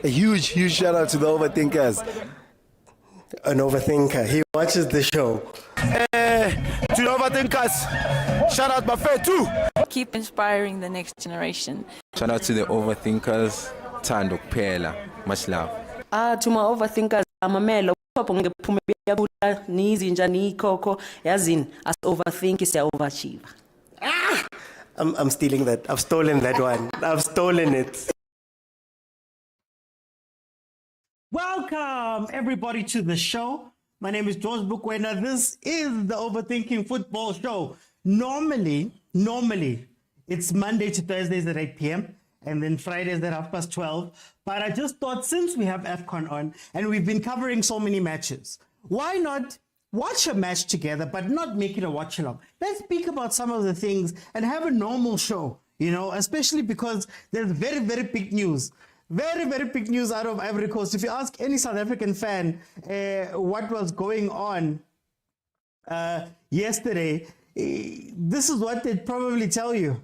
A huge shout out to the overthinkers. An overthinker. He watches the show. To the overthinkers, shout out Buffet too. Keep inspiring the next generation. Shout out to the overthinkers. Tando Pela. Much love. To my overthinkers, amamelo ngephume yabula nizinja nikhokho yazini as overthink is overachieve. I'm stealing that. I've stolen that one. I've stolen it. Welcome, everybody, to the show. My name is George Bukwena. This is the Overthinking Football Show. Normally, it's Monday to Thursdays at 8 p.m. and then Fridays at 12:30. But I just thought, since we have AFCON on and we've been covering so many matches, why not watch a match together but not make it a watch-along? Let's speak about some of the things and have a normal show, you know, especially because there's very, very big news. Very, very big news out of Ivory Coast. If you ask any South African fan what was going on yesterday, this is what they'd probably tell you.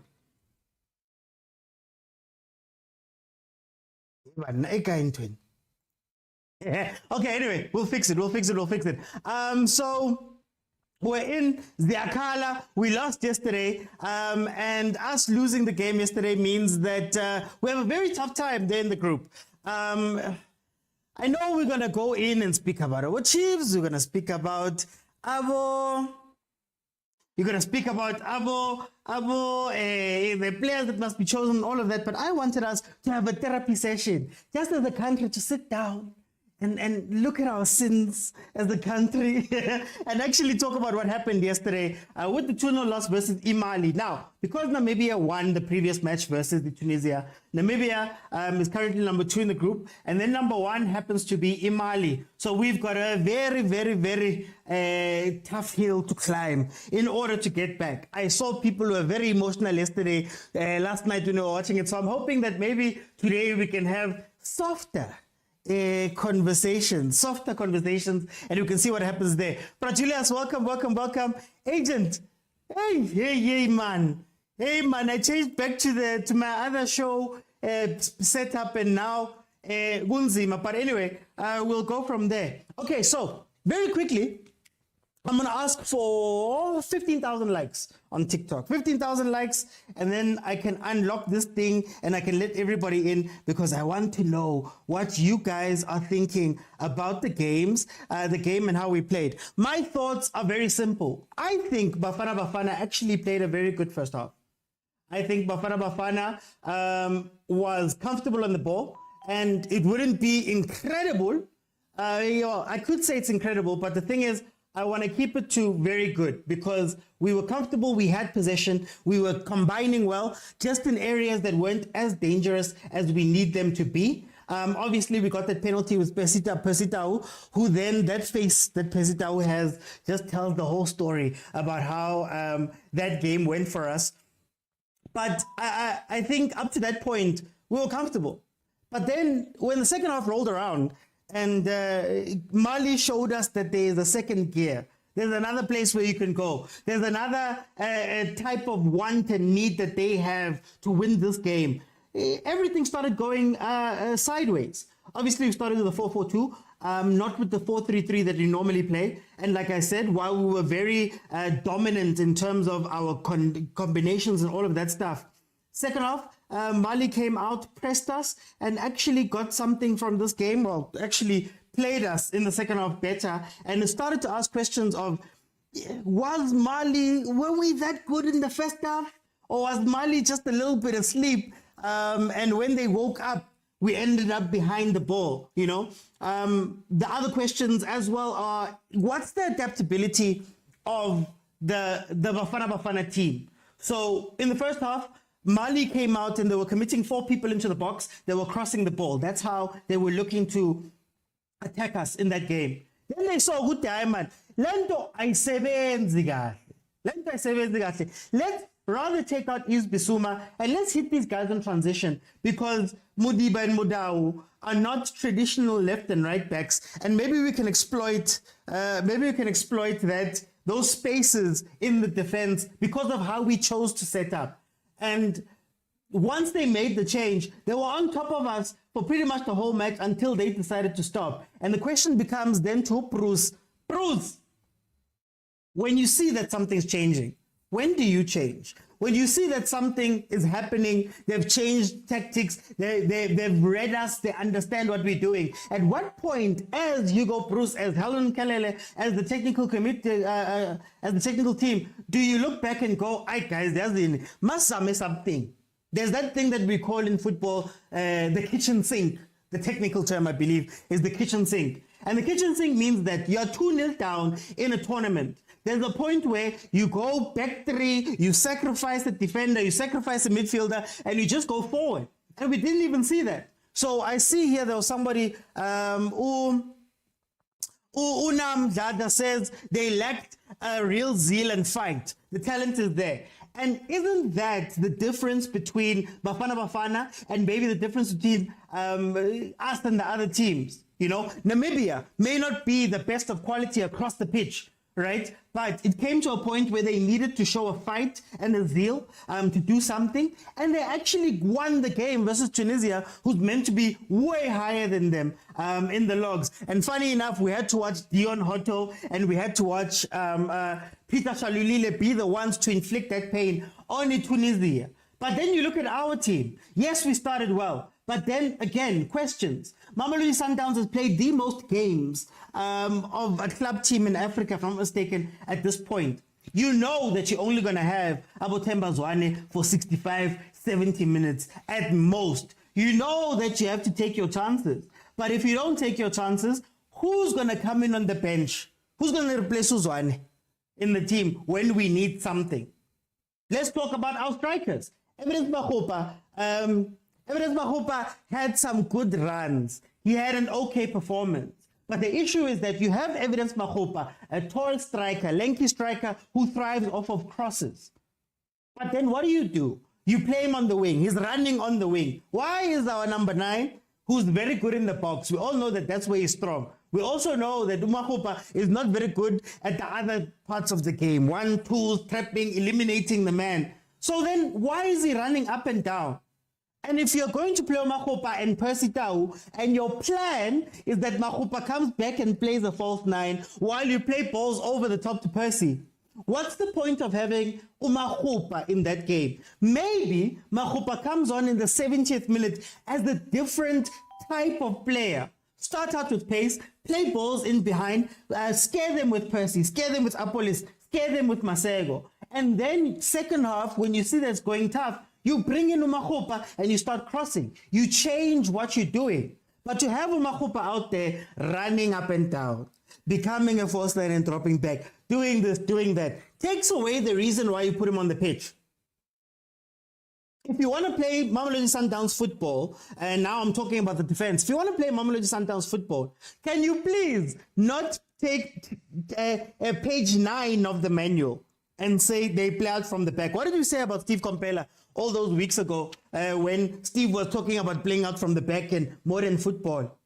Okay, anyway, we'll fix it. So we're in Ziakala. We lost yesterday, and us losing the game yesterday means that we have a very tough time there in the group. I know we're going to go in and speak about our Chiefs. We're going to speak about Abo. You're going to speak about Abo, the players that must be chosen, all of that. But I wanted us to have a therapy session, just as a country, to sit down and look at our sins as a country and actually talk about what happened yesterday with the 2-0 loss versus Imali. Now, because Namibia won the previous match versus the Tunisia, Namibia is currently number 2 in the group, and then number 1 happens to be Imali. So we've got a very, very, very tough hill to climb in order to get back. I saw people who were very emotional yesterday, last night when we were watching it. So I'm hoping that maybe today we can have softer conversations, and you can see what happens there. But Julius, welcome. Agent, hey, man. I changed back to my other show setup, and now Gunzima. But anyway, we'll go from there. Okay, so very quickly, I'm going to ask for 15,000 likes on TikTok. 15,000 likes, and then I can unlock this thing and I can let everybody in, because I want to know what you guys are thinking about the game and how we played. My thoughts are very simple. I think Bafana Bafana actually played a very good first half. I think Bafana Bafana was comfortable on the ball, and it wouldn't be incredible. I could say it's incredible, but the thing is, I want to keep it to very good, because we were comfortable, we had possession, we were combining well, just in areas that weren't as dangerous as we need them to be. Obviously, we got that penalty with Persitao, who then, that face that Persitao has just tells the whole story about how that game went for us. But I think up to that point, we were comfortable. But then when the second half rolled around, and Mali showed us that there is a second gear. There's another place where you can go. There's another type of want and need that they have to win this game. Everything started going sideways. Obviously, we started with the 4-4-2, not with the 4-3-3 that we normally play. And like I said, while we were very dominant in terms of our combinations and all of that stuff, second half, Mali came out, pressed us, and actually got something from this game. Well, actually played us in the second half better, and started to ask questions of, were we that good in the first half? Or was Mali just a little bit asleep? And when they woke up, we ended up behind the ball, you know? The other questions as well are, what's the adaptability of the Bafana Bafana team? So in the first half, Mali came out and they were committing 4 people into the box. They were crossing the ball. That's how they were looking to attack us in that game. Then they saw good man. Let's rather take out East Bissouma and let's hit these guys in transition, because Mudiba and Mudau are not traditional left and right backs, and maybe we can exploit those spaces in the defense because of how we chose to set up. And once they made the change, they were on top of us for pretty much the whole match until they decided to stop. And the question becomes then to Bruce, when you see that something's changing, when do you change? When you see that something is happening, they've changed tactics, they've read us, they understand what we're doing. At what point, as Hugo Bruce, as Helen Kalele, as the technical committee, as the technical team, do you look back and go, "Aye, guys, must something"? There's that thing that we call in football the kitchen sink. The technical term, I believe, is the kitchen sink. And the kitchen sink means that you're 2-0 down in a tournament. There's a point where you go back three, you sacrifice the defender, you sacrifice the midfielder, and you just go forward. And we didn't even see that. So I see here there was somebody, Unam Dada says they lacked a real zeal and fight. The talent is there. And isn't that the difference between Bafana Bafana and maybe the difference between us and the other teams? You know, Namibia may not be the best of quality across the pitch, right? But it came to a point where they needed to show a fight and a zeal to do something. And they actually won the game versus Tunisia, who's meant to be way higher than them in the logs. And funny enough, we had to watch Dion Hotto and we had to watch Peter Shalulile be the ones to inflict that pain on Tunisia. But then you look at our team. Yes, we started well. But then again, questions. Mamelodi Sundowns has played the most games of a club team in Africa, if I'm not mistaken, at this point. You know that you're only going to have Abotemba Zwane for 65, 70 minutes at most. You know that you have to take your chances. But if you don't take your chances, who's going to come in on the bench? Who's going to replace Zwane in the team when we need something? Let's talk about our strikers. Evidence Mahopa had some good runs. He had an okay performance. But the issue is that you have Evidence Mahopa, a tall striker, lanky striker who thrives off of crosses. But then what do? You play him on the wing. He's running on the wing. Why is our number 9, who's very good in the box? We all know that that's where he's strong. We also know that Mahopa is not very good at the other parts of the game. 1-2, trapping, eliminating the man. So then why is he running up and down? And if you're going to play Mahopa and Percy Tau, and your plan is that Mahopa comes back and plays a false 9 while you play balls over the top to Percy, what's the point of having Mahopa in that game? Maybe Mahopa comes on in the 70th minute as a different type of player. Start out with pace, play balls in behind, scare them with Percy, scare them with Apolis, scare them with Masego. And then second half, when you see that's going tough, you bring in Mahopa and you start crossing. You change what you're doing. But to have Mahopa out there running up and down, becoming a false 9 and dropping back, doing this, doing that, takes away the reason why you put him on the pitch. If you want to play Mamelodi Sundowns football, and now I'm talking about the defense, if you want to play Mamelodi Sundowns football, can you please not take page 9 of the manual and say they play out from the back? What did you say about Steve Kompela all those weeks ago when Steve was talking about playing out from the back in modern football?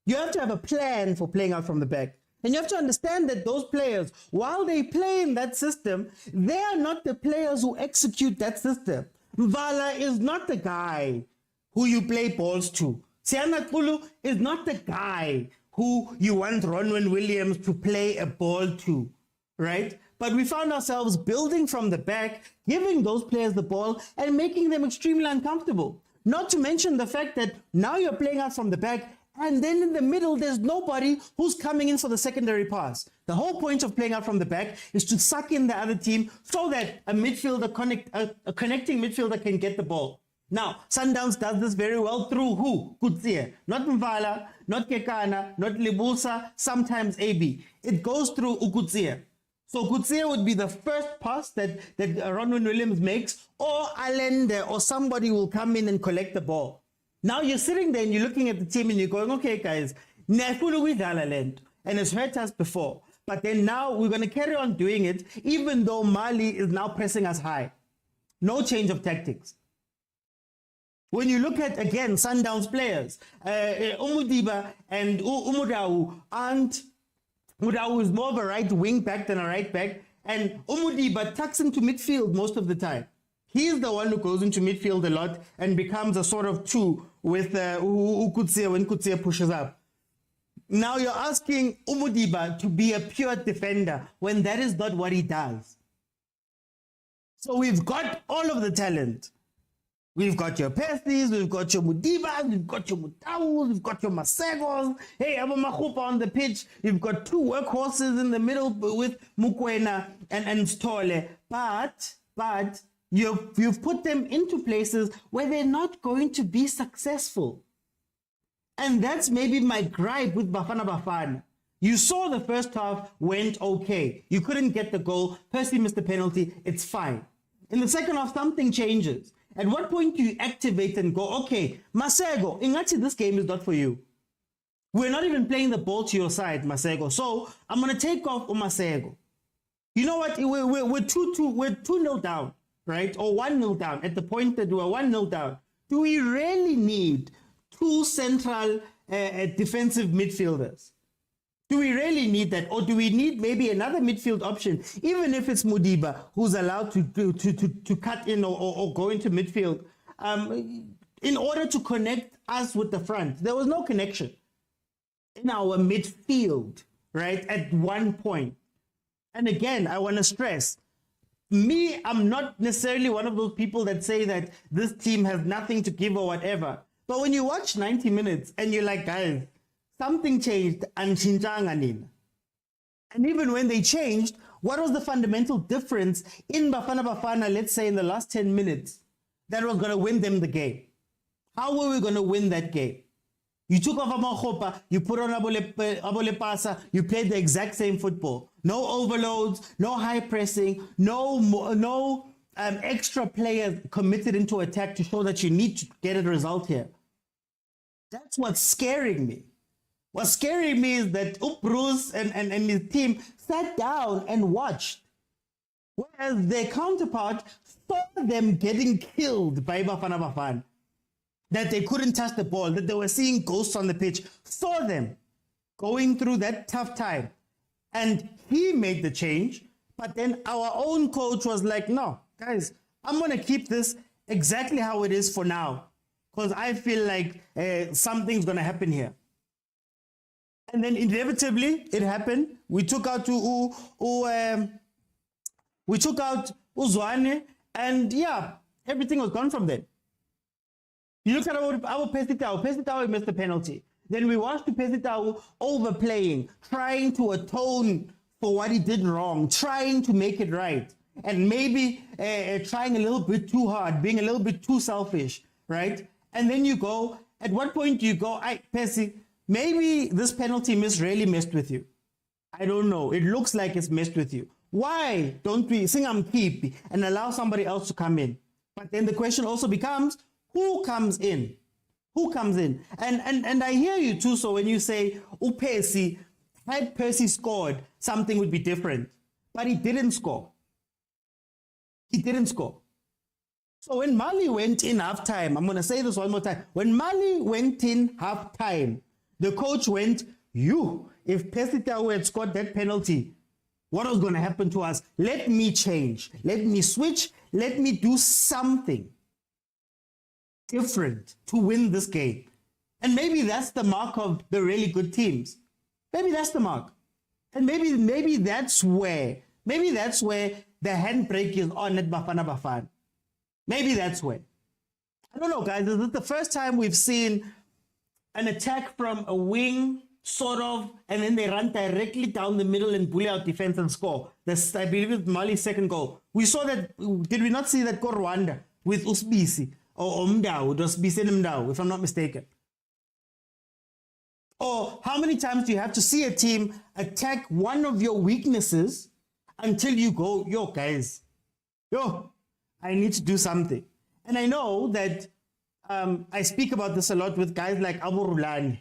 You have to have a plan for playing out from the back. And you have to understand that those players, while they play in that system, they are not the players who execute that system. Mvala is not the guy who you play balls to. Siana Kulu is not the guy who you want Ronwen Williams to play a ball to, right? But we found ourselves building from the back, giving those players the ball and making them extremely uncomfortable. Not to mention the fact that now you're playing out from the back and then in the middle, there's nobody who's coming in for the secondary pass. The whole point of playing out from the back is to suck in the other team so that a connecting midfielder can get the ball. Now, Sundowns does this very well through who? Kutsie. Not Mvala, not Kekana, not Libusa, sometimes AB. It goes through Ukutsie. So Kutsie would be the first pass that Ronwen Williams makes, or Allende, or somebody will come in and collect the ball. Now you're sitting there and you're looking at the team and you're going, okay, guys, and it's hurt us before. But then now we're going to carry on doing it, even though Mali is now pressing us high. No change of tactics. When you look at, again, Sundowns players, Umudiba and Umudau aren't, Umudau is more of a right wing back than a right back, and Umudiba tucks into midfield most of the time. He's the one who goes into midfield a lot and becomes a sort of two with Ukutsia when Kutsia pushes up. Now you're asking Umudiba to be a pure defender when that is not what he does. So we've got all of the talent. We've got your Pestis, we've got your Mudibas, we've got your Mutawus, we've got your Masegos. Hey, Abu Mahupa on the pitch. You've got two workhorses in the middle with Mukwena and Stole. But you've put them into places where they're not going to be successful. And that's maybe my gripe with Bafana Bafana. You saw the first half went okay. You couldn't get the goal. Percy missed the penalty. It's fine. In the second half, something changes. At what point do you activate and go, okay, Masego, Ingati, this game is not for you. We're not even playing the ball to your side, Masego. So I'm going to take off Masego. You know what? We're 2-0 down, right? Or 1-0 down. At the point that we're 1-0 down, do we really need two central defensive midfielders? Do we really need that? Or do we need maybe another midfield option, even if it's Mudiba, who's allowed to cut in or go into midfield in order to connect us with the front? There was no connection in our midfield, right, at one point. And again, I want to stress, I'm not necessarily one of those people that say that this team has nothing to give or whatever. But when you watch 90 minutes and you're like, guys, something changed and And even when they changed, what was the fundamental difference in Bafana Bafana, let's say in the last 10 minutes, that was going to win them the game? How were we going to win that game? You took off Amahopa, you put on Abole Pasa, you played the exact same football. No overloads, no high pressing, no extra players committed into attack to show that you need to get a result here. That's what's scaring me. What's scaring me is that Bruce and his team sat down and watched, whereas their counterpart saw them getting killed by Bafana Bafana, that they couldn't touch the ball, that they were seeing ghosts on the pitch, saw them going through that tough time. And he made the change, but then our own coach was like, no, guys, I'm going to keep this exactly how it is for now, because I feel like something's going to happen here. And then inevitably it happened. We took out Uzwane, and yeah, everything was gone from then. You look at our Pesitao missed the penalty. Then we watched Pesitao overplaying, trying to atone for what he did wrong, trying to make it right, and maybe trying a little bit too hard, being a little bit too selfish, right? And then you go, at what point do you go, Pesi, maybe this penalty miss really messed with you. I don't know. It looks like it's messed with you. Why don't we sing am keep and allow somebody else to come in? But then the question also becomes, who comes in? Who comes in? And I hear you too. So when you say, Percy, had Percy scored, something would be different. But he didn't score. He didn't score. So when Mali went in halftime, I'm going to say this one more time. When Mali went in halftime, the coach went, if Pesitao had scored that penalty, what was going to happen to us? Let me change. Let me switch. Let me do something different to win this game. And maybe that's the mark of the really good teams. Maybe that's the mark. And maybe that's where the handbrake is on at Bafana Bafana. Maybe that's where. I don't know, guys. Is this the first time we've seen an attack from a wing, sort of, and then they run directly down the middle and bully out defense and score? This, I believe, is Mali's second goal. We saw that. Did we not see that go Rwanda with Usbisi or Omdao? It was Bisi Mdao, if I'm not mistaken. Or how many times do you have to see a team attack one of your weaknesses until you go, yo, guys, I need to do something? And I know that I speak about this a lot with guys like Abu Rulani,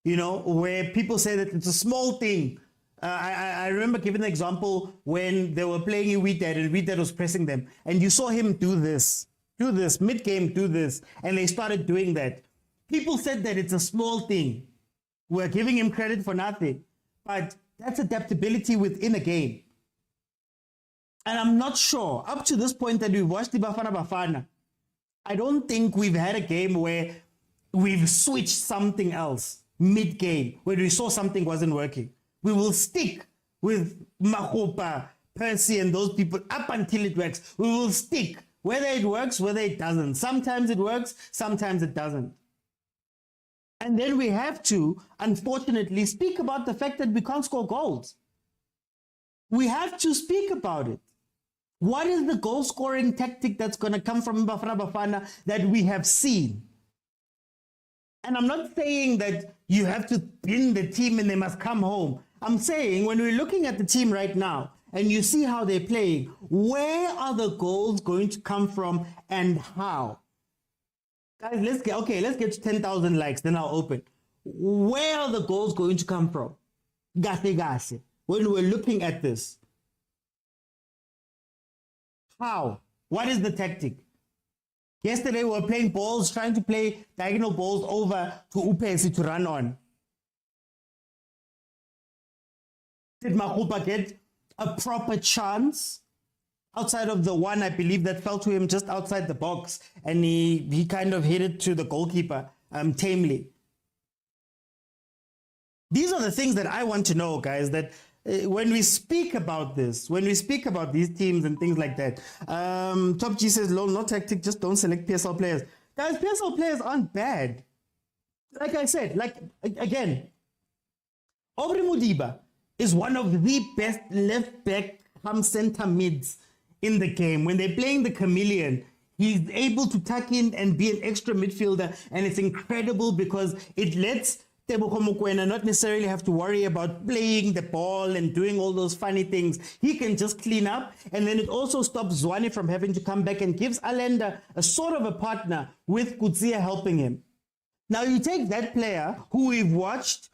where people say that it's a small thing. I remember giving an example when they were playing Uwidad and Uwidad was pressing them. And you saw him do this, mid-game, do this. And they started doing that. People said that it's a small thing. We're giving him credit for nothing. But that's adaptability within a game. And I'm not sure, up to this point that we've watched the Bafana Bafana, I don't think we've had a game where we've switched something else mid-game, where we saw something wasn't working. We will stick with Mahopa, Percy, and those people up until it works. We will stick, whether it works, whether it doesn't. Sometimes it works, sometimes it doesn't. And then we have to, unfortunately, speak about the fact that we can't score goals. We have to speak about it. What is the goal scoring tactic that's going to come from Bafana Bafana that we have seen? And I'm not saying that you have to pin the team and they must come home. I'm saying when we're looking at the team right now and you see how they're playing, where are the goals going to come from and how? Guys, let's get to 10,000 likes, then I'll open. Where are the goals going to come from? Gase, when we're looking at this. How? What is the tactic? Yesterday we were playing balls, trying to play diagonal balls over to Upesi to run on. Did Mahupa get a proper chance? Outside of the one, I believe, that fell to him just outside the box, and he kind of hit it to the goalkeeper tamely. These are the things that I want to know, guys, that when we speak about this, when we speak about these teams and things like that, Top G says, "Lol, no tactic, just don't select PSL players." Guys, PSL players aren't bad. Like I said, again, Aubrey Mudiba is one of the best left back center mids in the game. When they're playing the chameleon, he's able to tuck in and be an extra midfielder, and it's incredible because it lets Tebogo Mokoena not necessarily have to worry about playing the ball and doing all those funny things. He can just clean up, and then it also stops Zwane from having to come back and gives Allende a sort of a partner with Kutsia helping him. Now you take that player who we've watched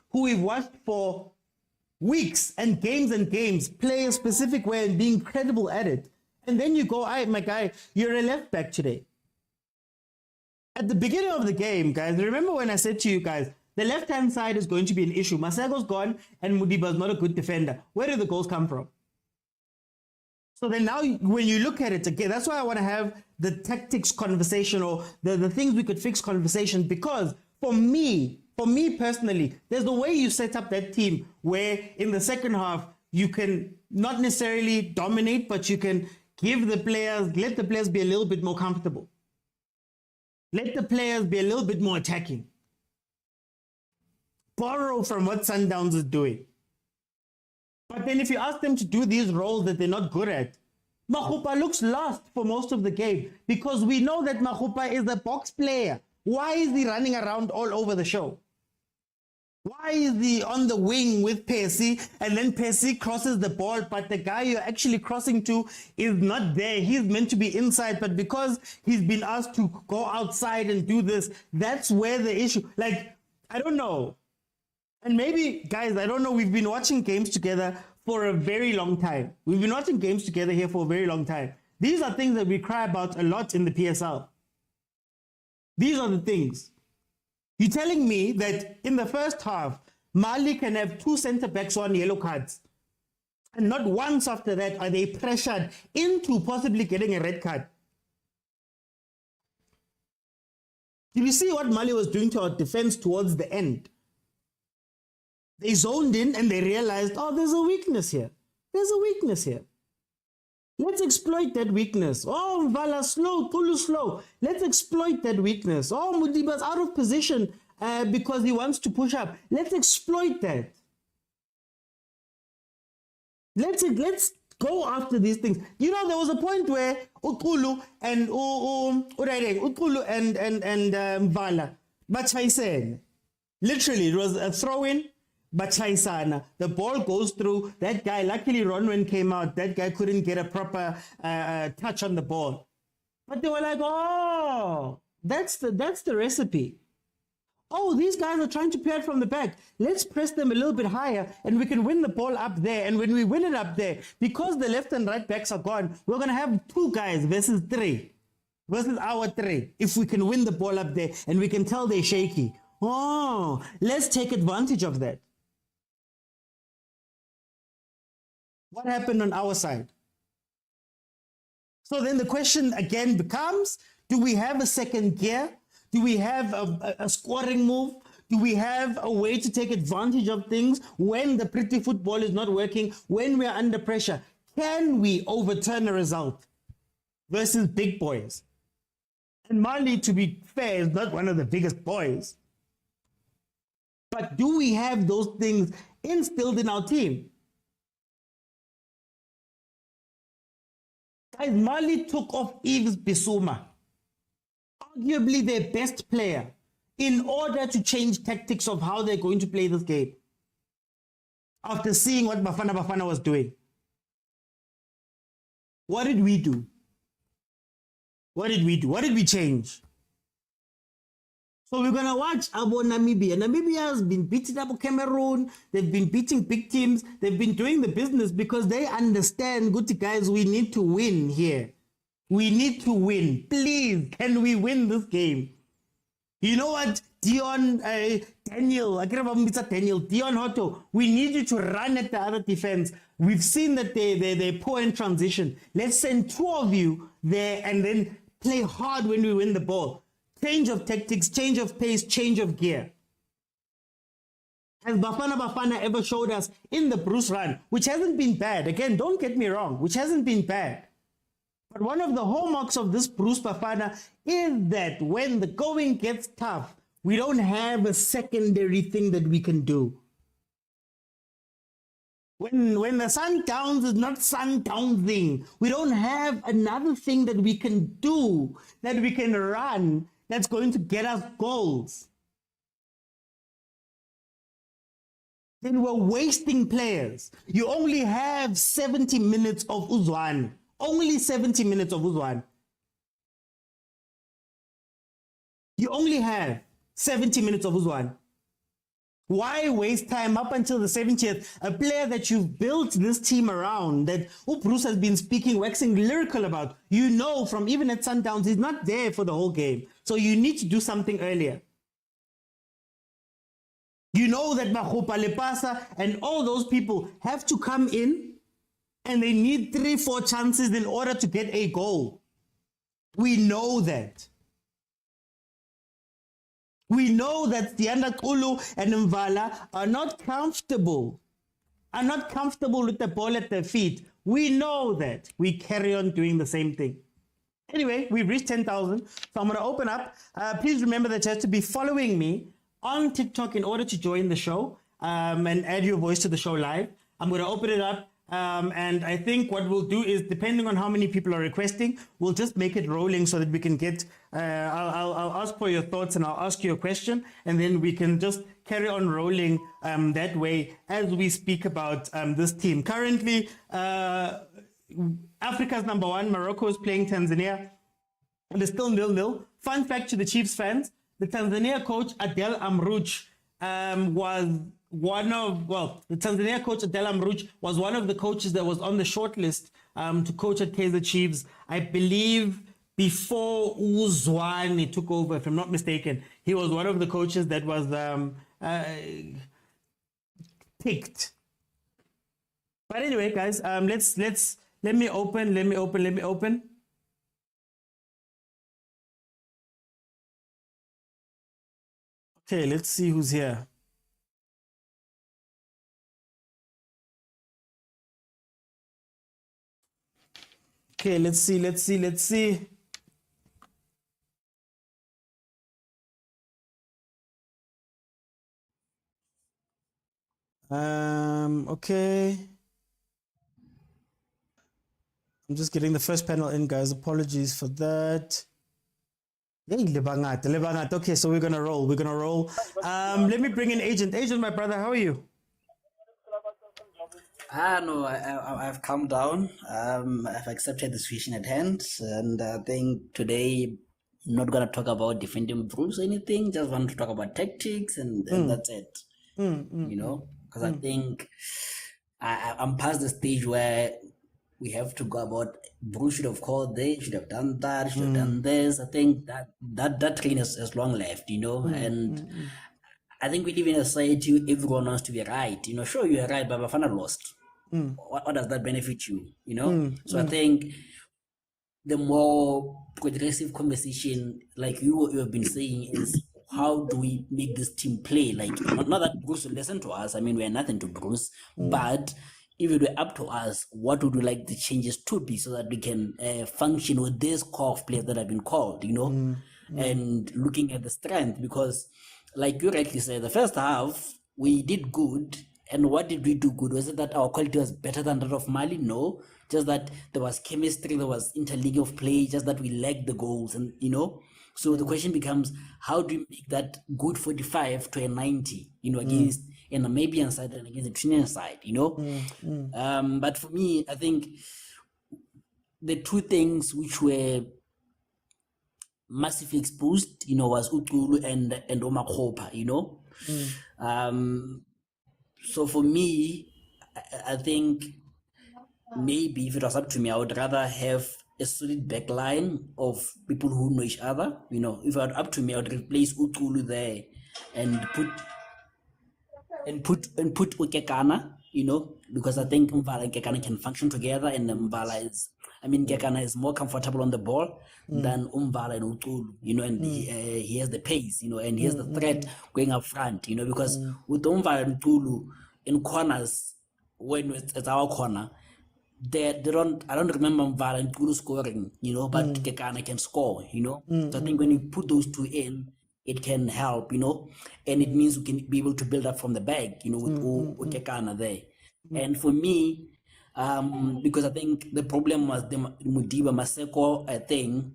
for weeks and games, play a specific way and be incredible at it. And then you go, my guy, you're a left back today. At the beginning of the game, guys, remember when I said to you guys, the left-hand side is going to be an issue. Masego's gone and Mudiba's not a good defender. Where do the goals come from? So then now when you look at it again, that's why I want to have the tactics conversation or the things we could fix conversation, because for me personally, there's the way you set up that team where in the second half, you can not necessarily dominate, but you can let the players be a little bit more comfortable. Let the players be a little bit more attacking. Borrow from what Sundowns is doing. But then if you ask them to do these roles that they're not good at, Mahupa looks lost for most of the game because we know that Mahupa is a box player. Why is he running around all over the show? Why is he on the wing with Percy and then Percy crosses the ball, but the guy you're actually crossing to is not there? He's meant to be inside, but because he's been asked to go outside and do this, that's where the issue, I don't know. And maybe, guys, I don't know, we've been watching games together for a very long time. We've been watching games together here for a very long time. These are things that we cry about a lot in the PSL. These are the things. You're telling me that in the first half, Mali can have 2 centre-backs on yellow cards, and not once after that are they pressured into possibly getting a red card. Did you see what Mali was doing to our defense towards the end? They zoned in and they realized, oh, there's a weakness here. There's a weakness here. Let's exploit that weakness. Oh, Mvala slow, Kulu slow. Let's exploit that weakness. Oh, Mudiba's out of position because he wants to push up. Let's exploit that. Let's go after these things. You know, there was a point where Ukulu and Mvala, Bachaisen, literally, it was a throw-in. Bachaisana. The ball goes through that guy. Luckily, Ronwen came out. That guy couldn't get a proper touch on the ball. But they were like, oh, that's the recipe. Oh, these guys are trying to play it from the back. Let's press them a little bit higher and we can win the ball up there. And when we win it up there, because the left and right backs are gone, we're going to have 2 guys versus 3. Versus our 3. If we can win the ball up there and we can tell they're shaky. Oh, let's take advantage of that. What happened on our side? So then the question again becomes, do we have a second gear? Do we have a scoring move? Do we have a way to take advantage of things when the pretty football is not working, when we're under pressure? Can we overturn a result versus big boys? And Mali, to be fair, is not one of the biggest boys. But do we have those things instilled in our team? Guys, Mali took off Yves Bissouma, arguably their best player, in order to change tactics of how they're going to play this game. After seeing what Bafana Bafana was doing. What did we do? What did we do? What did we change? So we're going to watch about Namibia. Namibia has been beating up Cameroon. They've been beating big teams. They've been doing the business because they understand, good guys, we need to win here. We need to win. Please, can we win this game? You know what? Dion Hotto, we need you to run at the other defense. We've seen that they're poor in transition. Let's send 2 of you there and then play hard when we win the ball. Change of tactics, change of pace, change of gear. Has Bafana Bafana ever showed us in the Bruce run, which hasn't been bad. Again, don't get me wrong, which hasn't been bad. But one of the hallmarks of this Bruce Bafana is that when the going gets tough, we don't have a secondary thing that we can do. When the Sundowns is not Sundownsing, we don't have another thing that we can do, that we can run, that's going to get us goals. Then we're wasting players. You only have 70 minutes of Uzwan. Only 70 minutes of Uzwan. You only have 70 minutes of Uzwan. Why waste time up until the 70th? A player that you've built this team around, that Bruce has been speaking, waxing lyrical about. You know from even at Sundowns, he's not there for the whole game. So you need to do something earlier. You know that Mahupa Lepasa and all those people have to come in and they need 3-4 chances in order to get a goal. We know that. We know that Tianda Kulu and Mvala are not comfortable with the ball at their feet. We know that. We carry on doing the same thing. Anyway, we've reached 10,000. So I'm going to open up. Please remember that you have to be following me on TikTok in order to join the show and add your voice to the show live. I'm going to open it up. And I think what we'll do is, depending on how many people are requesting, we'll just make it rolling so that we can get, I'll ask for your thoughts and I'll ask you a question, and then we can just carry on rolling that way as we speak about this team. Currently, Africa's number 1, Morocco, is playing Tanzania, and it's still 0-0. Fun fact to the Chiefs fans, the Tanzania coach, Adel Amrouche, the Tanzania coach Adel Amrouche was one of the coaches that was on the short list to coach at Kaizer Chiefs, I believe, before Uzwane took over, if I'm not mistaken. He was one of the coaches that was picked. But anyway, guys, let me open. Okay, let's see who's here. Okay, let's see. Okay. I'm just getting the first panel in, guys. Apologies for that. Hey, Lebangat. Okay, so we're gonna roll. Let me bring in Agent. Agent, my brother, how are you? No, I've calmed down. I've accepted the situation at hand, and I think today I'm not gonna talk about defending Bruce or anything. Just want to talk about tactics, and that's it. You know, because I think I'm past the stage where we have to go about Bruce should have called this, should have done that, should have done this. I think that train has long left, you know, and I think we live in a society everyone wants to be right. You know, sure, you're right, but Bafana lost. What does that benefit you? You know? So I think the more progressive conversation, like you have been saying, is how do we make this team play? Like, not that Bruce will listen to us. I mean, we're nothing to Bruce, but if it were up to us, what would we like the changes to be so that we can function with this core of players that have been called, and looking at the strength? Because, like you rightly said, the first half, we did good. And what did we do good? Was it that our quality was better than that of Mali? No, just that there was chemistry, there was interleague of play, just that we lacked the goals, and So the question becomes, how do you make that good 45 to a 90? Against a Namibian side and against the Trinidad side. But for me, I think the two things which were massively exposed, was Utulu and Omakhopa. So for me, I think maybe if it was up to me, I would rather have a solid backline of people who know each other. If it were up to me, I would replace Utulu there and put Ukekana, because I think Mvala and Kekana can function together, and Kekana is more comfortable on the ball than Mvala and Utulu, and he has the pace, and he has the threat going up front, because with Mvala and Utulu in corners, when it's our corner, I don't remember Mvala and Utulu scoring, but Kekana can score, So I think when you put those two in, it can help, and it means we can be able to build up from the back, with Kekana there. And for me, because I think the problem was the Mudiba Maseko thing,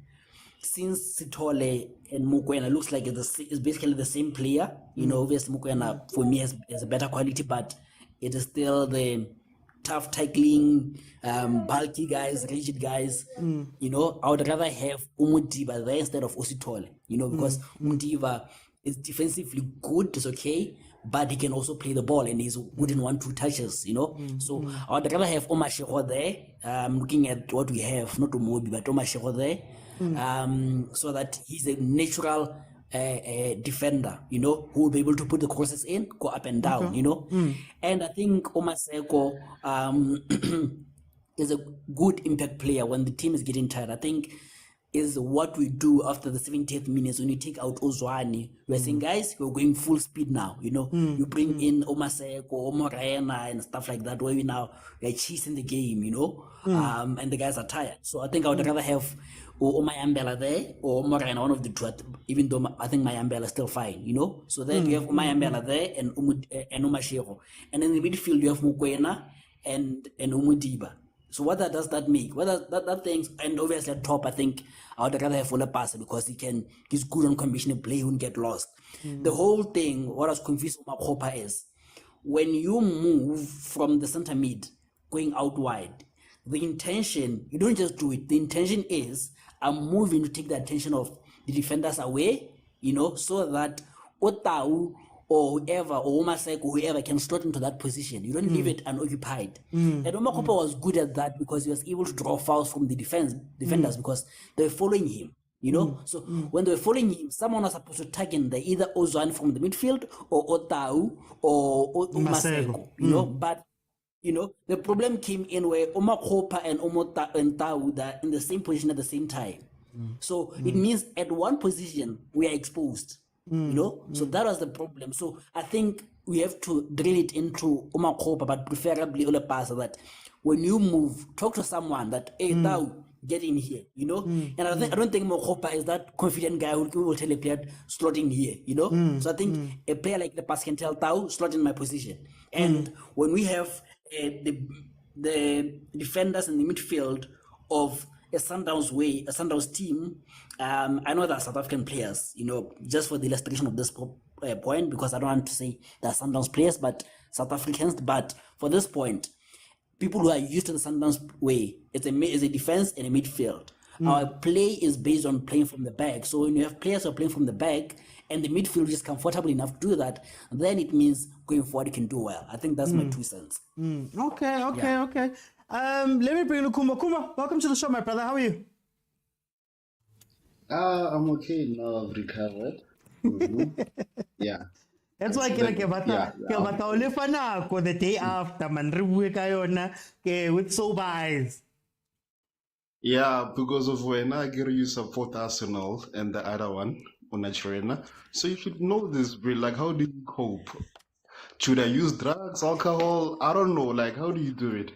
since Sitole and Mukwena looks like it's basically the same player, obviously Mukwena for me has a better quality, but it is still the tough tackling, bulky guys, rigid guys. I would rather have Umudiba there instead of Ositole, because Umudiba is defensively good, it's okay, but he can also play the ball and he's good in 1-2 touches, So I would rather have Omashiro there, looking at what we have, not Umobi, but Omashiro there, so that he's a natural defender, who will be able to put the crosses in, go up and down, And I think Omaseko is a good impact player when the team is getting tired. I think is what we do after the 70th minutes when you take out Ozwani. We're saying, guys, we're going full speed now. You bring in Omaseko, Omorena, and stuff like that, where we're chasing the game, and the guys are tired. So I think I would rather have Omayambela there or Omorena, one of the two, even though I think Mayambela is still fine, So then you have Omayambela there and Omashiro. And in the midfield, you have Mukwena and Umudiba. So what does that make? That things, and obviously at top, I think I would rather have Ola Pasa because he's good on combination play, he won't get lost. The whole thing, what I was confused with Makopa is, when you move from the center mid, going out wide, the intention, you don't just do it. The intention is, I'm moving to take the attention of the defenders away, so that Otau or whoever, or Omasek, or whoever can slot into that position. You don't leave it unoccupied. And Omakopa was good at that because he was able to draw fouls from the defenders because they were following him. So when they were following him, someone was supposed to tag in there, either Ozwan from the midfield or Otau or Omaseko, but the problem came in where Omakopa and Omota and Tau are in the same position at the same time. So it means at one position we are exposed. So that was the problem. So I think we have to drill it into Omakopa, but preferably Olepasa, that when you move, talk to someone that, hey, now get in here, And I don't think Omakopa is that confident guy who will tell a player slot in here, So I think a player like the pass can tell Tau, slot in my position. And when we have the defenders in the midfield of a Sundowns team, I know that South African players, just for the illustration of this point, because I don't want to say they're Sundowns players, but South Africans, but for this point, people who are used to the Sundowns way, it's a defense and a midfield. Our play is based on playing from the back. So when you have players who are playing from the back and the midfield is comfortable enough to do that, then it means going forward you can do well. I think that's my 2 cents. Okay. Let me bring Kuma. Kuma, welcome to the show, my brother. How are you? I'm okay now. I've recovered. Yeah. That's why ke bata olefana the day after man re bue ka yona with sober eyes. Yeah, because of when I get you support Arsenal and the other one, Unachurena. So you should know this, bro. Like, how do you cope? Should I use drugs, alcohol? I don't know. Like, how do you do it?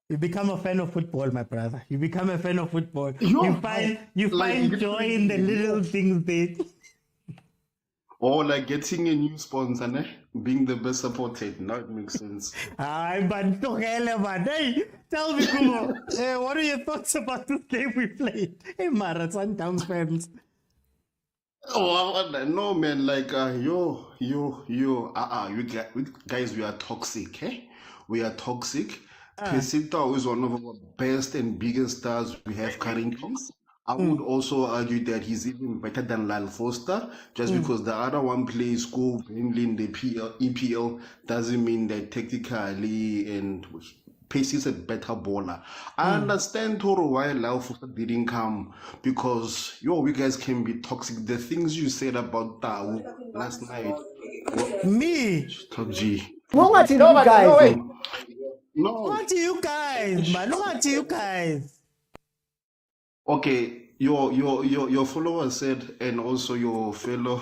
You become a fan of football, my brother. You become a fan of football. Yo, You like, find joy in the little things there. or like getting a new sponsor, ne? Being the best supported. Now it makes sense. Ay, man, tokele, man. Hey, tell me, Kumo, what are your thoughts about this game we played? Hey, Mara, Sundowns fans. Oh, no, man. Like, you guys, we are toxic, eh? We are toxic. Pesita is one of our best and biggest stars we have currently. I would also argue that he's even better than Lyle Foster, just because the other one plays go mainly in the EPL doesn't mean that technically and Pace is a better bowler. I understand Toro why Lyle Foster didn't come because you guys can be toxic. The things you said about Tao last night. Me? Top G. What you guys? No. What do you guys, man? What do you guys? Okay, your follower said, and also your fellow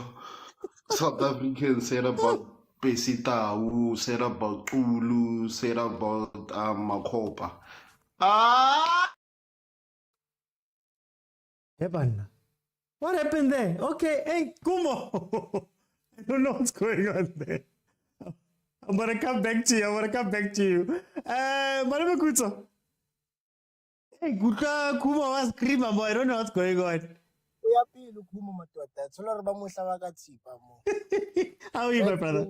South African said about Pesita, who said about Ulu, said about Makopa. Hey, man. What happened there? Okay, hey, Kumo. I don't know what's going on there. I'm gonna come back to you. Madam Kutso. Hey, Kuta Kumo was screaming, but I don't know what's going on. How are you, my brother?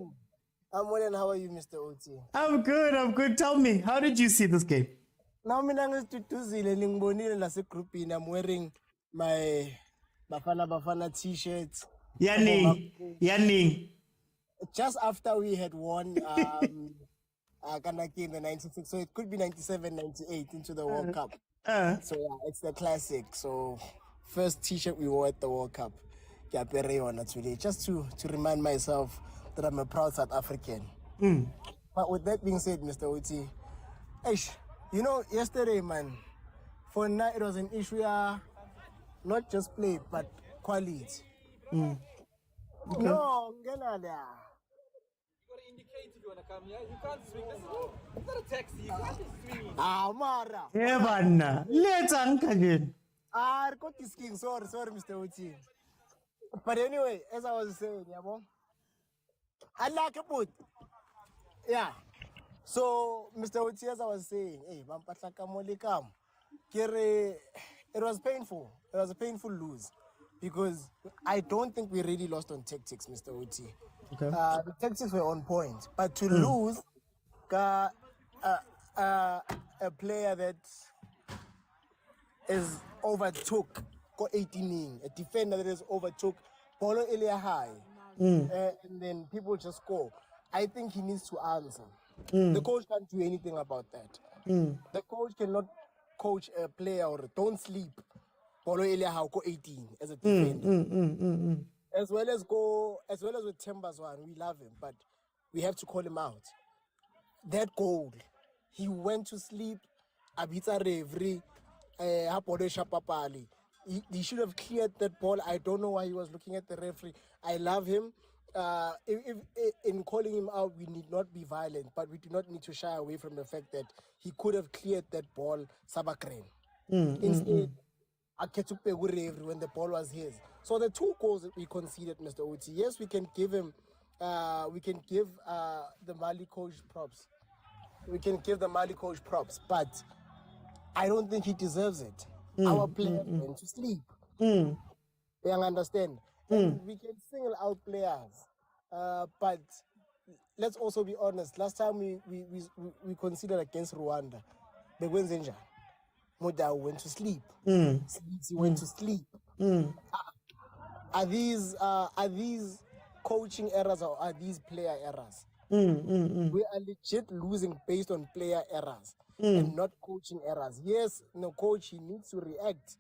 I'm well, and how are you, Mr. OT? I'm good. Tell me, how did you see this game? Now, I'm wearing my Bafana Bafana t-shirts. Yani. Just after we had won Kanaki in the 96, so it could be 97, 98 into the World Cup. So yeah, it's the classic. So first t-shirt we wore at the World Cup. Today, just to remind myself that I'm a proud South African. But with that being said, Mr. OT, yesterday, man, for now it was an issue, not just play, but quality. Okay. No, get out there. It's not a taxi. You can't just swing. Mara. Yeah, man. Let's again. Got this king. Sorry, Mr. Uchi. But anyway, as I was saying, I like a put. Yeah. So, Mr. Uchi, as I was saying, it was painful. It was a painful lose because I don't think we really lost on tactics, Mr. Uchi. Okay. The tactics were on point, but to lose a player that is overtook, got 18, a defender that is overtook, Polo Elia high, and then people just score. I think he needs to answer. The coach can't do anything about that. The coach cannot coach a player or don't sleep. Polo Elia high, go 18 as a defender. As well as with Timbers one, we love him, but we have to call him out. That goal, he went to sleep. Abita Revri, Papali. He should have cleared that ball. I don't know why he was looking at the referee. I love him. If in calling him out, we need not be violent, but we do not need to shy away from the fact that he could have cleared that ball. Sabakren. Instead, when the ball was his. So the two goals that we conceded, Mr. Oti, yes, we can give him, the Mali coach props. We can give the Mali coach props, but I don't think he deserves it. Our players went to sleep. You understand? And we can single out players, but let's also be honest. Last time we considered against Rwanda, the Gwenzenja. Moda went to sleep. He went to sleep. Are these coaching errors or are these player errors? We are legit losing based on player errors and not coaching errors. Yes, coach, he needs to react.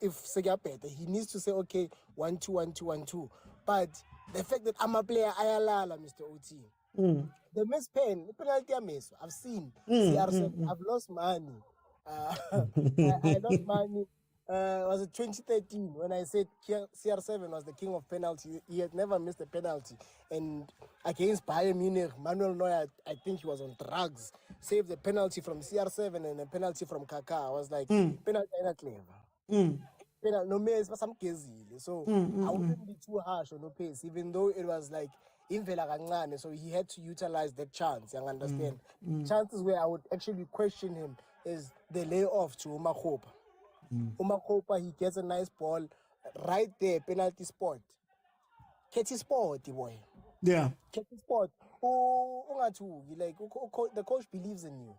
If Segapete, he needs to say, okay, 1-2, 1-2, 1-2. But the fact that I'm a player, ayalala, Mr. OT. The miss pen, the penalty I miss, I've seen. CR7, I've lost money. I lost money. Was it 2013 when I said CR7 was the king of penalty? He had never missed a penalty. And against Bayern Munich, Manuel Neuer, I think he was on drugs, saved the penalty from CR7 and a penalty from Kaká. I was like, penalty ain't clever. No pace, but some kezile. So I wouldn't be too harsh on no pace, even though it was like imvela kancane. So he had to utilize that chance. You understand? Chances where I would actually question him is the layoff to Umakopa. Umakopa, he gets a nice ball right there, penalty spot. Catchy spot, boy. Yeah. Catchy spot. Oh, like the coach believes in you.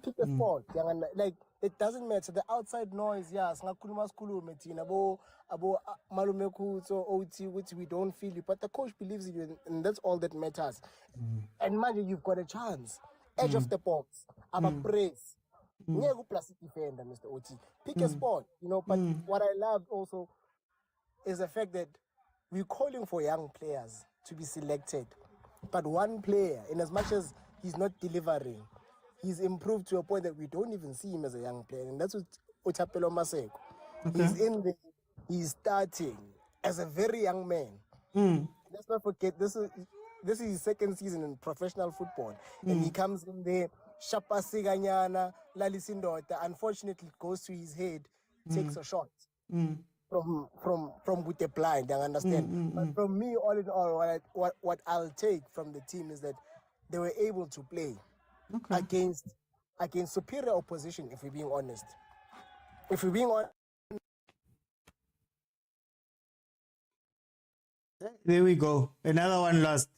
Pick a spot. Like it doesn't matter. The outside noise, yes, abo malume so OT, which we don't feel it, but the coach believes in you, and that's all that matters. And imagine you've got a chance, edge of the box, aba press. Ngeke plastic defender, Mr. OT. Pick a spot, But what I loved also is the fact that we're calling for young players to be selected. But one player, in as much as he's not delivering, he's improved to a point that we don't even see him as a young player. And that's what Ochapelo Maseko. Okay. He's starting as a very young man. Let's not forget, this is his second season in professional football. And he comes in there, Shapa Siganyana, Lalisindota. Unfortunately, it goes to his head, takes a shot. From with the blind, I understand. But from me, all in all, what I'll take from the team is that they were able to play against superior opposition. If we're being honest, There we go. Another one lost.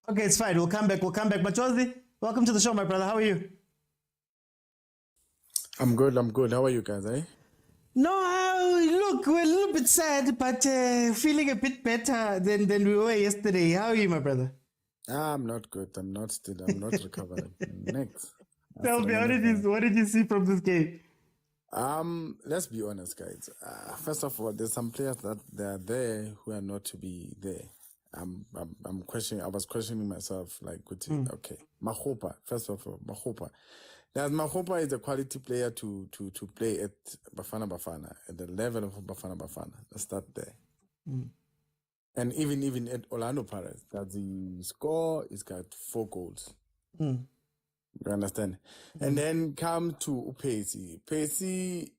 Okay, it's fine. We'll come back. But Josie, welcome to the show, my brother. How are you? I'm good. How are you guys, eh? No, look, we're a little bit sad, but feeling a bit better than we were yesterday. How are you, my brother? I'm not good. I'm not recovering. Next. Tell me, what did you see from this game? Let's be honest, guys. First of all, there's some players that they're there who are not to be there. I'm questioning. I was questioning myself, like, okay, Mahopa. First of all, Mahopa. Now, Mahopa is a quality player to play at Bafana Bafana, at the level of Bafana Bafana. Let's start there. And even at Orlando Pirates, that the score is got 4 goals. You understand? And then come to Upesi. Upesi,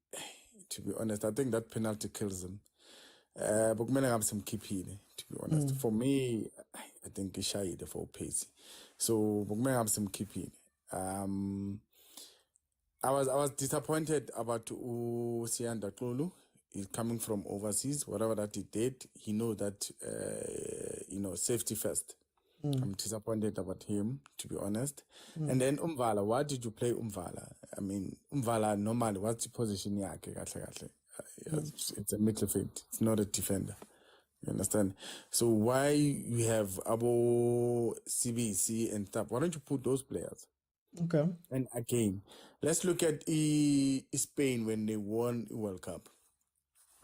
to be honest, I think that penalty kills him. But I have some keep here, to be honest. For me, I think it's shy for Upesi. So I have some keep here. I was disappointed about Sianda Klulu. He's coming from overseas. Whatever that he did, he know that safety first. I'm disappointed about him, to be honest. And then Umvala, why did you play Umvala? I mean, Umvala normally, what's the position? It's a midfield. It's not a defender. You understand? So why you have Abo, CBC and stuff? Why don't you put those players? Okay. And again, let's look at Spain when they won the World Cup.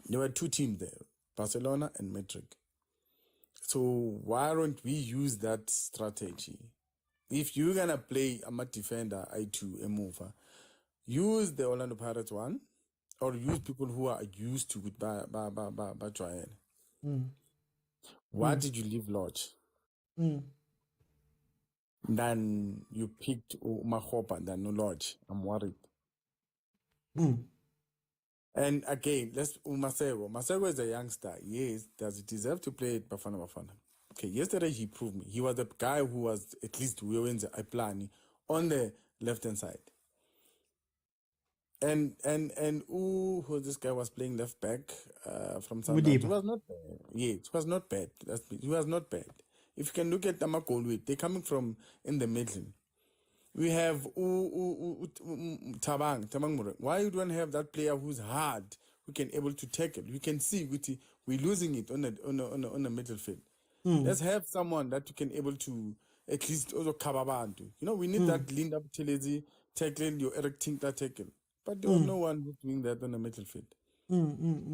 There were 2 teams there, Barcelona and Madrid. So why don't we use that strategy? If you're going to play a defender, I2, a mover, use the Orlando Pirates one, or use people who are used to it by Joanne. Why did you leave Lodge? Then you picked Mahopa than no Lodge. I'm worried. And again, let's Masego. Masego is a youngster. Yes, does he deserve to play at Bafana Bafana? Okay, yesterday he proved me. He was the guy who was at least wearing the plan on the left-hand side. And who this guy was playing left back from South Africa. It was not bad. Yeah, it was not bad. It was not bad. If you can look at Tamakol, they're coming from in the middle. We have Tabang Mure. Why you don't have that player who's hard, who can able to tackle? You can see we're losing it on the middle field. Let's have someone that you can able to at least also cover bantu. We need that Linda Telezi tackling your Eric Tinker tackle. But there was no one who's doing that on the middle field.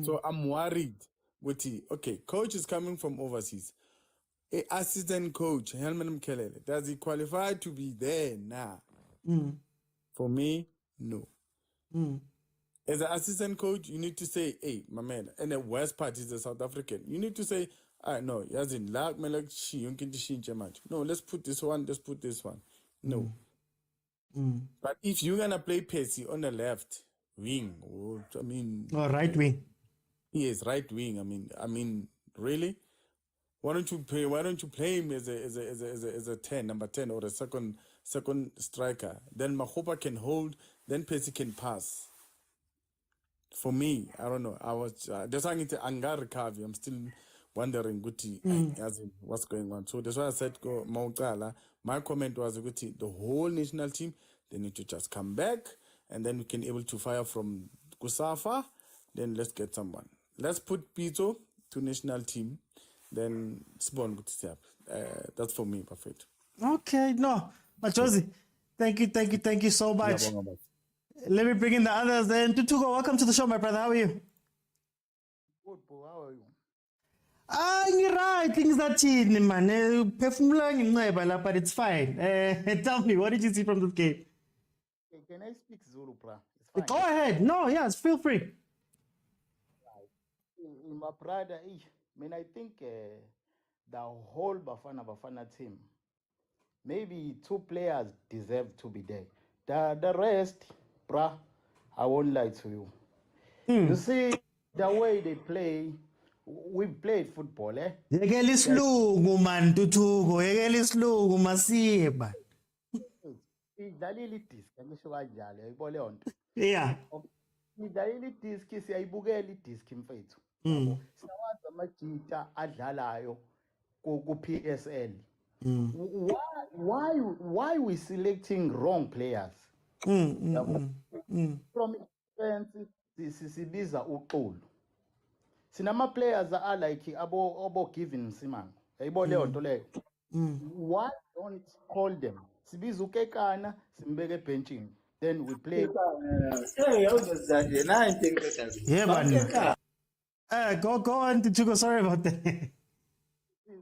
So I'm worried with okay, coach is coming from overseas. Assistant coach, Helman Mkelele, does he qualify to be there now? For me, no. As an assistant coach, you need to say, hey, my man, and the worst part is the South African. You need to say, no, as in, no, let's put this one, let's put this one. No. But if you're going to play Percy on the left wing, Or right wing. Yes, right wing. I mean, really? Why don't you play him as a 10, number 10, or a second striker? Then Mahopa can hold, then Percy can pass. For me, I don't know. I was just hanging to Angar Kavi. I'm still wondering as in what's going on. So that's why I said go Mautala. My comment was the whole national team, they need to just come back, and then we can able to fire from Kusafa. Then let's get someone. Let's put Pito to national team. Then Sibon good step. That's for me, perfect. Okay, no. Machozi, thank you so much. Let me bring in the others then. Tutugo, welcome to the show, my brother. How are you? Good, bro. How are you? You're right. Things that change, man. But it's fine. Tell me, what did you see from this game? Can I speak Zulu, bro? It's fine. Go ahead. No, yes, feel free. My brother, I think the whole Bafana Bafana team, maybe 2 players deserve to be there. The rest, bruh, I won't lie to you. You see, the way they play, we played football, eh? Yekela isilungu man Tutugo, yekela isilungu masiba. Idlalile idisk angisho kanjalo yayibona leyo nto. Yeah. Idlalile idisk siyayibukela idisk mfethu. Siyawazi amajita adlalayo ku PSL. Why we selecting wrong players? From experience sibiza uqulu. Sinama players are like abo given Msimango. Yayibona leyo nto leyo. Why don't call them? Sibiza ukekana simbeke ebenchini. Then we play. Yeah, man. Go on, Tutugo. Sorry about that.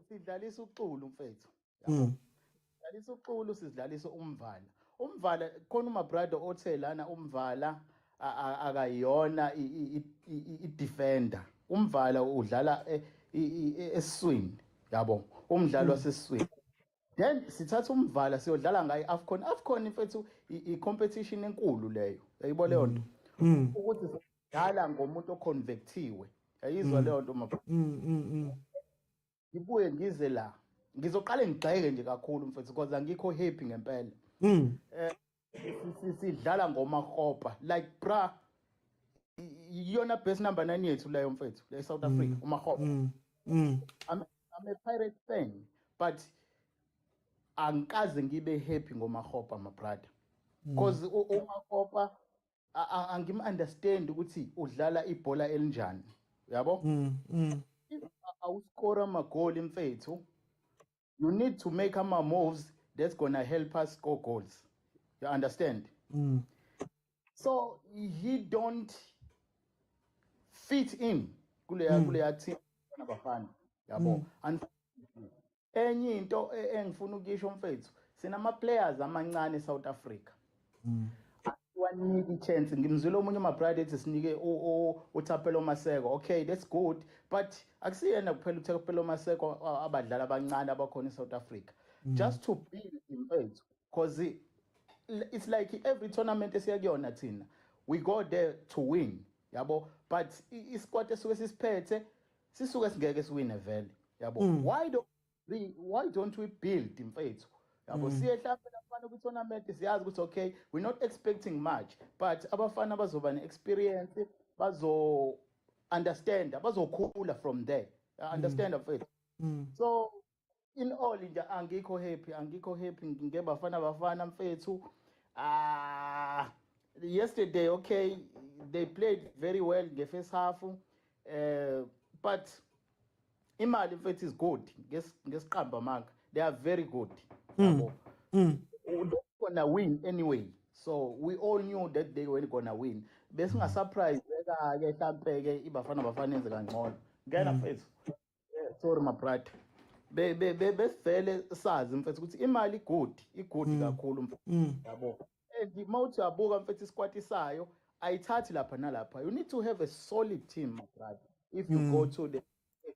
Sidlalisa uqulu mfethu. Sidlalisa uqulu sidlalisa umvala. Umvala khona uma brother othe lana umvala akayona I defender. Umvala udlala esiswini, yabo. Umdlalo wasesiswini. Then sithatha umvala siyodlala ngaye AFCON. AFCON mfethu I competition enkulu leyo. Yayibona leyo nto. Ukuthi sidlala ngomuntu oconvectiwe. Yayizwa leyo nto mabro. Ngibuye ngize la. Ngizoqala ngigxeke nje kakhulu mfethu because angikho happy ngempela. Sidlala ngomahopa like bra iyona best number 9 yethu leyo mfethu le South Africa umahopa. I'm a Pirate fan but angikaze ngibe happy ngomahopa my brother because umahopa angim understand ukuthi udlala ibhola elinjani yabo. Awuscore amagoli mfethu, you need to make ama moves that's gonna help us score goals. You understand? So he don't fit in kule team Bafana yabo. And enye into engifuna ukisho mfethu, sinama players amancane South Africa. Wanike chance ngimzwile omunye my brother ethi sinike uThapelo Maseko. Okay, that's good, but akusiyena kuphela uThapelo Maseko abadlala abancane abakhona eSouth Africa. Just to build mfethu because it's like every tournament esiyakuyona thina we go there to win yabo, but isquad esuke sisiphethe sisuke singeke siwine vele yabo. Why don't we build mfethu yabo? Siyehla abafana ku tournament siyazi ukuthi okay we're not expecting much, but abafana bazoba ne experience, bazo understand, bazokhula from there. Understand mfethu. So in all nje angikho happy ngeBafana Bafana mfethu. Yesterday okay they played very well the first half, but imali mfethu is good ngesiqamba manga, they are very good yabo. They're gonna win anyway, so we all knew that they were gonna win. Besinga surprise ke mhlambe ke iBafana Bafana enze kangcono ngena mfethu. Sorry my brother, besivele sazi mfethu ukuthi imali good kakhulu yabo. and mawuthi uyabuka mfethu isquad isayo ayithathi lapha nalapha. You need to have a solid team, my brother, if you go to the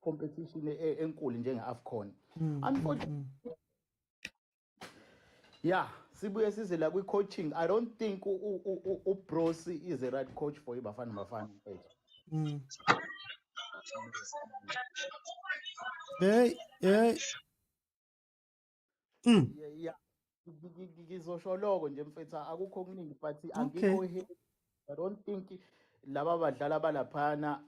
competition enkulu njenge-AFCON. Unfortunately, yeah, sibuye size la kwi-coaching. I don't think uBrosi is the right coach for iBafana Bafana mfethu. Hey. Yeah, ngizosho lokho nje mfethu, akukho okuningi, but Okay. angikho here. I don't think laba badlala balaphana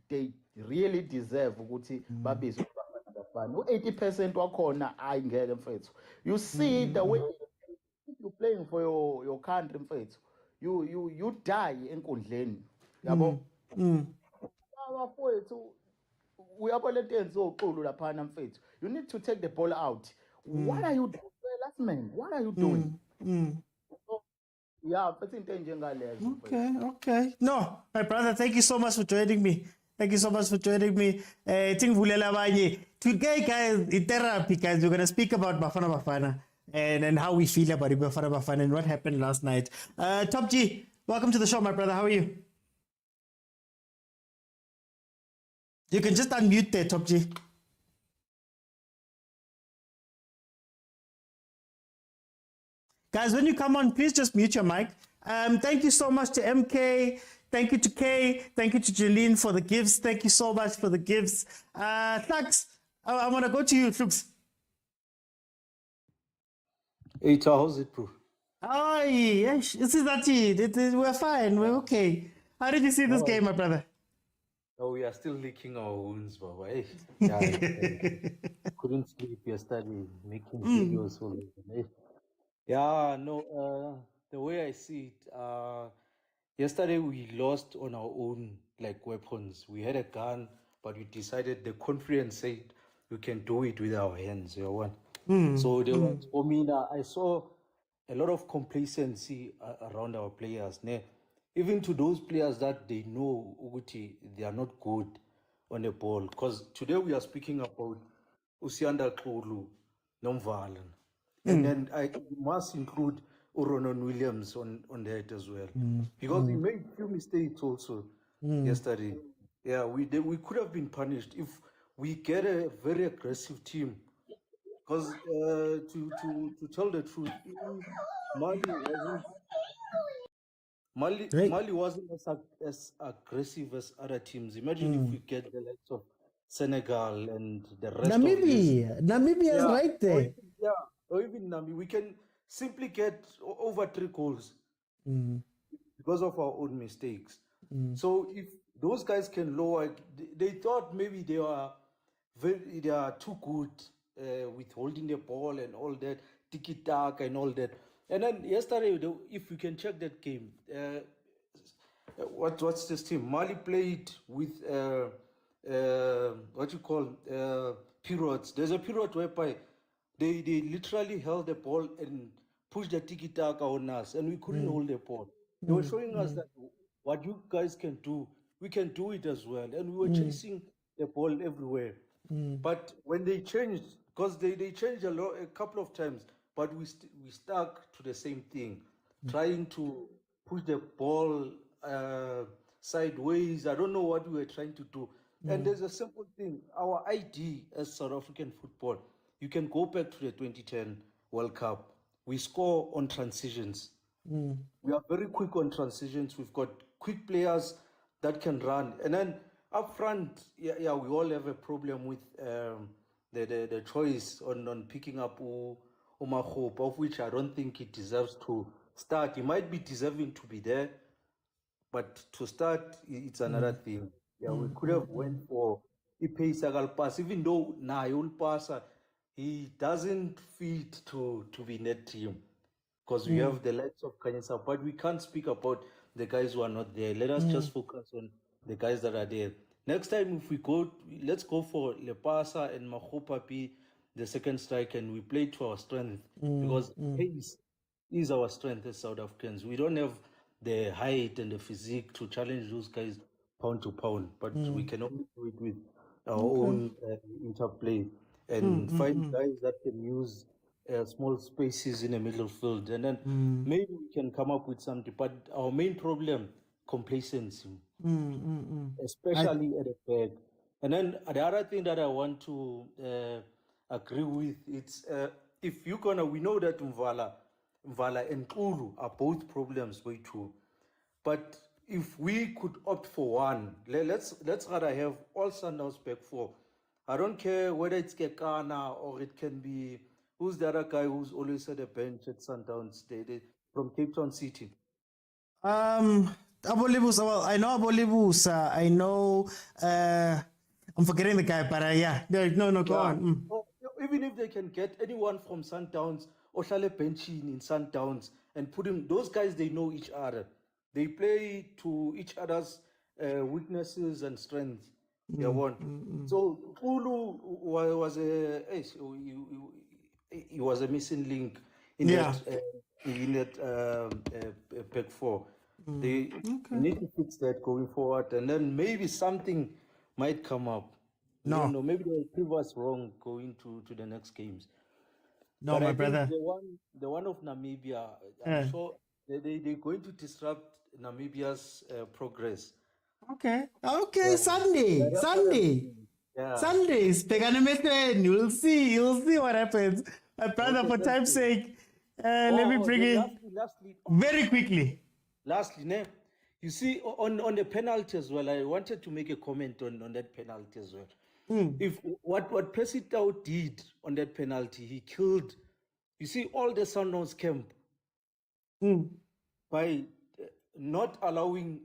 they really deserve ukuthi babizwe iBafana Bafana. U-80% wakhona ayingeke mfethu. You see the way you playing for your country mfethu, you die enkundleni, yabo. Bafowethu uyabo lento enziwa uxulu laphana mfethu. You need to take the ball out. What are you doing, last man? What are you doing? Yeah, mfethu into enjengalezo. Okay. No, my brother, thank you so much for joining me. Tingvulela abanye. Today, guys, in therapy, guys, we're gonna speak about Bafana Bafana and how we feel about Bafana Bafana and what happened last night. Top G, welcome to the show, my brother. How are you? You can just unmute there, Top G. Guys, when you come on, please just mute your mic. Thank you so much to MK. Thank you to Kay. Thank you to Jeline for the gifts. Thank you so much for the gifts. Thanks. I want to go to you, Flux. Hey, how's it, bro? Oh, yes. This is that we're fine. We're okay. How did you see this game, my brother? Oh, we are still licking our wounds, Baba. Hey, yeah, couldn't sleep yesterday, making videos for me. Hey. Yeah, no, the way I see it, yesterday we lost on our own, like, weapons. We had a gun, but we decided, the conference said we can do it with our hands, you know. So there was, for me now, I saw a lot of complacency around our players. Ne? Even to those players that they know Uguti, they are not good on the ball. Because today we are speaking about Usianda Kulu, Nomvalan. And then I must include Oronon Williams on that as well. Because he made a few mistakes also yesterday. Yeah, we could have been punished if we get a very aggressive team. Because to tell the truth, Mali wasn't as aggressive as other teams. Imagine if we get the likes of Senegal and the rest of this. Namibia is right there. Or even Namibia. We can simply get over 3 goals because of our own mistakes. So if those guys can lower, they thought maybe they are too good with holding the ball and all that, tiki-taka and all that. And then yesterday, if you can check that game, what's this team? Mali played with what you call periods. There's a period whereby they literally held the ball and pushed the tiki-taka on us, and we couldn't hold the ball. They were showing us that what you guys can do, we can do it as well. And we were chasing the ball everywhere. But when they changed, because they changed a couple of times, but we stuck to the same thing, trying to push the ball sideways. I don't know what we were trying to do. And there's a simple thing. Our ID as South African football, you can go back to the 2010 World Cup. We score on transitions. We are very quick on transitions. We've got quick players that can run. And then up front, we all have a problem with the choice on picking up Umahope, of which I don't think he deserves to start. He might be deserving to be there, but to start, it's another thing. Yeah, we could have went for Ipe Sagalpas, even though Nayul Pasa, he doesn't fit to be in that team. Because we have the likes of Kanyasa, but we can't speak about the guys who are not there. Let us just focus on the guys that are there. Next time, if we go, let's go for Lepasa and Mahopapi, the second strike, and we play to our strength. Because pace is our strength as South Africans. We don't have the height and the physique to challenge those guys pound to pound, but we can only do it with our own interplay and find guys that can use small spaces in the middle field, and then maybe we can come up with something. But our main problem, complacency, especially at the back. And then the other thing that I want to agree with, it's if you're gonna, we know that Mvala and Kulu are both problems way too. But if we could opt for one, let's rather have all Sundowns back four. I don't care whether it's Kekana or it can be, who's the other guy who's always at the bench at Sundowns, from Cape Town City. Abolibusa. Well, I know Abolibusa. I know. I'm forgetting the guy, but yeah. No, go on. Or even if they can get anyone from Sundowns or Shale benching in Sundowns and put him, those guys, they know each other. They play to each other's weaknesses and strengths. So Ulu was he was a missing link in that back four. They need to fix that going forward, and then maybe something might come up. No. I don't know, maybe they'll prove us wrong going to the next games. No, but my I brother. think the one of Namibia, I'm sure they're going to disrupt Namibia's progress. Okay. Sunday. Yeah. Sundays. You'll see what happens. My brother, for time's sake, let me bring in lastly, very quickly. Lastly, you see, on the penalty as well, I wanted to make a comment on that penalty as well. If what Percy Tau did on that penalty, he killed, you see, all the Sundowns camp by not allowing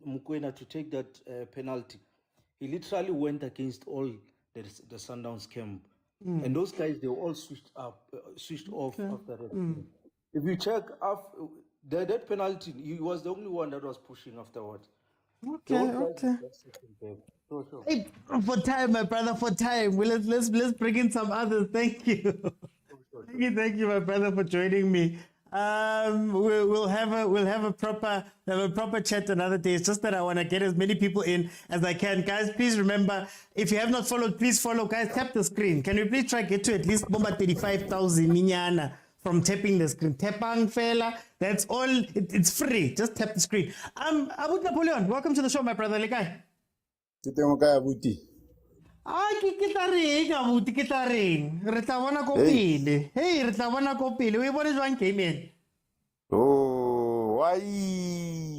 Mukwena to take that penalty. He literally went against all the Sundowns camp. And those guys, they were all switched off after that. If you check that penalty, he was the only one that was pushing afterwards. Okay. Hey, for time, my brother, for time. Let's bring in some others. Thank you. Thank you, my brother, for joining me. We'll have a proper chat another day. It's just that I want to get as many people in as I can. Guys, please remember, if you have not followed, please follow. Guys, tap the screen. Can we please try get to at least 35,000 minyana from tapping the screen? Tepang fella, that's all. It's free. Just tap the screen. Abu Napoleon, welcome to the show, my brother. Lekai. Ke tla reng re tla bona ko pele. Hey, re tla bona ko pele. O e bone jwang game ena? Oh, why?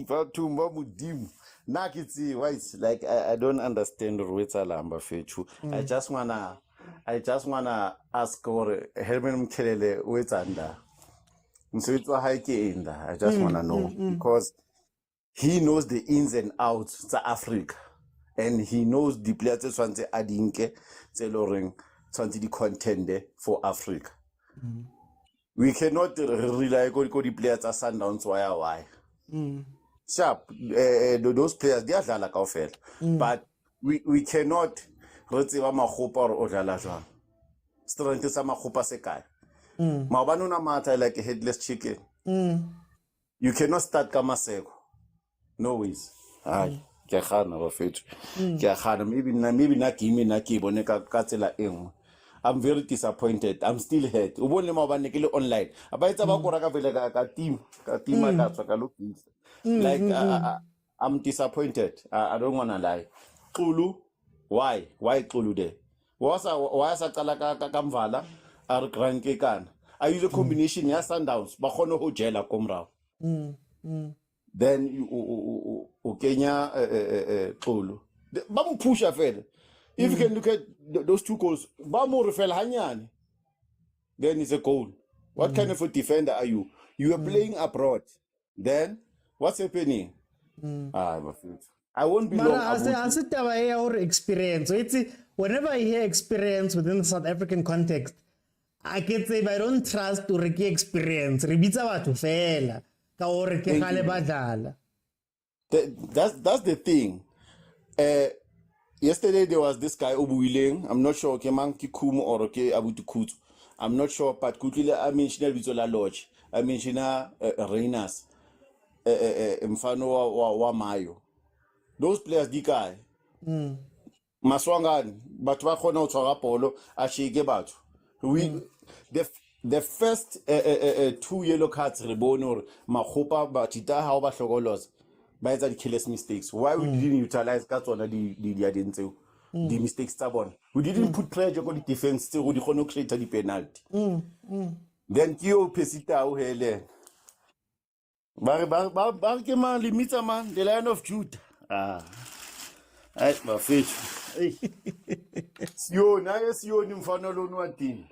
Vatumba mudim. Nakitsi, why? Like I don't understand Rwetsalamba Fechu. I just wanna ask or Herman Mkelele Wetanda. I just wanna know because he knows the ins and outs of Africa. And he knows the players that adinke tseloring the contender for Africa. We cannot rely on the players at Sundowns why. Sharp, those players they are like offer, but we cannot retseba magopa or odlala jwang. Strength sa magopa se kae. Mabano na mata like a headless chicken. You cannot start Kamaseko. No ways. Aye. Maybe na kimi na kibone ka tsela engwe. I'm very disappointed. I'm still hurt. O bone mabane ke le online. Aba etsa ba kora ka vele ka team ka tswa ka lokisa. Like I'm disappointed. I don't want to lie. Xulu, why Xulu there? Why sa qala ka Mvala are Grand Kekana. I use a combination ya Sundowns ba khone ho jela komrao. Then you Kenya Xulu. Ba mo pusha fela. If you can look at those two goals, ba mo re fela hanyane. Then it's a goal. What kind of a defender are you? You are playing abroad. Then what's happening? I won't be long. I sit our experience. So it's whenever I hear experience within the South African context, I can say if I don't trust to Ricky experience. Ribitsa batho fela. That's the thing. Yesterday there was this guy Obuileng. I'm not sure Kemang Kikumu or Abutukut. I'm not sure, but Kutile I mentioned Bizola Lodge. I mentioned Reinas Mfano wa Mayo. Those players di guy. Maswangan, but wa khona o tshwara polo a sheke batho. the first 2 yellow cards Rebono Mahopa Bachita how ba hlokolosa ba etsa di careless mistakes. Why we didn't utilize ka tsona di didn't tseo the mistakes tsa bona. We didn't put pressure on the defense tseo di kgone create the penalty. Then Kyo Pesita o hele. Ba ke man limita man the Lion of Judah. Ai mafethu. Siyo na siyo ni mfana lo nwatini.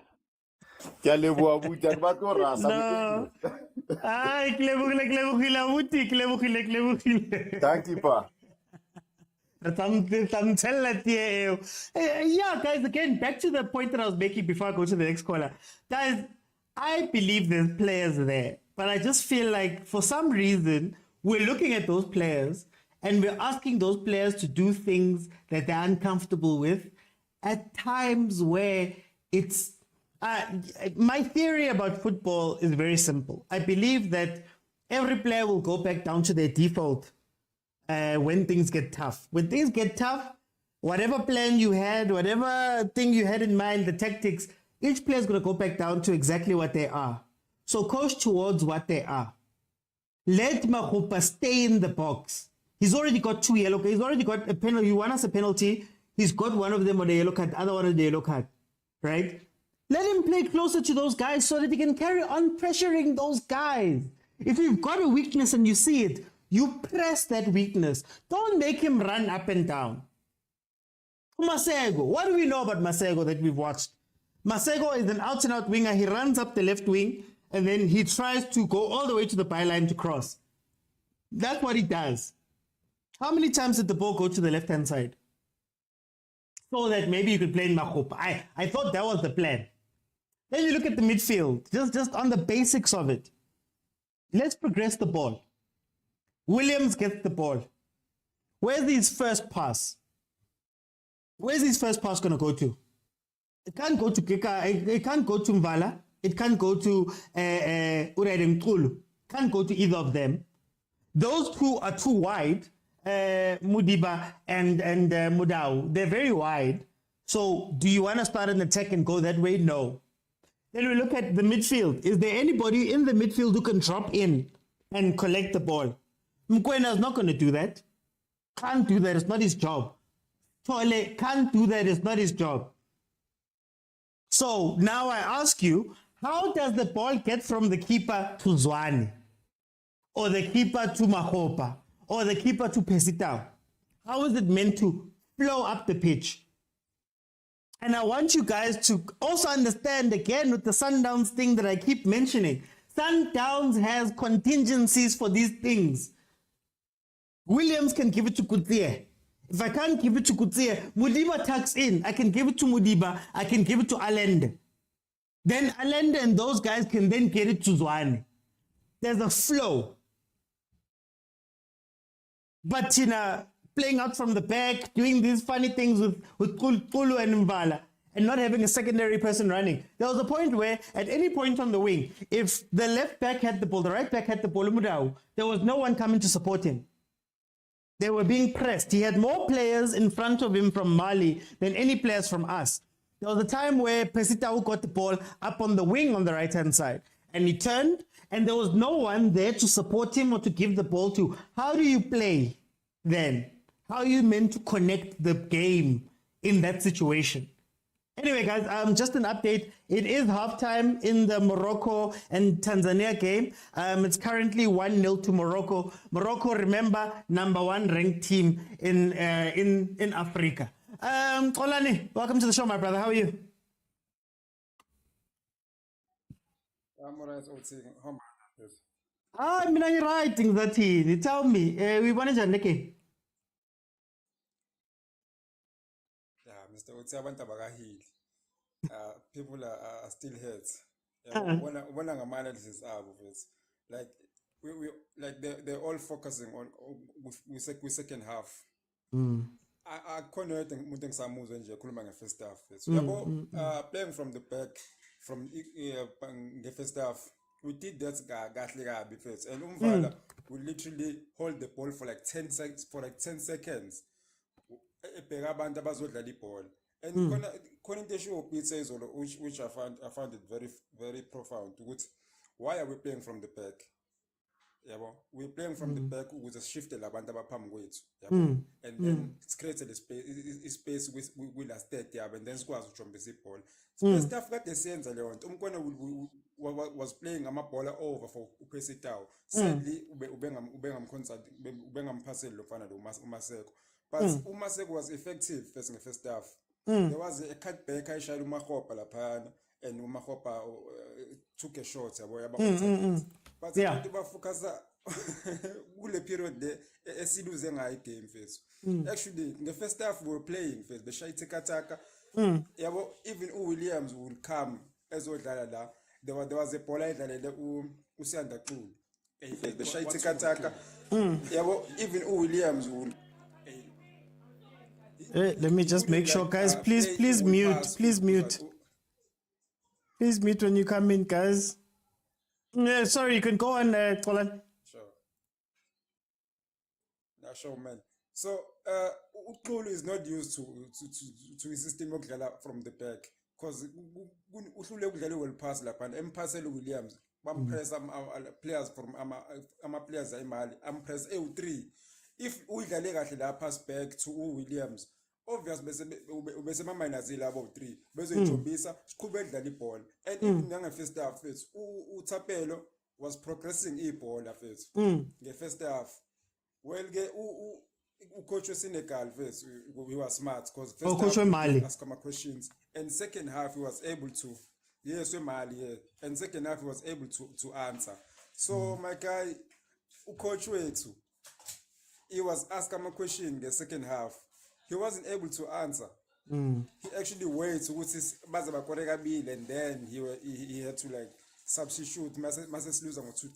Ke leboa buta ba tlo rasa No. Ay, klebogile, abuti, klebogile. Thank you, pa. Yeah, guys, again, back to the point that I was making before I go to the next caller. Guys, I believe there's players there, but I just feel like for some reason, we're looking at those players and we're asking those players to do things that they're uncomfortable with at times where it's my theory about football is very simple. I believe that every player will go back down to their default when things get tough. When things get tough, whatever plan you had, whatever thing you had in mind, the tactics, each player is going to go back down to exactly what they are. So coach towards what they are. Let Mahupa stay in the box. He's already got 2 yellow cards. He's already got a penalty. You want us a penalty. He's got one of them on the yellow card, the other one on the yellow card, right? Let him play closer to those guys so that he can carry on pressuring those guys. If you've got a weakness and you see it, you press that weakness. Don't make him run up and down. Masego, what do we know about Masego that we've watched? Masego is an out-and-out winger. He runs up the left wing and then he tries to go all the way to the byline to cross. That's what he does. How many times did the ball go to the left-hand side? So that maybe you could play in Mahopa. I thought that was the plan. Then you look at the midfield, just on the basics of it. Let's progress the ball. Williams gets the ball. Where's his first pass? Where's his first pass going to go to? It can't go to Keka. It can't go to Mvala. It can't go to Uraiden Kulu. Can't go to either of them. Those two are too wide. Mudiba and Mudau. They're very wide. So do you want to start an attack and go that way? No. Then we look at the midfield. Is there anybody in the midfield who can drop in and collect the ball? Mkwena is not going to do that. Can't do that. It's not his job. Tole can't do that. It's not his job. So now I ask you, how does the ball get from the keeper to Zwane? Or the keeper to Mahopa? Or the keeper to Pesitao? How is it meant to flow up the pitch? And I want you guys to also understand again with the Sundowns thing that I keep mentioning. Sundowns has contingencies for these things. Williams can give it to Kutie. If I can't give it to Kutie, Mudiba tucks in. I can give it to Mudiba. I can give it to Allende. Then Allende and those guys can then get it to Zwane. There's a flow. But playing out from the back, doing these funny things with Kulu and Mvala, and not having a secondary person running. There was a point where, at any point on the wing, if the left back had the ball, the right back had the ball, there was no one coming to support him. They were being pressed. He had more players in front of him from Mali than any players from us. There was a time where Pesitao got the ball up on the wing on the right-hand side, and he turned, and there was no one there to support him or to give the ball to. How do you play then? How are you meant to connect the game in that situation? Anyway, guys, just an update. It is halftime in the Morocco and Tanzania game. It's currently 1-0 to Morocco. Morocco, remember, #1 ranked team in Africa. Kolani, welcome to the show, my brother. How are you? I'm alright. I mean, I'm writing that he tell me. We want to Neke. Yeah, Mr. Otsi, abantu abakahili. People are still hurt. When I'm analysis like we like they're all focusing on with second half. I can't think samuzwe nje khuluma nge-first half. Playing from the back from the first half, we did that kahle kabi first, and Umvala would literally hold the ball for like 10 seconds. Ebheka abantu abazodlala ibhola, And khona into eshiwo Pete izolo which I found it very profound ukuthi why are we playing from the back? Yabo, we're playing from the back ukuze shift labantu abaphambi kwethu, yabo, and then it's created a space with last third yabo, and then sikwazi ujombisa ibhola. First half kade siyenza leyo nto umkona was playing amabhola over for uPesitaw. Sadly ubengamphaseli lo mfana lo uMaseko, but uMaseko was effective first half. There was a cutback ayishayela uMahopa laphana, and uMahopa took a shot yabo. But abantu bafocus kule period le esiluze ngayo game first. Actually the first half we were playing first beshaya itikataka. Yabo, even uWilliams would come ezodlala la. There was a ball edlalele uSiyanda Xulu. Beshaya itikataka. Yabo, even uWilliams would. Let me just make sure, guys. Please mute. Please mute. Please mute when you come in, guys. Sorry, you can go on, Xolan. Sure. Now, sure, man. So, Uxulu is not used to his system from the back because Uxulu will pass la and Empasel Williams. Press players from players press A3. If Ugalega pass back to Williams, obviously besema minazila about 3 bezoyijombisa siqhubeka udlala ibhola, and even nanga first half fethu uThapelo was progressing ibhola fethu nge first half. Well ke ucoach weSenegal fethu he was smart because first half he asked some questions, and second half he was able to and second half he was able to answer. So my guy ucoach wethu, he was asking a question in the second half. He wasn't able to answer. He actually waited and then he had to like substitute. Must lose on 2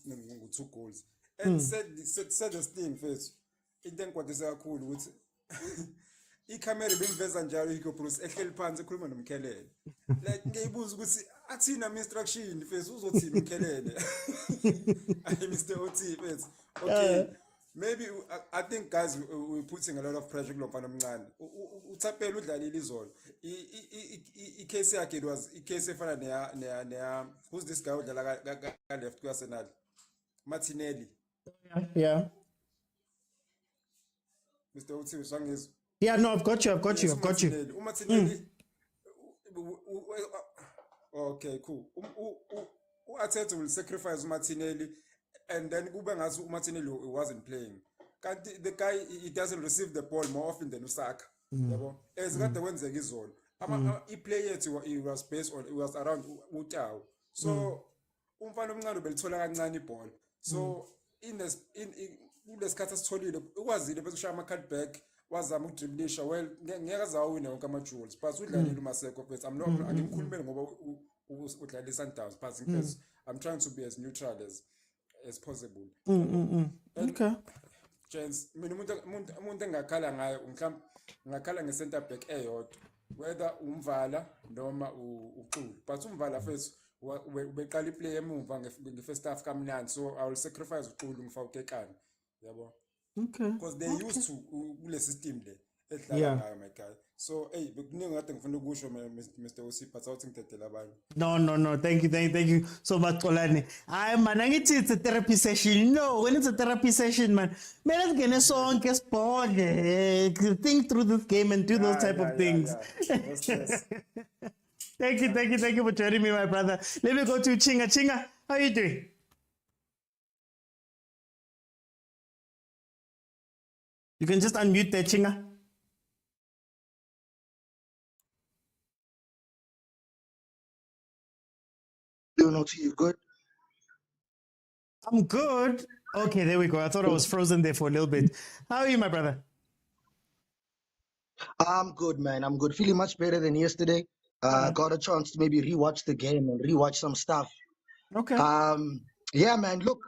goals. And said this thing first. It then what is cool with ikamera bimveza njalo ikoproduce ehleli phansi ekhuluma nomkhelele. Like ngeyibuza ukuthi athina instruction first uzothina umkhelele. Mr. OT first. Okay. Maybe I think guys we're putting a lot of pressure on Mncane. Uthapela udlalile izolo. I-case yakhe was i-case efana ne who's this guy udlala ka left ku Arsenal? Martinelli. Yeah. Mr. Uthi usangizwa. Yeah, no, I've got you. Martinelli. Okay, cool. Arteta will sacrifice Martinelli. And then Martinelli wasn't playing. The guy he doesn't receive the ball more often than Usaka. As got the Wednesday is on. He played he was based on, he was around Utah. So umfana omncane belithola kancane ibhola. So in the scatters told you ukwazile bese ushaya ama cutback wazama ukudriblisha. Well ngeke azawina wonke ama jewels. But udlalile uMaseko first. I'm not angimkhulumeli ngoba udlalile Sundowns passing first. I'm trying to be as neutral as possible. Okay. Chance mina umuntu engakhala ngayo mhlawumbe ngakhala nge-center back eyodwa, whether umvala noma uXulu, but umvala first ubeqala iplay emuva nge-first half kamnandi, so I will sacrifice uXulu ngifake uKekana, yabo. Okay. Because they used to kule system le edlala ngayo my guy. So hey, bekuningi ngade ngifuna ukusho Mr. OC, but awuthi ngidedela abantu. No. Thank you so much, Xolani. Man, angithi it's a therapy session. No, when it's a therapy session, man, let's get a song, think through this game and do those type of things. Yes. Thank you for joining me, my brother. Let me go to Chinga. Chinga, how are you doing? You can just unmute there, Chinga. You good? I'm good. Okay, there we go. I thought I was frozen there for a little bit. How are you, my brother? I'm good, man. I'm good. Feeling much better than yesterday. Got a chance to maybe rewatch the game and rewatch some stuff. Okay. Yeah, man. Look,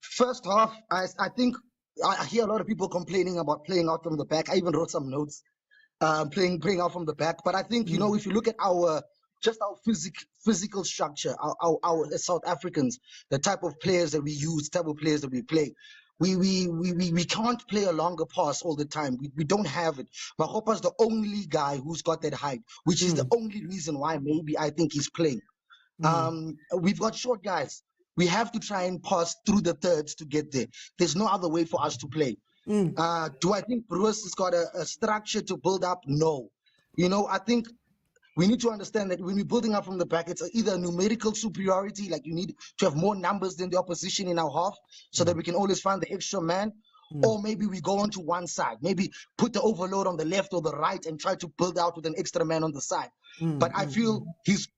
first half, I think I hear a lot of people complaining about playing out from the back. I even wrote some notes, playing out from the back. But I think if you look at our physical structure, our as South Africans, the type of players that we use, type of players that we play, we can't play a longer pass all the time. We don't have it. Mahopa's the only guy who's got that height, which is the only reason why maybe I think he's playing. We've got short guys. We have to try and pass through the thirds to get there. There's no other way for us to play. Do I think Bruce has got a structure to build up? No. I think we need to understand that when we're building up from the back, it's either a numerical superiority, like you need to have more numbers than the opposition in our half so that we can always find the extra man, or maybe we go onto one side, maybe put the overload on the left or the right and try to build out with an extra man on the side. But I feel he's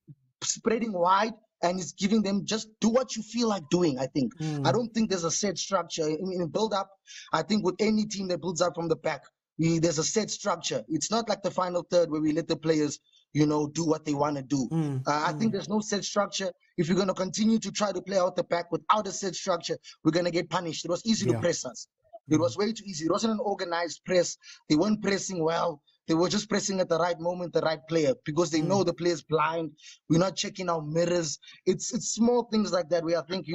spreading wide and he's giving them just do what you feel like doing, I think. I don't think there's a set structure. In build up, I think with any team that builds up from the back, there's a set structure. It's not like the final third where we let the players do what they want to do. I think there's no set structure. If you're going to continue to try to play out the back without a set structure, we're going to get punished. It was easy to press us. It was way too easy. It wasn't an organized press. They weren't pressing well. They were just pressing at the right moment, the right player, because they know the player's blind. We're not checking our mirrors. It's small things like that where I think,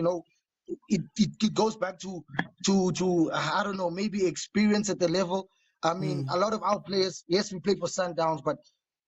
it goes back to I don't know, maybe experience at the level. I mean, a lot of our players, yes, we play for Sundowns, but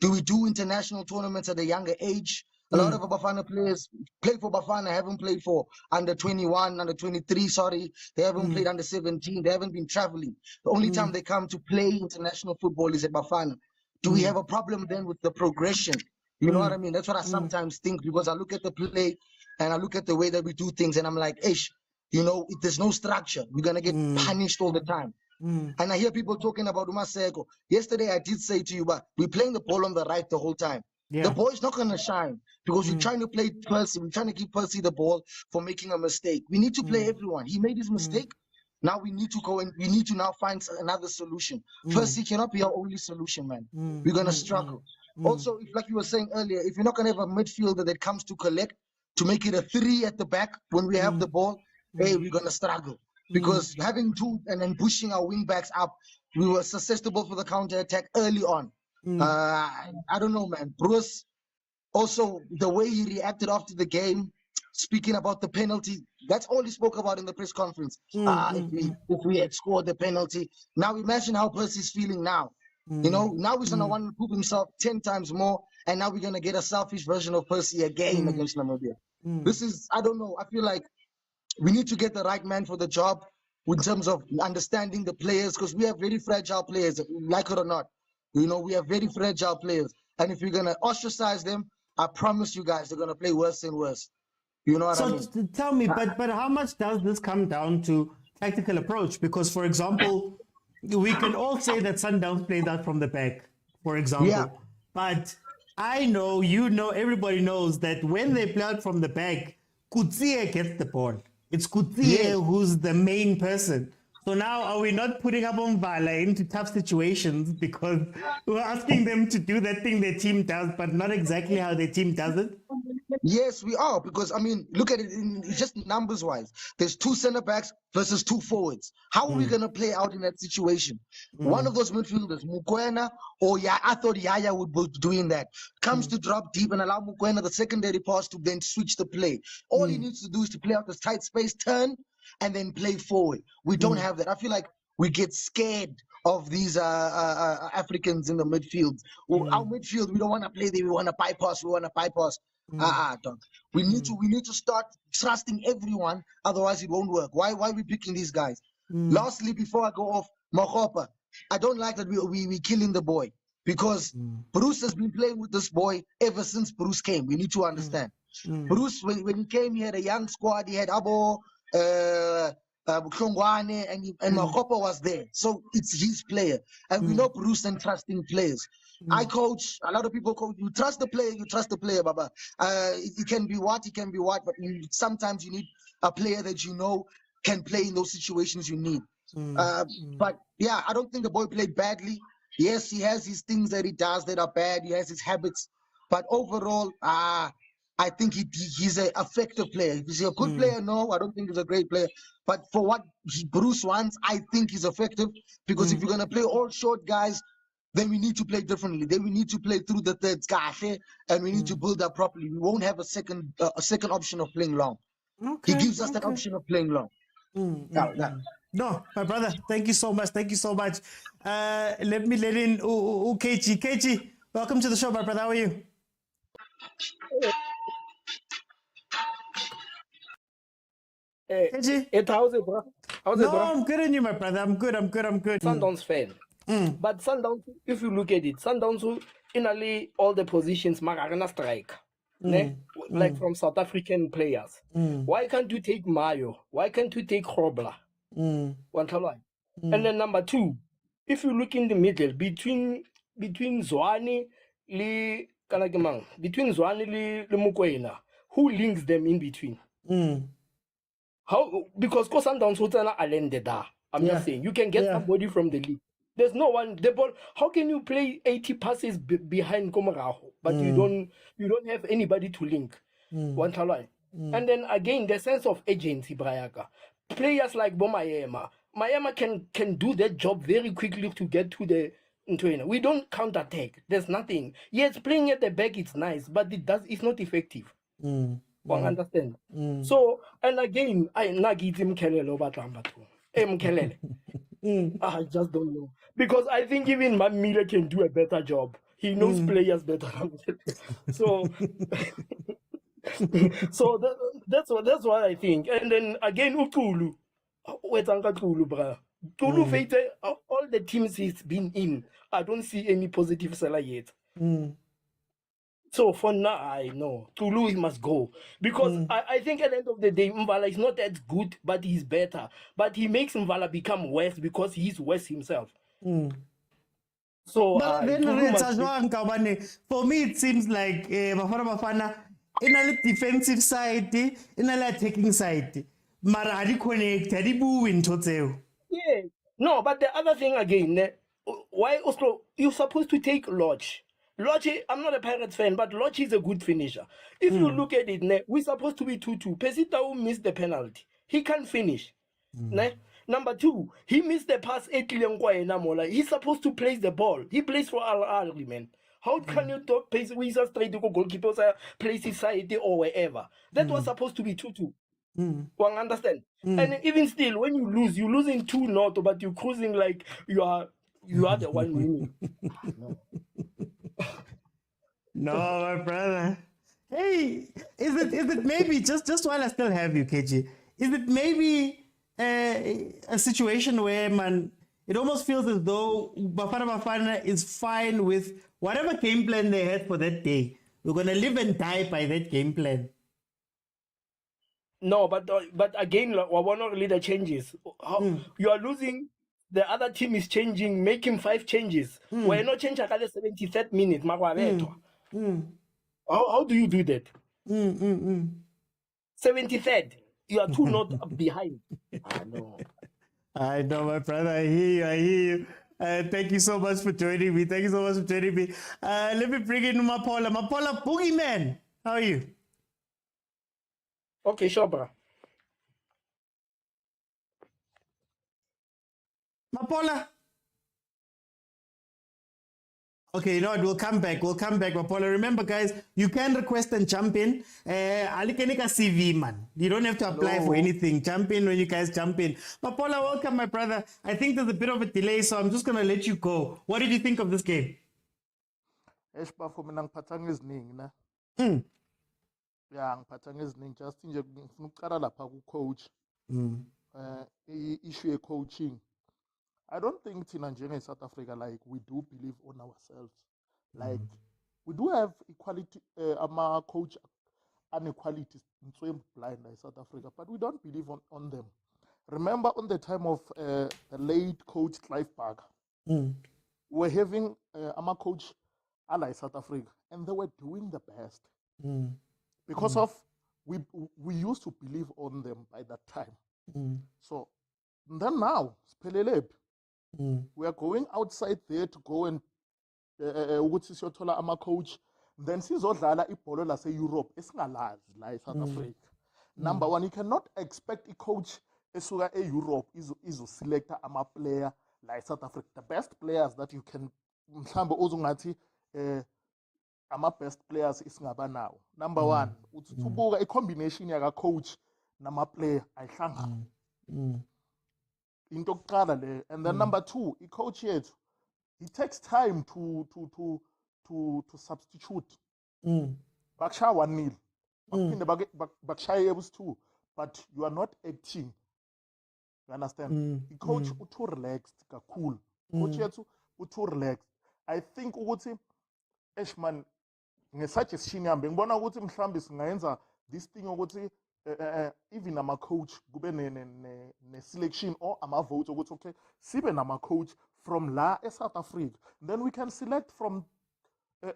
do we do international tournaments at a younger age? A lot of our Bafana players play for Bafana, haven't played for under 21, under 23, sorry. They haven't played under 17. They haven't been traveling. The only time they come to play international football is at Bafana. Do we have a problem then with the progression? You know what I mean? That's what I sometimes think, because I look at the play and I look at the way that we do things and I'm like, ish, there's no structure. We're going to get punished all the time. And I hear people talking about Umaseko. Yesterday I did say to you, but we're playing the ball on the right the whole time. The boy's not going to shine because we're trying to play Percy. We're trying to give Percy the ball for making a mistake. We need to play everyone. He made his mistake. Now we need to go and we need to now find another solution. Percy cannot be our only solution, man. We're going to struggle. Also, if, like you were saying earlier, if you're not going to have a midfielder that comes to collect, to make it a 3 at the back when we have the ball, hey, we're going to struggle. Because having 2 and then pushing our wing backs up, we were susceptible for the counter attack early on. I don't know, man. Bruce, also the way he reacted after the game, speaking about the penalty, that's all he spoke about in the press conference. If we had scored the penalty. Now imagine how Percy's feeling now. Now he's gonna want to prove himself 10 times more, and now we're gonna get a selfish version of Percy again against Namibia. This is, I don't know. I feel like we need to get the right man for the job in terms of understanding the players, because we have very fragile players, like it or not. We have very fragile players. And if you're going to ostracize them, I promise you guys, they're going to play worse and worse. You know what I mean? So tell me, but how much does this come down to tactical approach? Because, for example, we can all say that Sundowns played out from the back, for example. Yeah. But I know, everybody knows that when they play out from the back, Kutsie gets the ball. It's Kutsie who's the main person. So now are we not putting up on Vala into tough situations because we're asking them to do that thing their team does, but not exactly how their team does it? Yes, we are. Because, I mean, look at it in just numbers-wise. There's 2 center-backs versus 2 forwards. How are we going to play out in that situation? One of those midfielders, Mukwena, I thought Yaya would be doing that. Comes to drop deep and allow Mukwena the secondary pass to then switch the play. All he needs to do is to play out this tight space, turn, and then play forward. We don't have that. I feel like we get scared of these Africans in the midfield. Our midfield, we don't want to play there. We want to bypass. Dog. We need to start trusting everyone. Otherwise, it won't work. Why are we picking these guys? Lastly, before I go off, Mahopa, I don't like that we killing the boy, because Bruce has been playing with this boy ever since Bruce came. We need to understand. Bruce, when he came, he had a young squad. He had Abo, Kongwane, and Mahopa was there. So it's his player. And we know Bruce and trusting players. I coach, a lot of people coach, you trust the player, Baba. It can be what, but sometimes you need a player that can play in those situations you need. But yeah, I don't think the boy played badly. Yes, he has his things that he does that are bad. He has his habits. But overall, I think he's an effective player. Is he a good player? No, I don't think he's a great player. But for what Bruce wants, I think he's effective. Because if you're going to play all short guys, then we need to play differently. Then we need to play through the thirds, and we need to build up properly. We won't have a second option of playing long. He gives us that option of playing long. No, my brother, thank you so much. Thank you so much. Let me let in Kechi. Kechi, welcome to the show, my brother. How are you? Hey, Kechi? how's it, bro? How's it, No, bro? I'm good in you, my brother. I'm good. Sundowns fan. But Sundowns, if you look at it, Sundowns in all the positions, Magarana strike. Ne? Like from South African players. Why can't you take Mayo? Why can't you take Grobler? One line. And then number two, if you look in the middle between Zwane between Zwane le Mokoena, who links them in between? How? Because Sundowns Hotel landed there. I'm just saying you can get somebody from the league. There's no one. The ball. How can you play 80 passes behind Komaraho, but you don't have anybody to link? One line. And then again, the sense of agency, Brayaka. Players like Bomayema, Mayema can do that job very quickly to get to the trainer. We don't counter attack. There's nothing. Yes, playing at the back it's nice, but it's not effective. One understand. So and again, I nagiti Mkelele over Tambatu. Mkelele. I just don't know. Because I think even Mamile can do a better job. He knows players better than so so that's what I think. And then again Ukulu. Wetanga Tulu, bra. Tulu Fate, all the teams he's been in, I don't see any positive seller yet. So for now, I know Tulu he must go because I think at the end of the day, Mvala is not that good, but he's better. But he makes Mvala become worse because he's worse himself. So But then for me, it seemes like Bafana Bafana in a defensive side, in a attacking side. Mara di connect, di buwin totseo. Yeah. No, but the other thing again, why Oslo, you're supposed to take Lodge. Lodge, I'm not a Pirates fan, but Lodge is a good finisher. If you look at it, we're supposed to be 2-2. Pesita missed the penalty. He can't finish. Ne? Number two, he missed the pass 8 Mola. He's supposed to place the ball. He plays for Al man. How can you talk place Wizards straight to go goalkeepers place his side or wherever? That was supposed to be 2-2. One understand? And even still, when you're losing 2-0, but you're cruising like you are the one winning. No, my brother. Hey, is it maybe just while I still have you, KG? Is it maybe a situation where man, it almost feels as though Bafana Bafana is fine with whatever game plan they had for that day. We're gonna live and die by that game plan. No, but again, one of the changes. How you are losing, the other team is changing, making 5 changes. We're not changing at the 73rd minute. How do you do that? 73rd, you are 2-0 behind. No. I know, my brother. I hear you. Thank you so much for joining me. Let me bring in Mapola. Mapola, Boogeyman. How are you? Okay, sure, bro. Mapola. Okay, you know what? We'll come back, Mapola. Remember, guys, you can request and jump in. Alikenika CV, man. You don't have to apply for anything. Jump in when you guys jump in. Mapola, welcome, my brother. I think there's a bit of a delay, so I'm just going to let you go. What did you think of this game? Bafo mina ngiphathanga eziningi na. Ya ngiphathanga eziningi just nje ngifuna ukuqala lapha ku coach. Issue ye coaching. I don't think thina njenge South Africa like we do believe on ourselves. Like we do have equality ama coach inequality in blind like South Africa, but we don't believe on them. Remember on the time of the late coach Clive Barker, we're having ama coach like South Africa, and they were doing the best because of we used to believe on them by that time. So then now we are going outside there to go and ukuthi siyothola ama coach, then sizodlala ibhola lase Europe esingalazi la eSouth Africa. Number one, you cannot expect a coach esuka e-Europe izoselecta ama player like South Africa. The best players that you can mhlambe uzungathi ama best players isingaba nawo. Number one, ubuka a combination yaka coach nama player ayihlangana. into yokuqala le. And then number 2, i-coach yethu, he takes time to substitute. Bakushaya 1-0. Bakuphinde bakushaye ebusi-2, but you are not acting. You understand? I-coach too relaxed kakhulu. Coach yethu too relaxed. I think ukuthi man nge-suggestion yami ngibona ukuthi mhlambe singayenza this thing ukuthi even ama-coach kube ne-selection or ama-vote ukuthi okay sibe nama-coach from la e-South Africa, then we can select from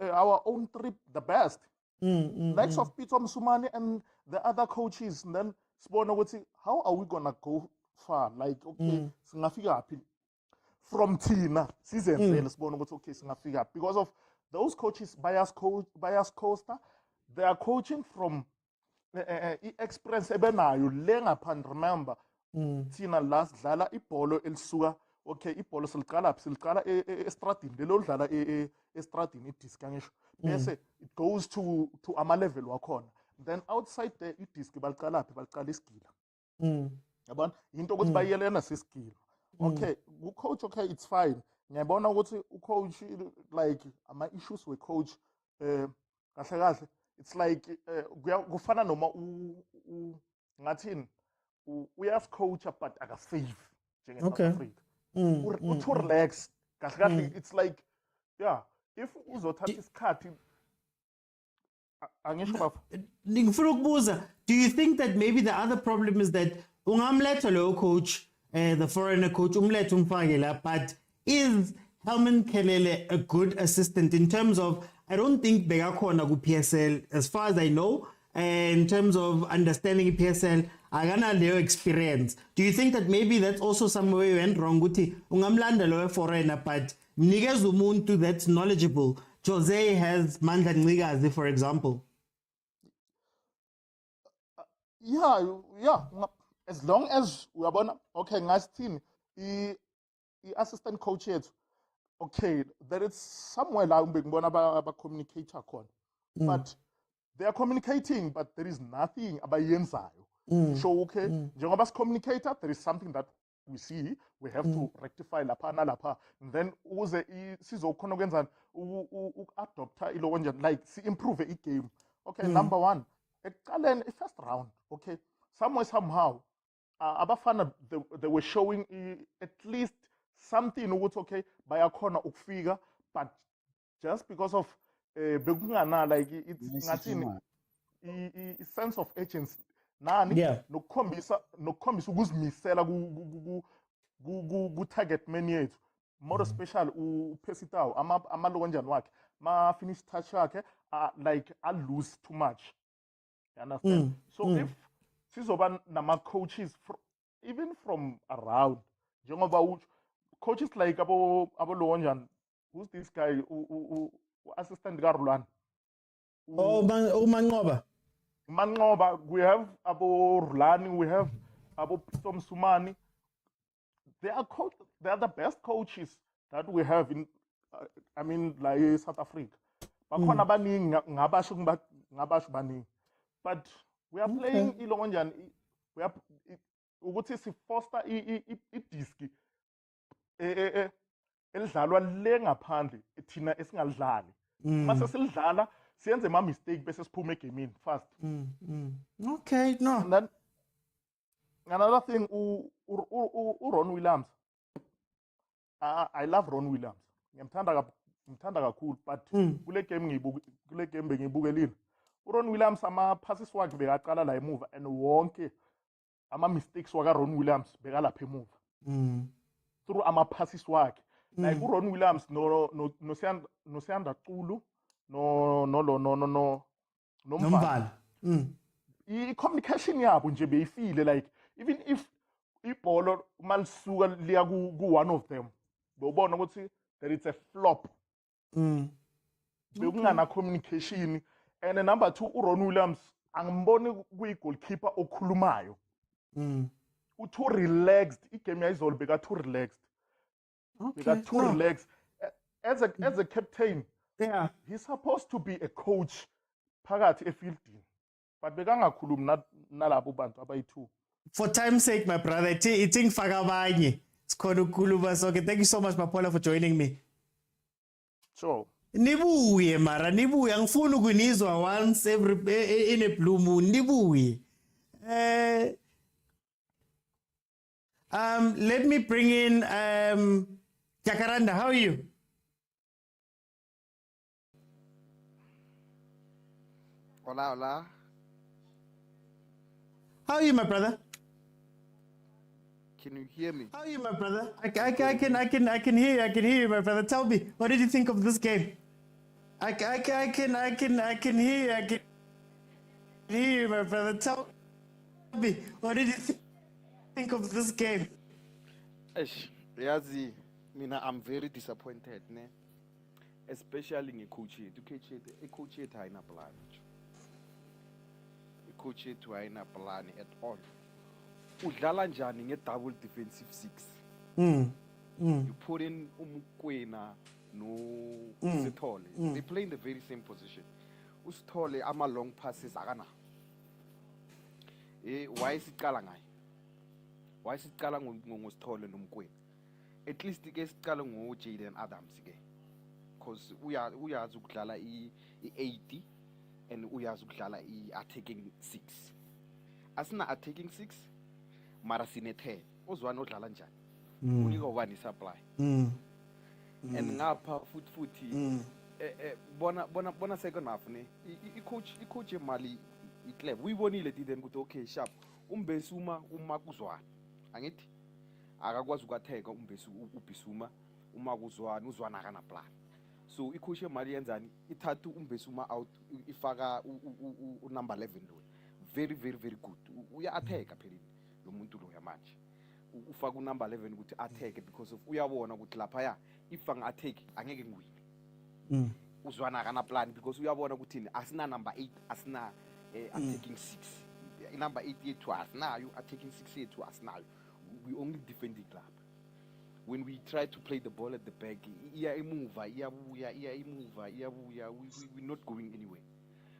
our own trip the best. Likes of Peter Msumani and the other coaches, and then sibona ukuthi how are we gonna go far, like okay singafika happy from thina sizenzele sibona ukuthi okay singafika happy because of those coaches. Bias Costa, they are coaching from experience ebenayo le ngaphandle. Remember thina la sidlala ibhola elisuka okay ibhola siliqala phi, siliqala estradini lelo dlala estradini idisk ngisho bese it goes to ama level wakhona, then outside the idisk baliqala phi, baliqala isigila. Yabona into ukuthi bayelena sesigila. Okay, coach, okay, it's fine. Ngiyabona ukuthi coach like ama issues with coach kahle kahle it's like kufana noma ngathini uyas coach but akasave njenge South Africa. Too relax kahle kahle, it's like yeah, if uzothatha isikhathi angisho bafu. Ngifuna ukubuza, do you think that maybe the other problem is that ungamletha lo coach, the foreigner coach, umletha umfake la, but is Helman Kelele a good assistant in terms of, I don't think bekakhona ku PSL as far as I know, in terms of understanding PSL akana leyo experience. Do you think that maybe that's also somewhere you went wrong ukuthi ungamlanda lo foreigner but mnikeza umuntu that's knowledgeable? Jose has Mandla Ncikazi, for example. Yeah, as long as uyabona okay ngasithini i-assistant coach yethu okay there is somewhere la ngibona aba-communicate khona but they are communicating but there is nothing abayenzayo. So okay njengoba si-communicator there is something that we see we have to rectify lapha nalapha, and then ukuze sizokhona ukwenzani uku-adopta ilo kanjani like si-improve i-game. Okay, number 1 ekuqaleni i-first round okay somehow Abafana they were showing at least something ukuthi okay bayakhona ukufika, but just because of bekungana like it's ngathini i-sense of urgency nani nokukhombisa ukuzimisela ku-target man yethu, more special uPesitaw amalo kanjani wakhe ma finish touch yakhe like I lose too much. You understand? So if sizoba nama-coaches even from around njengoba coaches like abo Lonjan, who's this guy assistant kaRulani Manqoba, we have abo Rulani, we have abo Pito Msumani. They are the best coaches that we have in I mean like South Africa. Bakhona baningi ngabasho baningi, but we are playing ilo kanjani, we are ukuthi si foster idiski elidlalwa le ngaphandle thina esingalidlali. Mase silidlala siyenze ama mistake bese siphume egamini fast. Okay, no. And then another thing Ron Williams. I love Ron Williams. Ngimthanda kakhulu, but kule game bengiyibukelile uRon Williams ama passes wakhe bekaqala la emuva and wonke ama mistakes waka Ron Williams bekalapha emuva through ama passes wakhe like uRon Williams no Siyanda Culu no Mvala. I-communication yabo nje beyifile like even if ibhola malisuka liya ku one of them bobona ukuthi there is a flop. Bekungana communication. And number 2 uRon Williams angimboni kuyi-goalkeeper okhulumayo. Too relaxed. Igame yayizolo beka too relaxed. Beka too relaxed. As a captain, he's supposed to be a coach phakathi efieldini. But bekangakhulumi nalabo bantu abayi-2. For time's sake, my brother, iting fagabanye. Sikhona ukukhuluma sonke. Thank you so much, Mapola, for joining me. Sure. Nibuye mara, nibuye. Angifuni ukunizwa once in a blue moon. Nibuye. Let me bring in Jacaranda. How are you? Hola, hola. How are you, my brother? Can you hear me? How are you, my brother? I can hear you. I can hear you, my brother. Tell me, what did you think of this game? I can hear you. I can hear you, my brother. Tell me, what did you think of this game? Yazi, mina, I'm very disappointed, ne? Especially ngecoach yethu. Icoach yethu ayina plan. Icoach yethu ayina plan at all. Udlala njani nge-double defensive six. You put in Umukwena no Sithole. They play in the very same position. Usithole ama long passes akana. Why is it ngayo? Why is it ngosithole noMkwena? At least ke siqala ngoJaden Adams ke. Because uyazi ukudlala i-80 and uyazi ukudlala i-attacking 6. Asina attacking 6 mara sine 10. Ozwana odlala njani? Unika ubani supply. And ngapha futhi bona second half ne i-coach emali i-club uyibonile then ukuthi okay sharp umbesuma umakuzwana angithi akakwazi ukwatheka umbesi ubhisuma umakuzwana uzwana kana plan. So icoach emali yenzani ithatha umbesuma out ifaka number 11 lo very good uya attack phela lo muntu lo yamanje ufaka number 11 ukuthi attack because of uyabona ukuthi lapha ya if ang attack angeke ngiwine uzwana kana plan because uyabona ukuthi asina number 8 asina attacking 6 number 8 yethu asinayo attacking 6 yethu asinayo we only defending club. When we try to play the ball at the back, we're not going anywhere.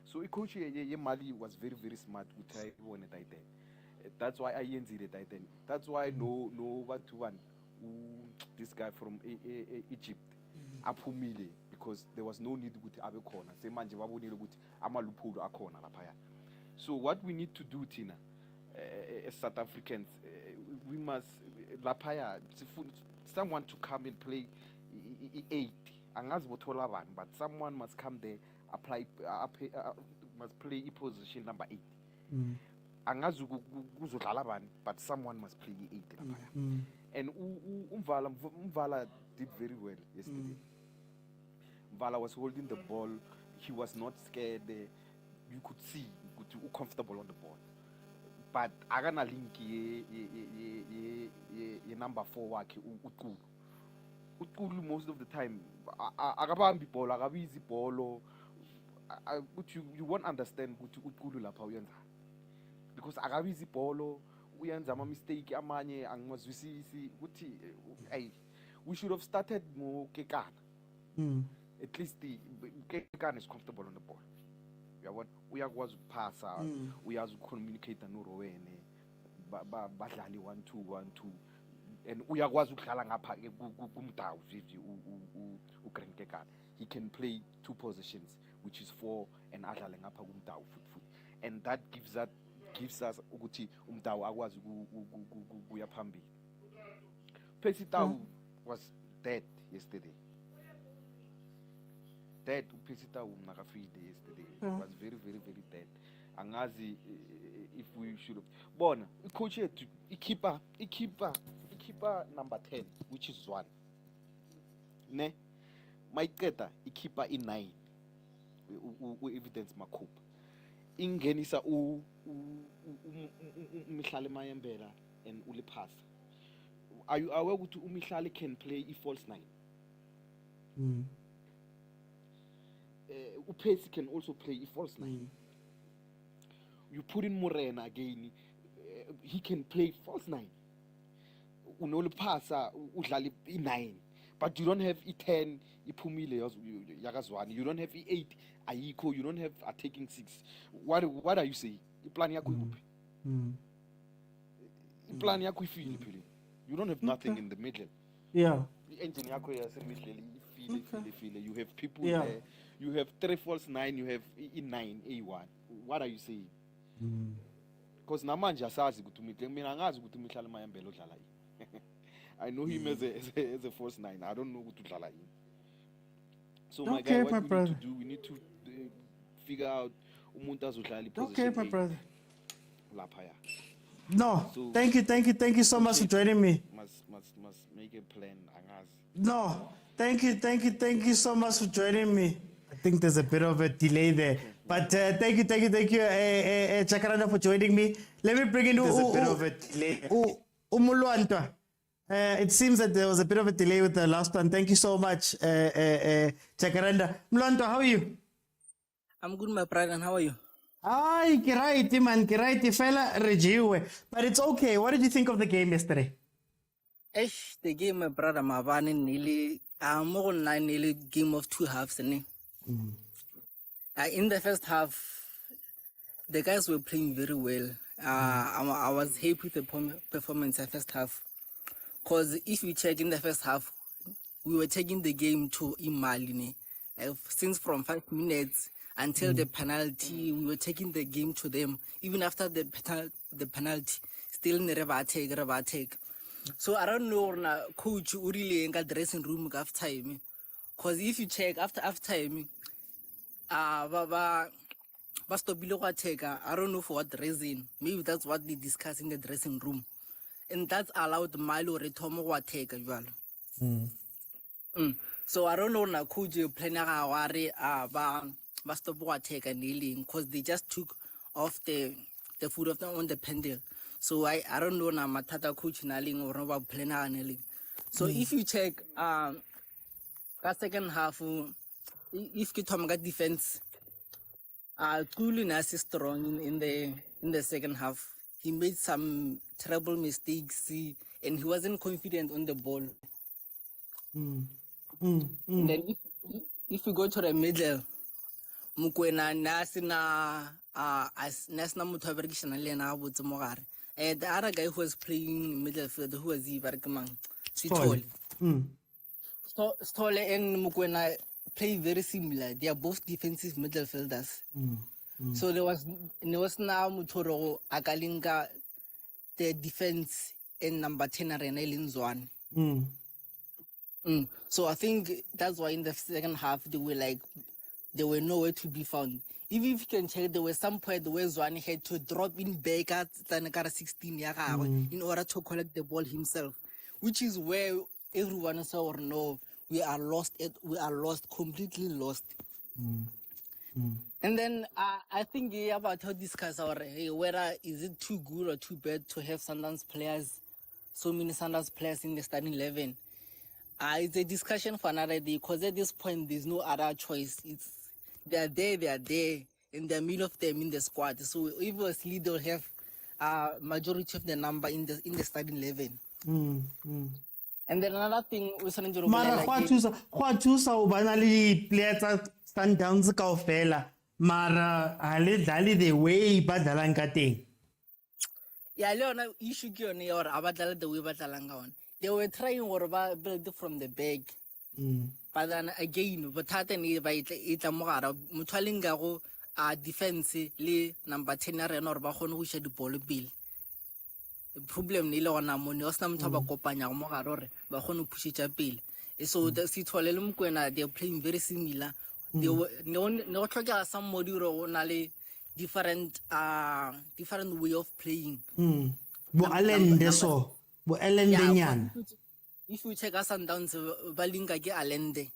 So coach Mali was very smart to try one at Titan. That's why I ended it Titan. That's why no 1-1 this guy from Egypt Apumile, because there was no need with Abe corner. Say manje babonile ukuthi amaluphulo akhona lapha. So what we need to do, Tina, as South Africans, we must lapaya someone to come and play 8 angazi bothola abantu, but someone must come there must play position number 8 angazi kuzodlala abantu, but someone must play 8 lapaya. And Umvala did very well yesterday. Umvala was holding the ball, he was not scared. You could see comfortable on the ball. But akana link ye number 4 wakhe uThulu most of the time akabambi ibhola akabizi ibholo, but you won't understand ukuthi uThulu lapha uyenzani, because akabizi ibholo uyenza ama mistake amanye angimazwisisi ukuthi we should have started ngoKekana. At least Kekana is comfortable on the ball. Uyakwazi ukuphasa, uyazi ukucommunicate noRowene, badlali 1-2 and uyakwazi ukudlala ngapha kumdawu uGrenkekana. He can play 2 positions, which is 4 and adlale ngapha kumdawu futhi, and that gives us ukuthi umdawu akwazi ukuya phambili. Pesitau was dead yesterday. Dead uPesitau nakafile yesterday. Was very dead. Angazi if we should have bona coach yethu ikhipha number 10, which is 1 ne mayiqeda ikhipha i9 evidence makhupha ingenisa uMihlali Mayembela and uliphasa. Are you aware ukuthi uMihlali can play false 9? Upesi can also play false 9. You put in Morena again, he can play false 9. Unolipasa udlala i9, but you don't have i10 iphumile yakazwani, you don't have i8 ayikho, you don't have attacking 6. What are you saying? Iplan yakho ikuphi? Plan yakho ifile phela. You don't have nothing in the middle. Yeah. I-engine yakho yasemiddle ifile. You have people Yeah. there. You have 3 false 9, you have E9, A1. What are you saying? Because namanje asazi ukuthi umihle mina angazi ukuthi umihlala emayembele odlala yini. I know him as a false 9. I don't know ukuthi udlala yini. So my guy, Okay, what my we brother. need to do, we need to figure out umuntu azodlala Okay, i-position my 8 brother. lapha ya. No, So thank you so much for joining me. Must make a plan. Angazi. No, thank you so much for joining me. I think there's a bit of a delay there, but thank you, Chakaranda, for joining me. Let me bring in There's a bit of a delay. Umulwantwa. It seems that there was a bit of a delay with the last one. Thank you so much, Chakaranda. Mlwantwa, how are you? I'm good, my brother, and how are you? Hi, kiraiti man, kiraiti fella rejiwe. But it's okay. What did you think of the game yesterday? The game, my brother, Mavani, nearly, more than nearly game of 2 halves. In the first half, the guys were playing very well. I was happy with the performance in the first half. Because if you check in the first half, we were taking the game to Imali. Since from 5 minutes until the penalty, we were taking the game to them. Even after the penalty, still in the take. So I don't know, coach, really in the dressing room after time. Because if you check after time, stop below take. I don't know for what reason. Maybe that's what they discuss in the dressing room, and that's allowed Milo Retomo what take as well. So I don't know now could you plan stop what take and kneeling because they just took off the foot of them on the pendle. So I don't know now matata coach kneeling or about plan kneeling. So if you check that second half, if Kitomaga defense Kulin is strong in the second half. He made some terrible mistakes and he wasn't confident on the ball. And then if you go to the middle, Mukwena Nasina Nasna Mutaverkishan Lena Woodsmogare. The other guy who was playing midfield, who was Ivarkamang, Switchol. Stolle and Mukwena play very similar. They are both defensive midfielders. So there was now Mutoro Akalinga, the defense in number 10 Arena Linzwan. So I think that's why in the second half they were nowhere to be found. Even if you can check, there was some point where Zwan had to drop in back at Tanakara 16 in order to collect the ball himself, which is where everyone saw or no, we are lost, completely lost. And then I think about to discuss whether is it too good or too bad to have Sundance players, so many Sundance players in the starting 11. It's a discussion for another day because at this point there's no other choice. They are there, and there are many of them in the squad. So obviously they'll have majority of the number in the starting 11. And then another thing we said Mara Quatusa Ubanali players Sundowns Kaufela. Mara Ali the way Badalanka thing. Yeah, Leona issue or Abadala the way Batalangaon. They were trying to build from the back. But then again, but Tatani by Itamara, Mutalingago, defense, number 10 or Bahon, who should the ball bill. The problem Nilo on Amoniosam Tabacopana Mogarore, Bahon Pushicha bill. So the Citolum Quena, they're playing very similar. They were no trigger some module only different way of playing. If you check us on down to Balinga Alende.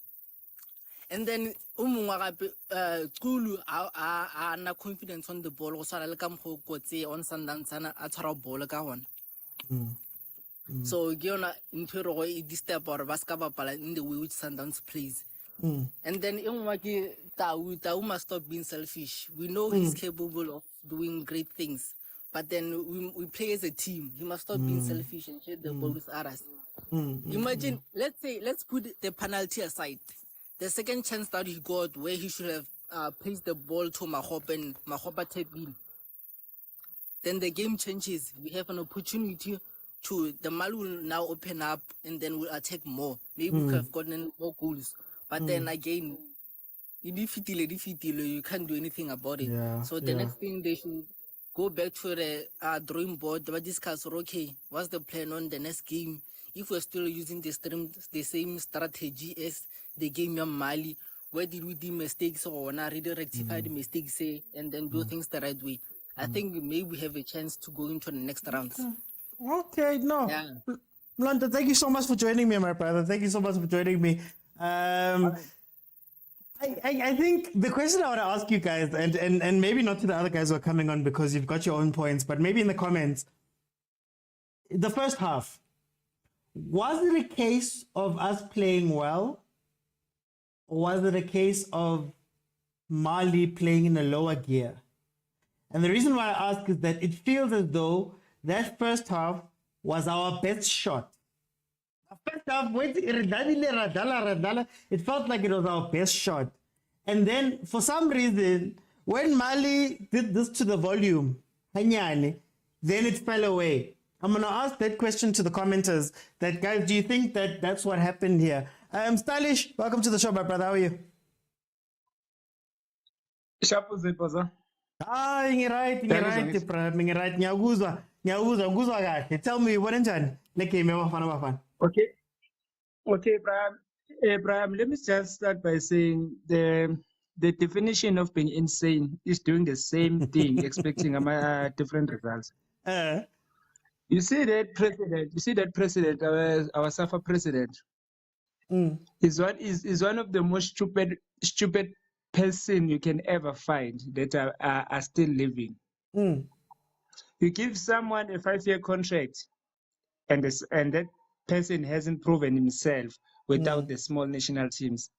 And then Kulu are not confidence on the ball, or Salalcam Hokote on Sandansana at our ball. So Giona Impero this step or Vascaba Pala in the way which Sundance plays. And then Tau must stop being selfish. We know he's capable of doing great things. But then we play as a team. He must stop being selfish and share the ball with others. Imagine, let's put the penalty aside. The second chance that he got where he should have placed the ball to Mahop and Mahopa tapped in. then the game changes. We have an opportunity to the Mali will now open up and then we'll attack more. Maybe we could have gotten more goals. But then again, you can't do anything about it. Yeah, So the yeah. next thing they should go back to the drawing board, but discuss, okay, what's the plan on the next game? If we're still using the same strategy as the game in Mali, where did we do mistakes or not really rectify the mistakes and then do things the right way? I think maybe we have a chance to go into the next rounds. Okay, no. Yeah. London, thank you so much for joining me, my brother. Thank you so much for joining me. I think the question I want to ask you guys, and maybe not to the other guys who are coming on because you've got your own points, but maybe in the comments, the first half, was it a case of us playing well? Or was it a case of Mali playing in a lower gear? And the reason why I ask is that it feels as though that first half was our best shot. First half, it felt like it was our best shot. And then, for some reason, when Mali did this to the volume, then it fell away. I'm going to ask that question to the commenters. That, guys, do you think that that's what happened here? Stylish, welcome to the show, my brother. How are you? Ngiright, ngiyakuzwa kahle. Tell me, what njani? Le game Bafana Bafana. Okay, Brian, let me just start by saying the definition of being insane is doing the same thing, expecting different results. You see that president, our SAFA president, is one of the most stupid person you can ever find that are still living. You give someone a 5-year contract, and that person hasn't proven himself without the small national teams.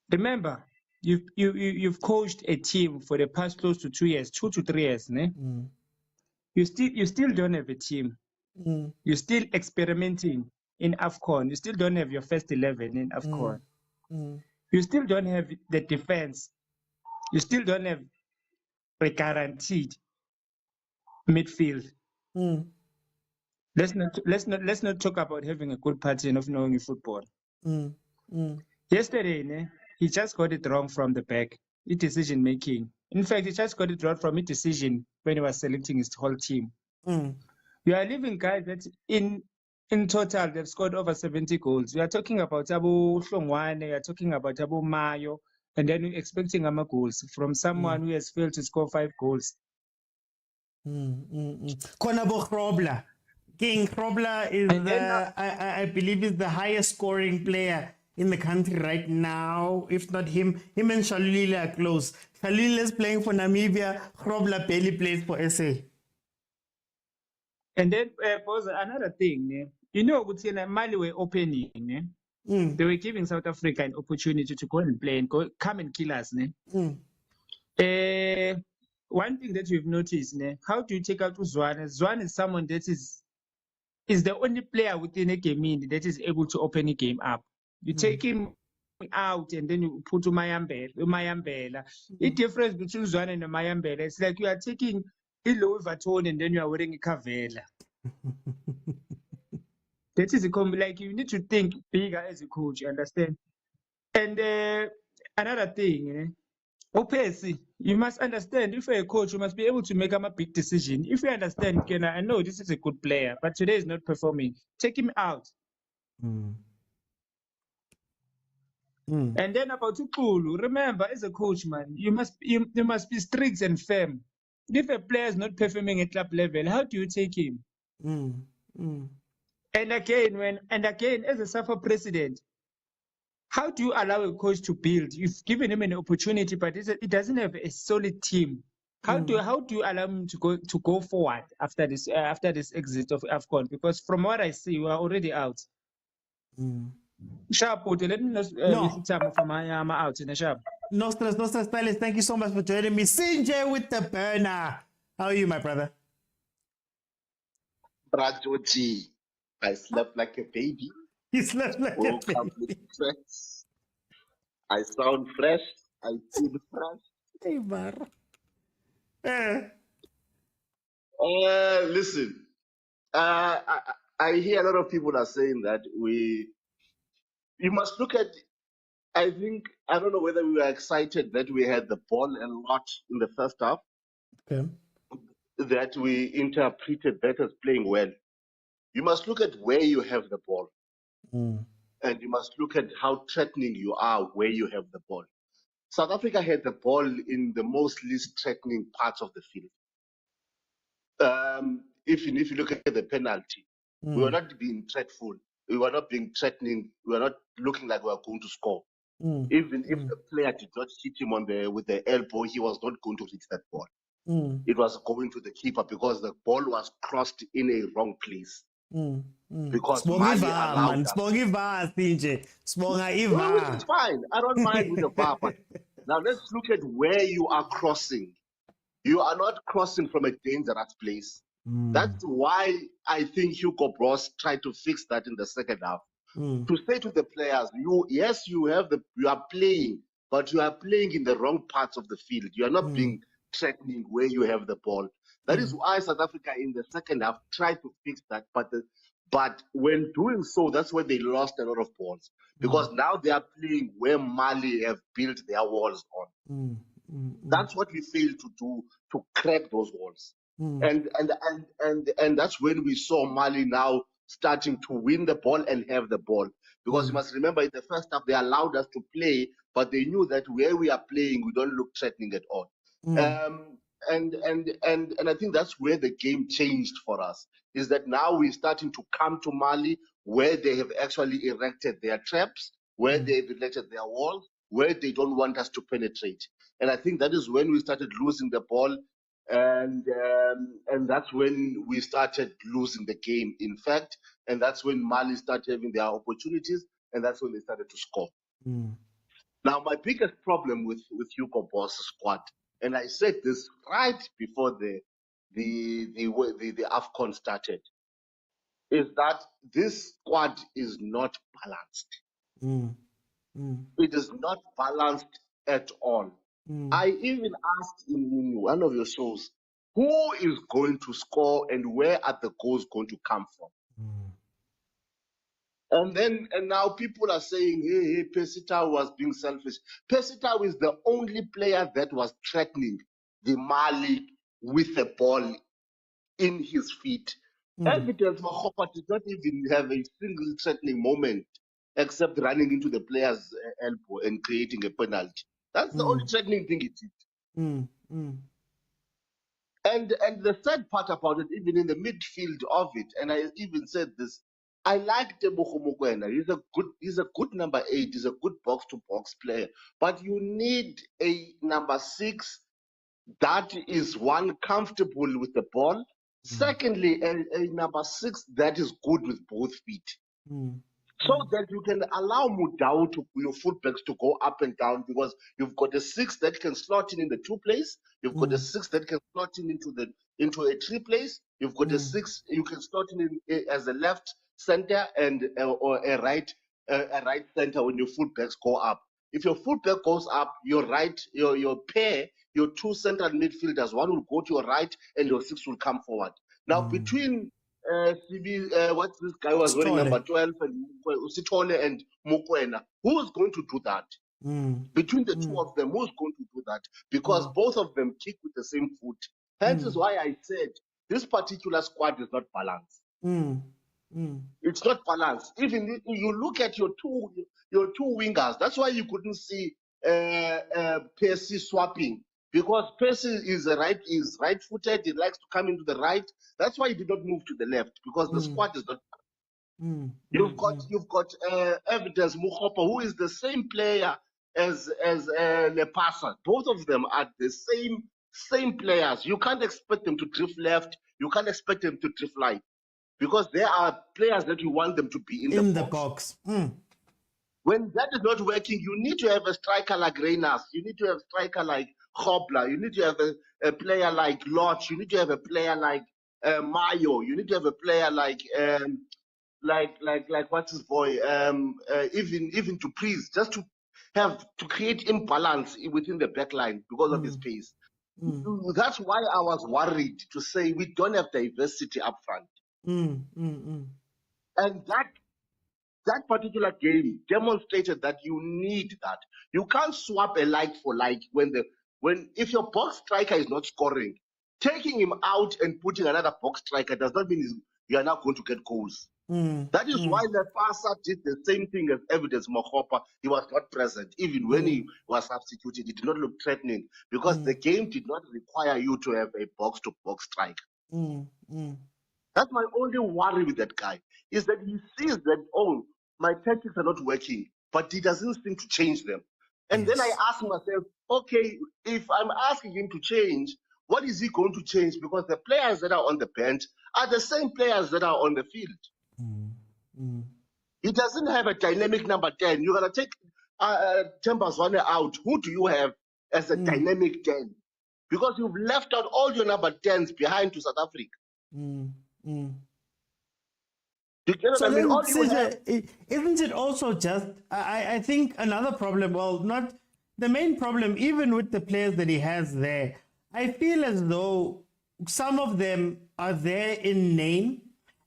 Remember, you've coached a team for the past close to 2 years, 2 to 3 years, ne? You still don't have a team. You're still experimenting in AFCON. You still don't have your first 11 in AFCON. You still don't have the defense. You still don't have a guaranteed midfield. Let's not talk about having a good party and of knowing football. Yesterday, ne, he just got it wrong from the back. Decision making. In fact, he just got it wrong from his decision when he was selecting his whole team. You are leaving guys that in total they've scored over 70 goals. We are talking about Abu Hlongwane, we are talking about Abu Mayo, and then we're expecting goals from someone who has failed to score 5 goals. Konabo Hrobla. King Hrobla is, I believe, is the highest scoring player in the country right now. If not him and Shalulile are close. Shalulile is playing for Namibia. Hrobla barely plays for SA. And then another thing, you know, Mali were opening, they were giving South Africa an opportunity to go and play and come and kill us. One thing that you've noticed, how do you take out Zwane? Zwane is someone that is the only player within a game that is able to open a game up. You take him out and then you put Mayambela. The difference between Zwane and Mayambela, it's like you are taking a Louis Vuitton and then you are wearing a Cavella. That is like you need to think bigger as a coach, you understand? And another thing, Opesi, you must understand, if you're a coach, you must be able to make a big decision. If you understand, I know this is a good player, but today is not performing. Take him out. And then about Ukulu, remember, as a coach, man, you must be strict and firm. If a player is not performing at club level, how do you take him? And again, as a SAFA president, how do you allow a coach to build? You've given him an opportunity, but it doesn't have a solid team. How do you allow him to go forward after this exit of AFCON? Because from what I see, we are already out. Sharp, let me know time from I'm out in a sharp. No stress, Stylist. Thank you so much for joining me. Sinjay with the burner. How are you, my brother? Brajoji, I slept like a baby. You slept like a baby. I sound fresh. I feel fresh. Hey, bar. Listen, I hear a lot of people are saying that you must look at. I think I don't know whether we were excited that we had the ball a lot in the first half, Okay. that we interpreted that as playing well. You must look at where you have the ball, Mm. and you must look at how threatening you are where you have the ball. South Africa had the ball in the most least threatening parts of the field. If you look at the penalty, we were Mm. not being threatful. We were not being threatening. We were not looking like we were going to score. Mm. Even if Mm. the player did not hit him with the elbow, he was not going to hit that ball. Mm. It was going to the keeper because the ball was crossed in a wrong place. Mm. Mm. Because Sibonga Mali iva allowed man, us. sibonga iva sinje, sibonga Well, which iva. is fine. I don't mind with the VAR, but now let's look at where you are crossing. You are not crossing from a dangerous place. Mm. That's why I think Hugo Bross tried to fix that in the second half. Mm. To say to the players, you are playing, but you are playing in the wrong parts of the field. You are not Mm. being threatening where you have the ball. That is Mm. why South Africa in the second half tried to fix that, but when doing so, that's where they lost a lot of balls because now they are playing where Mali have built their walls on. Mm. Mm. Mm. That's what we failed to do to crack those walls. Mm. And that's when we saw Mali now starting to win the ball and have the ball. Because you Mm. must remember in the first half they allowed us to play, but they knew that where we are playing we don't look threatening at all. Mm. And I think that's where the game changed for us. Is that now we're starting to come to Mali where they have actually erected their traps, where Mm. they've erected their walls, where they don't want us to penetrate. And I think that is when we started losing the ball, and that's when we started losing the game. In fact, and that's when Mali started having their opportunities, and that's when they started to score. Mm. Now, my biggest problem with Hugo Boss squad, and I said this right before the Afcon started, is that this squad is not balanced. Mm. Mm. It is not balanced at all. Mm. I even asked in one of your shows, who is going to score and where are the goals going to come from? And now people are saying, hey, Pesita was being selfish. Pesita is the only player that was threatening the Mali with the ball in his feet. Mm. Evidence Mahopa did not even have a single threatening moment except running into the player's elbow and creating a penalty. That's the only Mm. threatening thing it did. Mm. Mm. And the sad part about it, even in the midfield of it, and I even said this, I like Tebogo Mokoena. He's a good number 8. He's a good box to box player. But you need a number 6 that is one comfortable with the ball. Secondly, a number 6 that is good with both feet. Mm. So that you can allow Mudau to your fullbacks to go up and down because you've got a 6 that can slot in the 2 place. You've got a Mm. 6 that can slot in into a 3 place. You've got a Mm. 6 you can slot as a left center and or a right center when your fullbacks go up. If your fullback goes up, your pair, your 2 central midfielders, one will go to your right and your 6 will come forward. Now between what this guy was wearing number Sithole. 12 and Usitole and Mokwena. Who is going to do that? Mm. Between the two Mm. of them, who's going to do that? Because Mm. both of them kick with the same foot. Hence is Mm. why I said this particular squad is not balanced. Mm. Mm. It's not balanced. Even if you look at your two wingers, that's why you couldn't see Percy swapping. Because Percy is right-footed, he likes to come into the right. That's why he did not move to the left, because the Mm. squad is not. Mm. You've got Evidence Mukhopa, who is the same player as Lepasa. Both of them are the same players. You can't expect them to drift left. You can't expect them to drift right, because they are players that you want them to be in the In the box. box. Mm. When that is not working, you need to have a striker like Reynas. You need to have a striker like Hobler. You need to have a player like Lodge. You need to have a player like Mayo. You need to have a player like what's his boy? Even to Priest, just to create imbalance within the back line because of his pace. That's why I was worried to say we don't have diversity up front. And that particular game demonstrated that you need that. You can't swap a like for like when if your box striker is not scoring, taking him out and putting another box striker does not mean you are not going to get goals. That is why Lepasa did the same thing as Evidence Mokopa. He was not present. Even when he was substituted, it did not look threatening because the game did not require you to have a box-to-box strike. That's my only worry with that guy, is that he sees that, oh, my tactics are not working, but he doesn't seem to change them. And then I ask myself, okay, if I'm asking him to change, what is he going to change? Because the players that are on the bench are the same players that are on the field. He doesn't have a dynamic number 10. You're going to take Tembazwane out. Who do you have as a dynamic 10? Because you've left out all your number 10s behind to South Africa. You get what So I mean? then, All you have, CJ, isn't it also just, I think another problem, well, not the main problem, even with the players that he has there, I feel as though some of them are there in name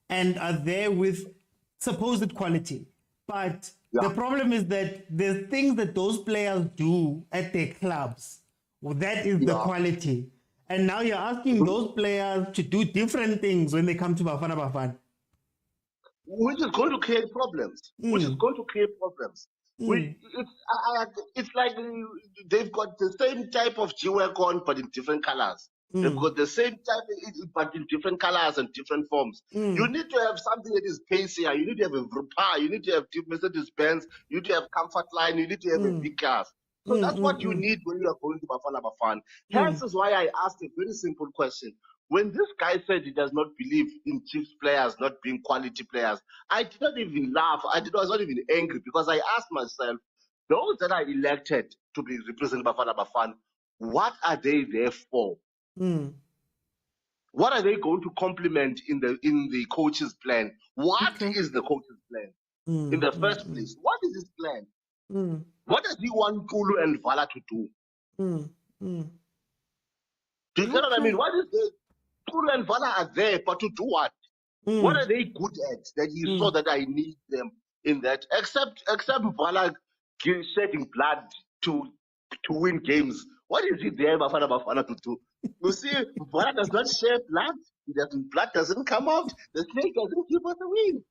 and are there with supposed quality. But the problem is that the things that those players do at their clubs, well, that is the quality. And now you're asking those players to do different things when they come to Bafana Bafana. which is going to create problems. Which is going to create problems. It's like they've got the same type of G-Work on, but in different colors. They've got the same type, but in different colors and different forms. You need to have something that is pacier. You need to have a Vrpa. You need to have Mercedes-Benz. You need to have Comfort Line. You need to have a big car. So that's what you need when you are going to Bafana Bafana. Hence is why I asked a very simple question. When this guy said he does not believe in Chiefs players not being quality players, I did not even laugh. I was not even angry because I asked myself, those that are elected to be representing Bafana Bafana, what are they there for? What are they going to complement in the coach's plan? What is the coach's plan in the first place? What is his plan? What does he want Kulu and Vala to do? Do you get what I mean? What is the Kulu and Vala are there, but to do what? What are they good at that you saw that I need them in that? Except Vala shedding blood to win games. What is it there, Bafana to do? You see, Vala does not shed blood. Blood doesn't come out. The snake doesn't give us a win.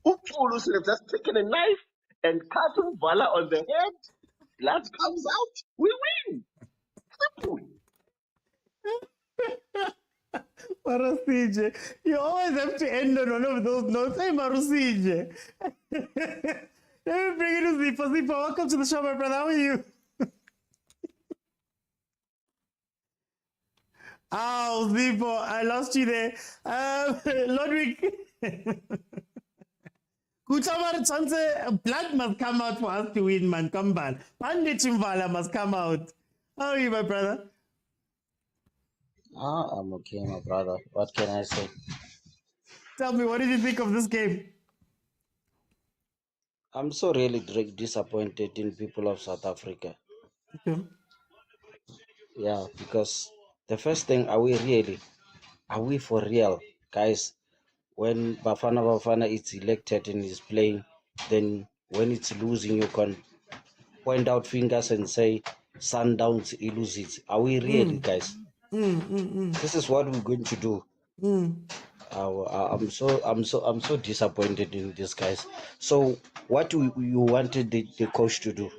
Upulu should have just taken a knife and cut Vala on the head. Blood comes out. We win. Simple. Marusije, you always have to end on one of those notes. Hey, Marusije. Let me bring it to Zipa. Zipa, welcome to the show, my brother. How are you? Oh, Zipa, I lost you there. Ludwig. Kutamar chance, blood must come out for us to win, man. Come on. Pandit Chimvala must come out. How are you, my brother? I'm okay, my brother. What can I say? Tell me, what did you think of this game? I'm so really disappointed in people of South Africa. Okay. Yeah, because the first thing, are we for real, guys? When Bafana Bafana is elected and is playing, then when it's losing, you can point out fingers and say, Sundowns lose it. Are we really, guys? This is what we're going to do. I'm so disappointed in these guys. So what you wanted the coach to do?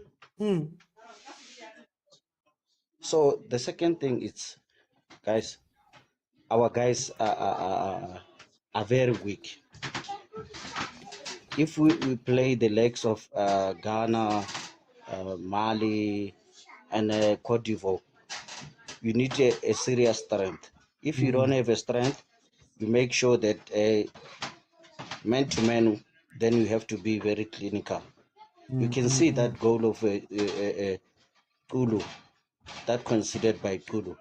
So the second thing is, guys, our guys are very weak. If we play the legs of Ghana, Mali, and Cote d'Ivoire, you need a serious strength. If you don't have a strength, you make sure that man to man, then you have to be very clinical. You can see that goal of Kulu, that considered by Kulu.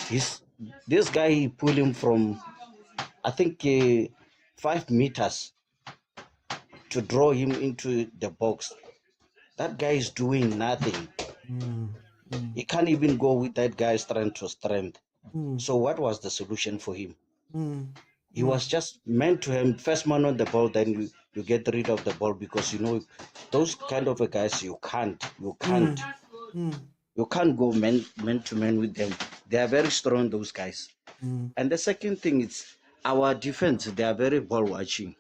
This guy, he pulled him from, I think, 5 meters to draw him into the box. That guy is doing nothing. He can't even go with that guy strength to strength. Mm. So what was the solution for him? Mm. He was just meant to him first man on the ball, then you get rid of the ball, because you know those kind of a guys you can't go man to man with them. They are very strong, those guys. And the second thing is our defense. They are very ball watching.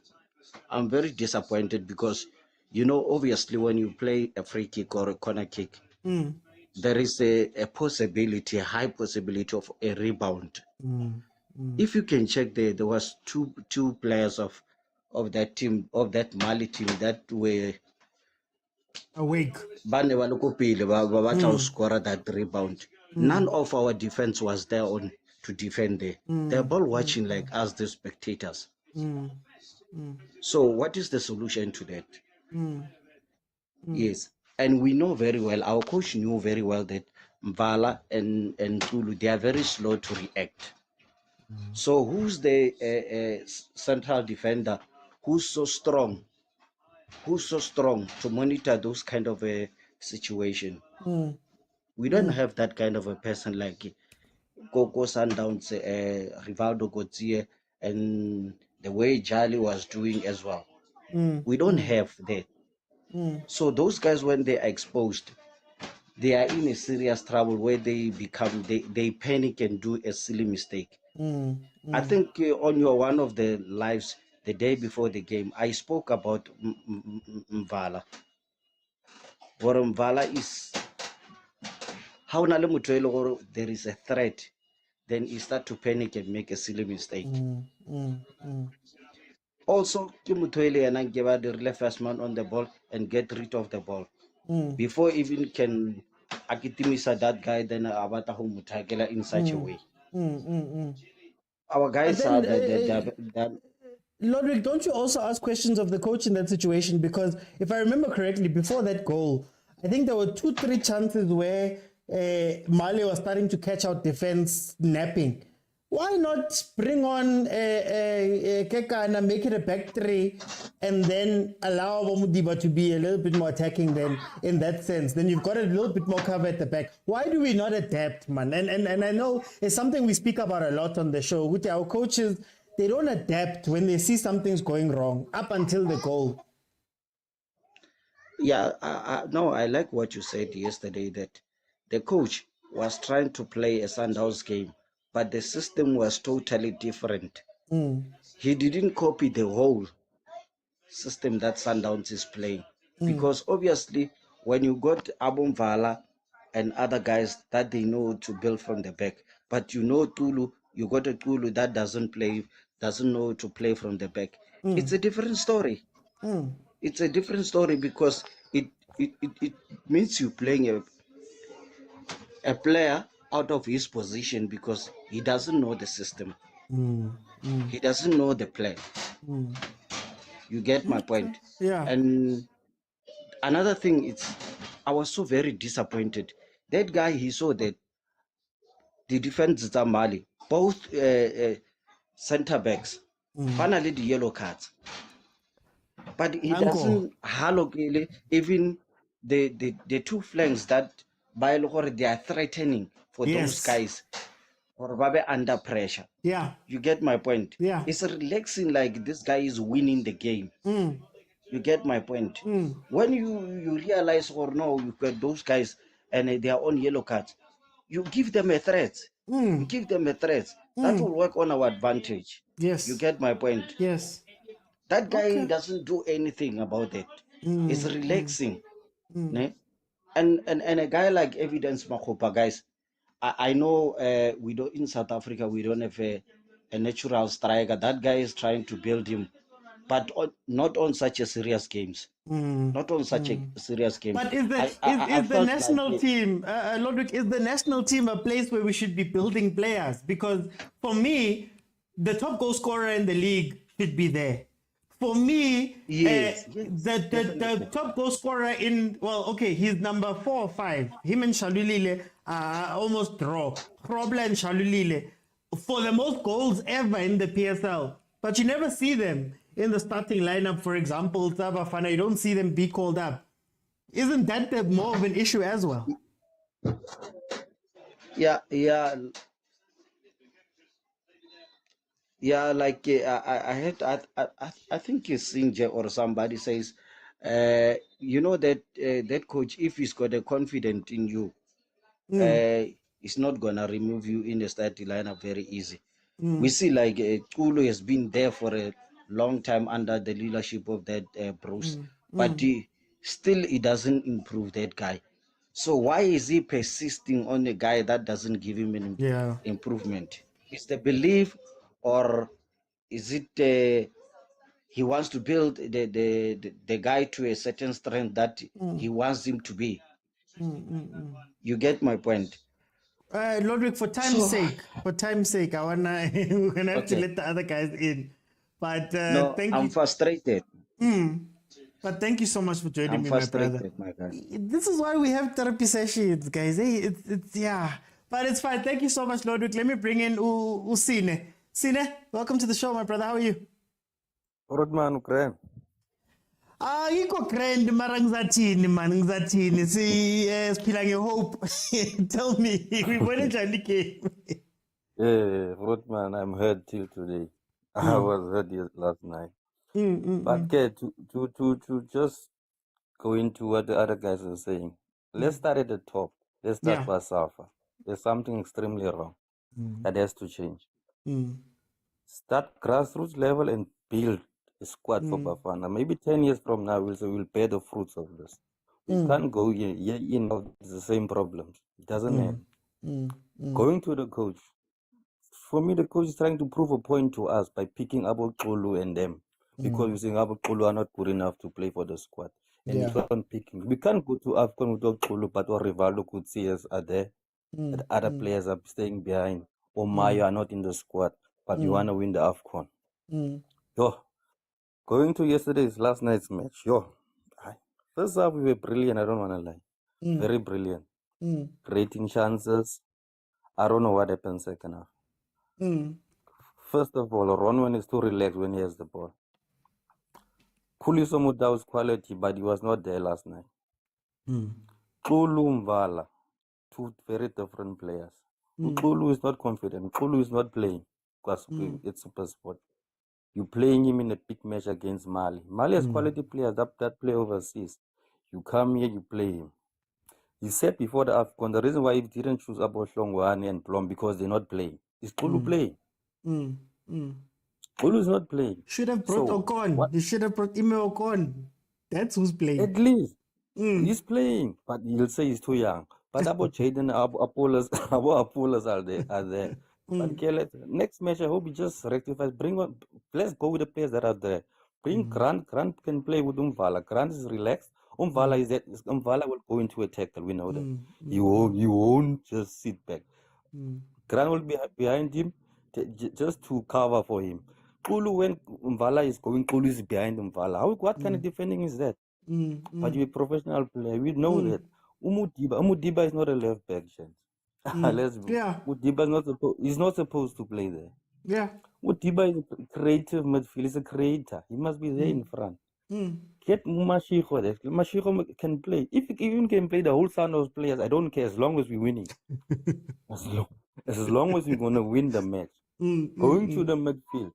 I'm very disappointed because, you know, obviously when you play a free kick or a corner kick, Mm. there is a possibility, a high possibility of a rebound. Mm. If you can check there was two players of that team, of that Mali team, that were awake. Ba ne ba le ko pele, ba batla ho score that rebound. None of our defense was there on to defend there. They're ball watching like us, the spectators. Mm. Mm. So what is the solution to that? Mm. Yes, and we know very well, our coach knew very well that Mvala and Tulu, they are very slow to react. So who's the central defender who's so strong to monitor those kind of a situation? Mm. We don't have that kind of a person like Coco Sundowns, Rivaldo Gauthier, and the way Jali was doing as well. Mm. We don't Mm. have that. Mm. So those guys, when they are exposed, they are in a serious trouble where they panic and do a silly mistake. Mm. I think on your one of the lives the day before the game, I spoke about Mvala. Where Mvala is, how there is a threat, then he start to panic and make a silly mistake. Also, Kimutuele and Angeba, the left first man on the ball and get rid of the ball. Before even can Akitimisa that guy, then Abatahu Mutagela in such a way. Our But guys then, are the Lodrick, don't you also ask questions of the coach in that situation? Because if I remember correctly, before that goal, I think there were 2-3 chances where Mali was starting to catch out defense napping. Why not bring on Kekana, make it a back three, and then allow Bomudiba to be a little bit more attacking then in that sense? Then you've got a little bit more cover at the back. Why do we not adapt, man? And I know it's something we speak about a lot on the show. With our coaches, they don't adapt when they see something's going wrong up until the goal. Yeah, no, I like what you said yesterday, that the coach was trying to play a Sundowns game, but the system was totally different. He didn't copy the whole system that Sundowns is playing, because obviously when you got Abumvala and other guys that they know to build from the back, but you know Tulu, you got a Tulu that doesn't know to play from the back. It's a different story. It's a different story because it means you playing a player out of his position because he doesn't know the system. He doesn't know the plan. You get my point? Yeah. And another thing is, I was so very disappointed. That guy, he saw that the defense is Mali, both center backs, finally the yellow cards. But he doesn't allocate even the two flanks that by they are threatening for those guys or Babe under pressure. Yeah. You get my point? Yeah. It's relaxing like this guy is winning the game. You get my point? When you realize or no, you got those guys and they are on yellow cards, you give them a threat. You give them a threat. That will work on our advantage. Yes. You get my point? Yes. That guy doesn't do anything about it. It's relaxing. Ne? And a guy like Evidence Makopa, guys, I know we don't in South Africa we don't have a natural striker. That guy is trying to build him, but not on such a serious games. Not on such a serious game. But is the I is the felt national like team, Lodrick, is the national team a place where we should be building players? Because for me, the top goal scorer in the league should be there. For me, the top goal scorer in, well, okay, he's number 4 or 5. Him and Shalulile almost draw. Krobla and Shalulile for the most goals ever in the PSL. But you never see them in the starting lineup, for example, Bafana. You don't see them be called up. Isn't that more of an issue as well? Yeah, yeah, yeah. Like I heard, I think it's Sinja or somebody says, that that coach, if he's got a confidence in you, he's not gonna remove you in the starting lineup very easy. We see like Kulu has been there for a long time under the leadership of that Bruce, but still he doesn't improve that guy. So why is he persisting on a guy that doesn't give him an Yeah. improvement? Is the belief, or is it he wants to build the guy to a certain strength that he wants him to be? You get my point? Lodwick, So for time's sake, I wanna we're gonna have to okay, let the other guys in. But no, thank I'm you. frustrated. But thank you so much for joining I'm me, my brother. frustrated, my guy. This is why we have therapy sessions, guys. Hey, it's yeah. But it's fine. Thank you so much, Lodwick. Let me bring in Usine. Sine, welcome to the show, my brother. How are you? Rodman, Ukraine. Iko grand mara ngizathini man ngizathini siphila ngehope. Tell me, uyibone njani game? Yeah, Rodman, I'm hurt till today. I was hurt last night. But okay, to just go into what the other guys are saying. Let's start at the top. Let's start Yeah. by Safa. There's something extremely wrong that has to change. Start grassroots level and build a squad for Bafana. Maybe 10 years from now, we'll say we'll bear the fruits of this. We can't go year in, out, it's the same problems. It doesn't end. Going to the coach. For me, the coach is trying to prove a point to us by picking up Okulu and them. Because we're saying Okulu are not good enough to play for the squad. And Yeah. we keep on picking. We can't go to AFCON with Okulu, but or Rivaldo could see us are there. That other players are staying behind. Or Maya are not in the squad. But you want to win the AFCON. Yo, going to last night's match. First half we were brilliant, I don't want to lie. Very brilliant. Creating chances. I don't know what happened second half. First of all, Ronwen is too relaxed when he has the ball. Kuliso Mudau's quality, but he was not there last night. Kulu Mvala, two very different players. Kulu is not confident. Kulu is not playing because it's super sport. You're playing him in a big match against Mali. Mali has quality players that play overseas. You come here, you play him. He said before the AFCON, the reason why he didn't choose Abo Shongwane and Plom because they're not playing. Is Kulu playing? Kulu is not playing. Should have brought Ocon. You should have brought Ime Ocon. That's who's playing. At least he's playing, but he'll say he's too young. But about Jaden, Apollos, Apollos are there. But okay, next match, I hope he just rectifies. Let's go with the players that are there. Bring Grant. Grant can play with Umvala. Grant is relaxed. Umvala will go into a tackle. We know that. He won't just sit back. Grant will be behind him just to cover for him. Kulu, when Umvala is going, Kulu is behind Umvala. What kind of defending is that? But you're a professional player. We know that. Umudiba is not a left back, gents. Yeah. Umudiba is not supposed to play there. Yeah. Umudiba is a creative midfield. He's a creator. He must be there in front. Get Mashiko there. Mashiko can play. If he even can play the whole Sandos players, I don't care as long as we're winning. as long as we're going to win the match. Going to the midfield.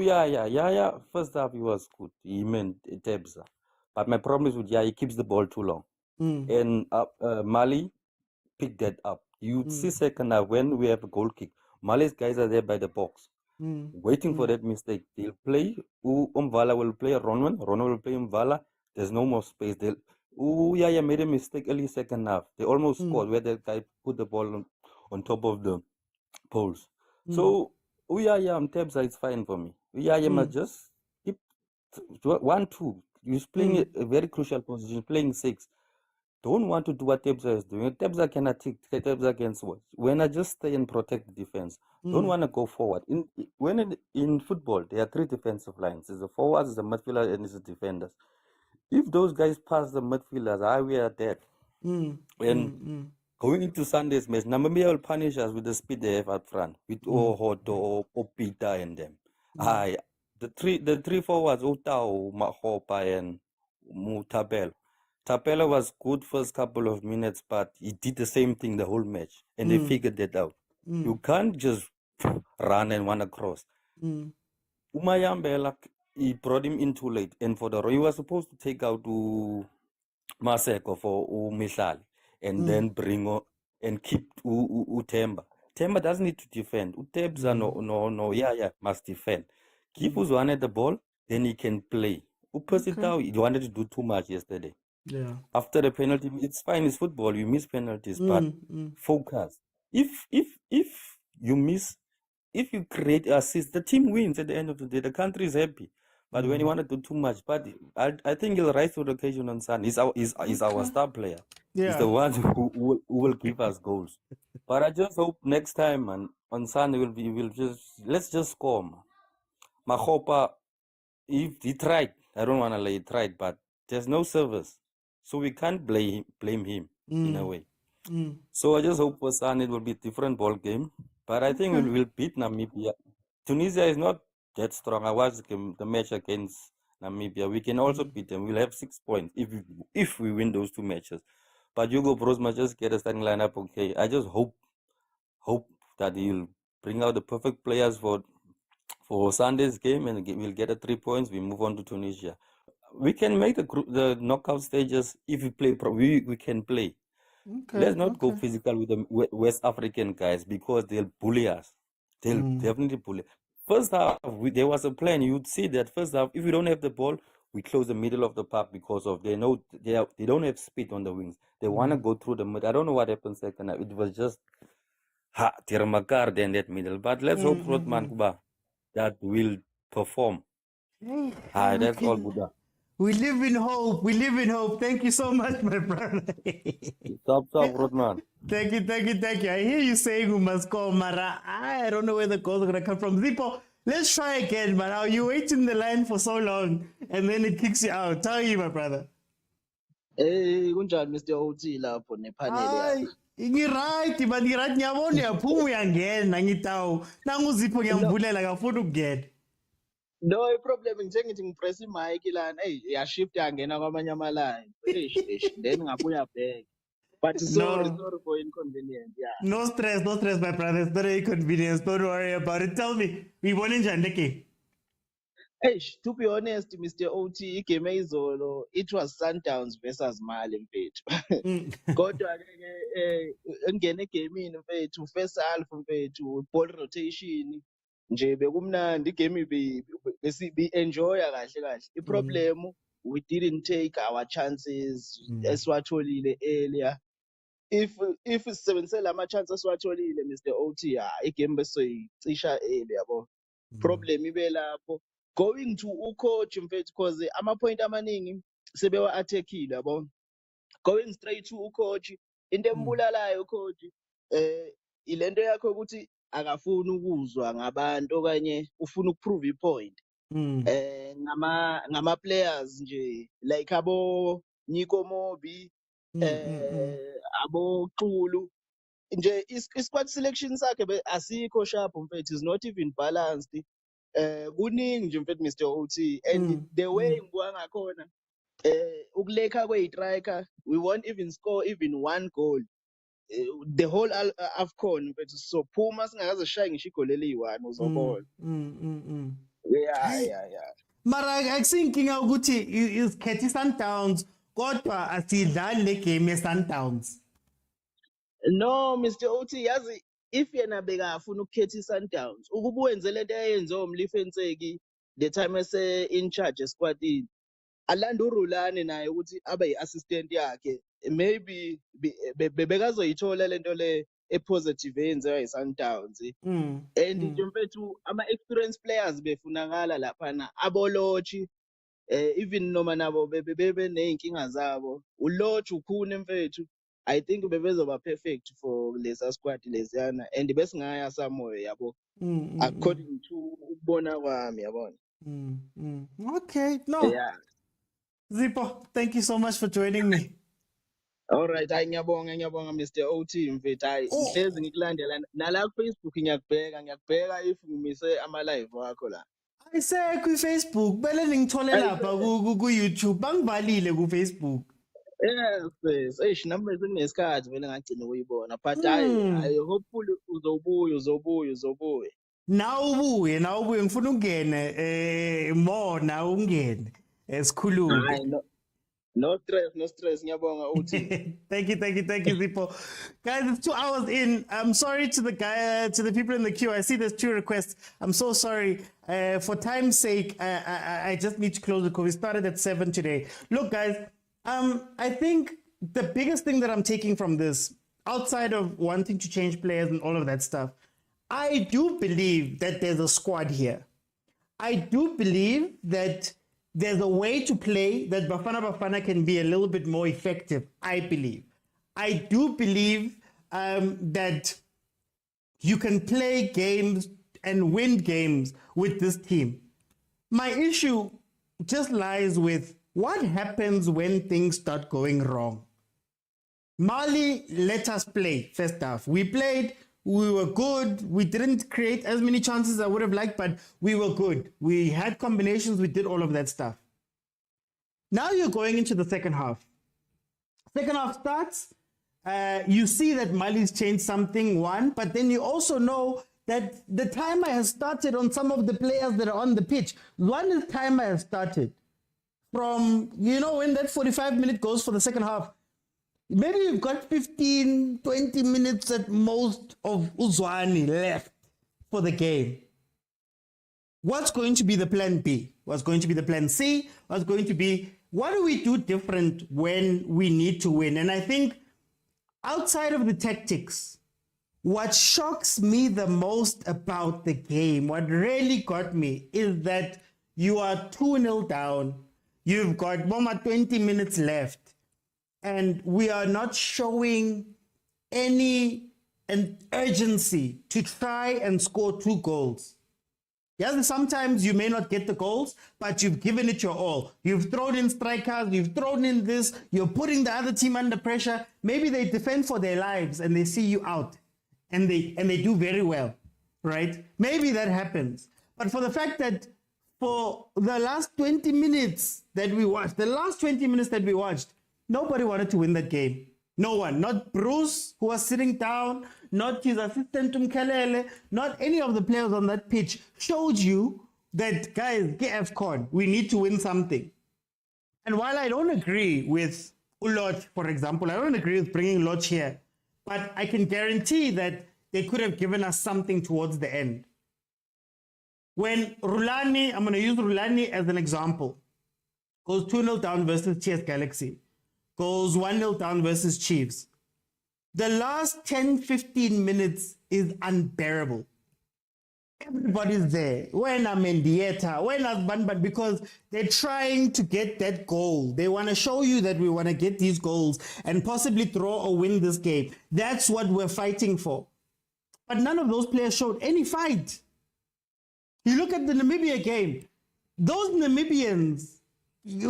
Yeah. First half he was good. He meant Tebza. But my problem is with he keeps the ball too long. And Mali picked that up. You see second half when we have a goal kick. Mali's guys are there by the box. Waiting for that mistake. They'll play. Umvala will play Ronwan. Ronwan will play Umvala. There's no more space. Yaya made a mistake early second half. They almost scored where that guy put the ball on top of the poles. So Tebza is fine for me. Must just keep 1-2. He's playing a very crucial position, playing 6. Don't want to do what Tebza is doing. Tebza can attack. Tebza can switch. When I just stay and protect the defense, don't want to go forward. In football, there are 3 defensive lines. There's the forwards, the midfielders, and the defenders. If those guys pass the midfielders, we are dead. And going into Sunday's match, Namibia will punish us with the speed they have up front, with Hoto, Opita, and them. The three forwards, Utao, Mahopa, and Mutabel. Tapela was good first couple of minutes, but he did the same thing the whole match, and they figured that out. You can't just run and run across. Umayambela, he brought him in too late, and for the he was supposed to take out Maseko for Mihlali, and then bring and keep Utemba. Temba doesn't need to defend. Utebza must defend. Give Uzwane the ball, then he can play. Upasitao, he wanted to do too much yesterday. Yeah. After the penalty, it's fine. It's football. You miss penalties, but focus. If you miss, if you create assists, the team wins at the end of the day. The country is happy. But when you want to do too much, but I think he'll rise to the occasion on Sunday. He's our star player. He's the Yeah. one who will give us goals. But I just hope next time, man, on Sunday let's just score, man. Mahopa, if he tried, I don't want to lay it tried, but there's no service, so we can't blame him in a way. So I just hope for Sunday it will be a different ball game. But I think Okay. we'll beat Namibia. Tunisia is not that strong. I watched the match against Namibia. We can also beat them. We'll have 6 points if we win those two matches. But Hugo Bros must just get a starting lineup. Okay, I just hope that he'll bring out the perfect players for Sunday's game, and we'll get the 3 points. We move on to Tunisia. We can make the knockout stages if we play. We can play. Okay. Let's not go physical with the West African guys because they'll bully us. They'll definitely bully. First half, there was a plan. You'd see that first half, if we don't have the ball, we close the middle of the park because of they know they don't have speed on the wings. They want to go through the middle. I don't know what happened second half. It was just Tiramakar in that middle. But let's hope Rotman Kuba that will perform. That's all good. We live in hope. We live in hope. Thank you so much, my brother. Stop, Rotman. Thank you. I hear you saying we must call Mara. I don't know where the goals are going to come from. Zipo, let's try again, man. How you wait in the line for so long and then it kicks you out. Tell you, my brother. Kunjani Mr. OT lapho nepanel yakho? Ngi-right but ngi-right ngiyabona uyaphuma uyangena ngitawu nangu Zipho ngiyamvulela akafuni ukungena. No, i-problem ngithe ngithi ngipress i-mic lana, yashift yangena kwamanye ama-line. Then ngabuya back. But sorry for inconvenience. Yeah. No stress, my brother. It's not an inconvenience. Don't worry about it. Tell me, we won in Jandeke. To be honest, Mr. OT, igame izolo, it was Sundowns versus Mali mfethu. Kodwa-ke engene egamini mfethu, first half mfethu, ball rotation nje bekumnandi igame bi-enjoya kahle. I-problem, we didn't take our chances esiwatholile earlier. If sisebenzise lama-chance esiwatholile Mr. OT, igame besizoyicisha early yabo. Problem ibe lapho. Going to ucoach mfethu because ama-point amaningi sebewa-attackile yabo. Going straight to ucoach, into embulalayo ucoach ilento yakho ukuthi akafuni ukuzwa ngabantu okanye ufuna ukuprove ipoint ngama-players nje like abo Nico Mobi abo Xulu nje i-squad selection sakhe asikho sharp mfethu, is not even balanced. Kuningi nje mfethu Mr. OT, and the way ngibuka ngakhona ukulekha kwe-striker, we won't even score even one goal the whole AFCON mfethu, sophuma singakaze sishaye ngisho igoli eliyi-1 uzobona. Yeah. Mara akusinkinga ukuthi isikhethe i-Sundowns kodwa asidlali le game ye-Sundowns. No Mr. OT, yazi if yena bekafuna ukukhetha i-Sundowns ukuba wenze lento ayenze uMlifenseki the time in charge esquadini, alanda uRulane naye ukuthi abe yi-assistant yakhe, maybe bekazoyithola lento le e-positive eyenziwa yi-Sundowns. And nje mfethu ama-experienced players befunakala laphana, abolochi even noma nabo bebe ney'nkinga zabo, uLodge ukhune mfethu, I think bebezoba perfect for lesa squad lesiyana, and besingaya somewhere yabo, according to ukubona kwami yabona. Okay, no. Yeah. Zipho, thank you so much for joining me. All right, ngiyabonga Mr. OT mfethu, ngihlezi ngikulandela nala ku-Facebook, ngiyakubheka if ngimise ama-live wakho la. Ayisekho i-Facebook, bele ningithole lapha ku-YouTube, bangivalile ku-Facebook. Yes, eish nami sekunesikhathi vele ngagcina ukuyibona but I hopefully uzobuya. Nawubuye ngifuna ungene more na ungene sikhulume. Hayi no stress ngiyabonga uthi. Thank you, Zippo. Guys, it's 2 hours in. I'm sorry to the people in the queue. I see there's 2 requests. I'm so sorry. For time's sake, I just need to close the call. We started at 7 today. Look, guys, I think the biggest thing that I'm taking from this, outside of wanting to change players and all of that stuff, I do believe that there's a squad here. I do believe that there's a way to play that Bafana Bafana can be a little bit more effective, I believe. I do believe that you can play games and win games with this team. My issue just lies with what happens when things start going wrong. Mali let us play first half. We played, we were good. We didn't create as many chances as I would have liked, but we were good. We had combinations, we did all of that stuff. Now you're going into the second half. Second half starts, you see that Mali's changed something, one, but then you also know that the timer has started on some of the players that are on the pitch. One timer has started from, when that 45-minute goes for the second half, maybe you've got 15, 20 minutes at most of Uzwani left for the game. What's going to be the plan B? What's going to be the plan C? What's going to be, what do we do different when we need to win? And I think outside of the tactics, what shocks me the most about the game, what really got me, is that you are 2-0 down. You've got more than 20 minutes left. And we are not showing any urgency to try and score 2 goals. Yes, sometimes you may not get the goals, but you've given it your all. You've thrown in strikers, you've thrown in this, you're putting the other team under pressure. Maybe they defend for their lives and they see you out and they do very well, right? Maybe that happens. But for the fact that for the last 20 minutes that we watched, nobody wanted to win that game. No one. Not Bruce, who was sitting down, not his assistant Umkelele, not any of the players on that pitch showed you that, guys, get AFCON. We need to win something. And while I don't agree with Ulot, for example, I don't agree with bringing Lodge here, but I can guarantee that they could have given us something towards the end. When Rulani, I'm going to use Rulani as an example, goes 2-0 down versus TS Galaxy, goes 1-0 down versus Chiefs. The last 10-15 minutes is unbearable. Everybody's there. When I'm in Dieta, when I'm Banban, because they're trying to get that goal. They want to show you that we want to get these goals and possibly draw or win this game. That's what we're fighting for. But none of those players showed any fight. You look at the Namibia game, those Namibians,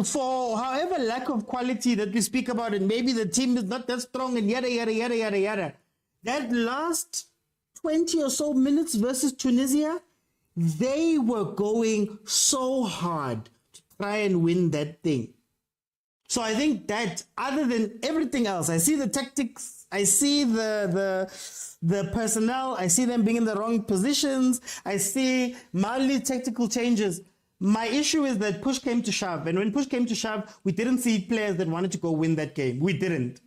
for however lack of quality that we speak about, and maybe the team is not that strong and yada, yada, yada, yada, yada, that last 20 or so minutes versus Tunisia, they were going so hard to try and win that thing. So I think that other than everything else, I see the tactics, I see the personnel, I see them being in the wrong positions, I see mildly tactical changes. My issue is that push came to shove. And when push came to shove, we didn't see players that wanted to go win that game. We didn't.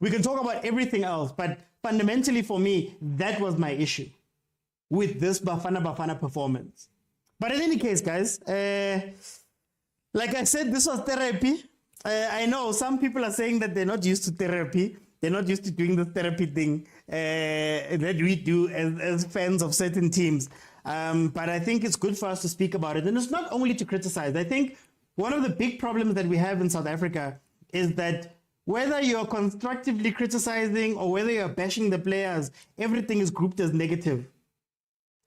We can talk about everything else, but fundamentally for me, that was my issue with this Bafana Bafana performance. But in any case, guys, like I said, this was therapy. I know some people are saying that they're not used to therapy. They're not used to doing the therapy thing that we do as fans of certain teams. But I think it's good for us to speak about it. And it's not only to criticize. I think one of the big problems that we have in South Africa is that whether you're constructively criticizing or whether you're bashing the players, everything is grouped as negative.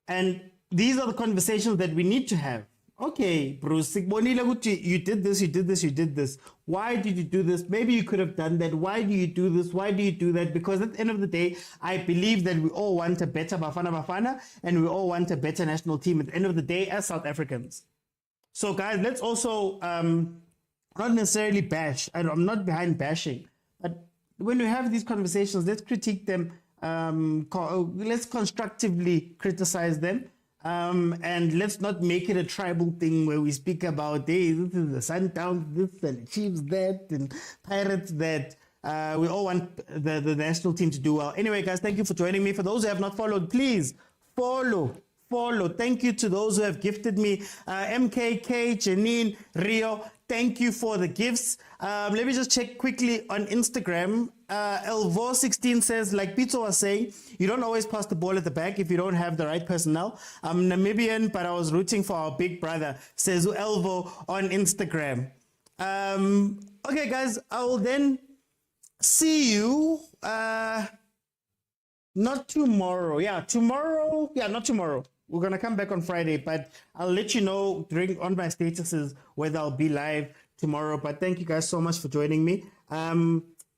And these are the conversations that we need to have. Okay, Bruce, you did this, you did this, you did this. Why did you do this? Maybe you could have done that. Why do you do this? Why do you do that? Because at the end of the day, I believe that we all want a better Bafana Bafana and we all want a better national team at the end of the day as South Africans. So guys, let's also not necessarily bash. I'm not behind bashing, but when we have these conversations, let's critique them. Let's constructively criticize them. And let's not make it a tribal thing where we speak about, hey, this is the Sundowns, this, and the Chiefs that, and Pirates that. We all want the national team to do well. Anyway, guys, thank you for joining me. For those who have not followed, please follow. Thank you to those who have gifted me. MKK, Janine, Rio, thank you for the gifts. Let me just check quickly on Instagram. Elvo16 says, like Pito was saying, you don't always pass the ball at the back if you don't have the right personnel. I'm Namibian, but I was rooting for our big brother, says Elvo on Instagram. Okay, guys, I will then see you not tomorrow. Not tomorrow. We're gonna come back on Friday, but I'll let you know on my statuses whether I'll be live tomorrow. But thank you guys so much for joining me.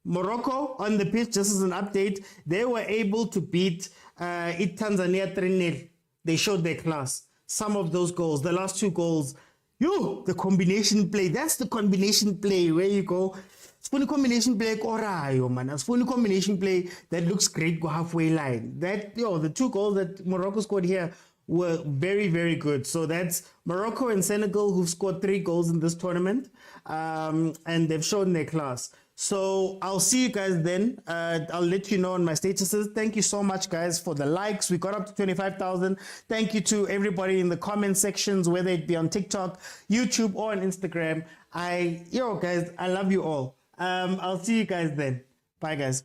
Morocco on the pitch, just as an update, they were able to beat Tanzania 3-0. They showed their class. Some of those goals, the last two goals, the combination play. That's the combination play where you go. It's funny combination play, man. It's funny combination play that looks great go halfway line. The two goals that Morocco scored here were very, very good. So that's Morocco and Senegal who've scored 3 goals in this tournament, and they've shown their class. So I'll see you guys then. I'll let you know on my statuses. Thank you so much, guys, for the likes. We got up to 25,000. Thank you to everybody in the comment sections, whether it be on TikTok, YouTube, or on Instagram. Guys, I love you all. I'll see you guys then. Bye, guys.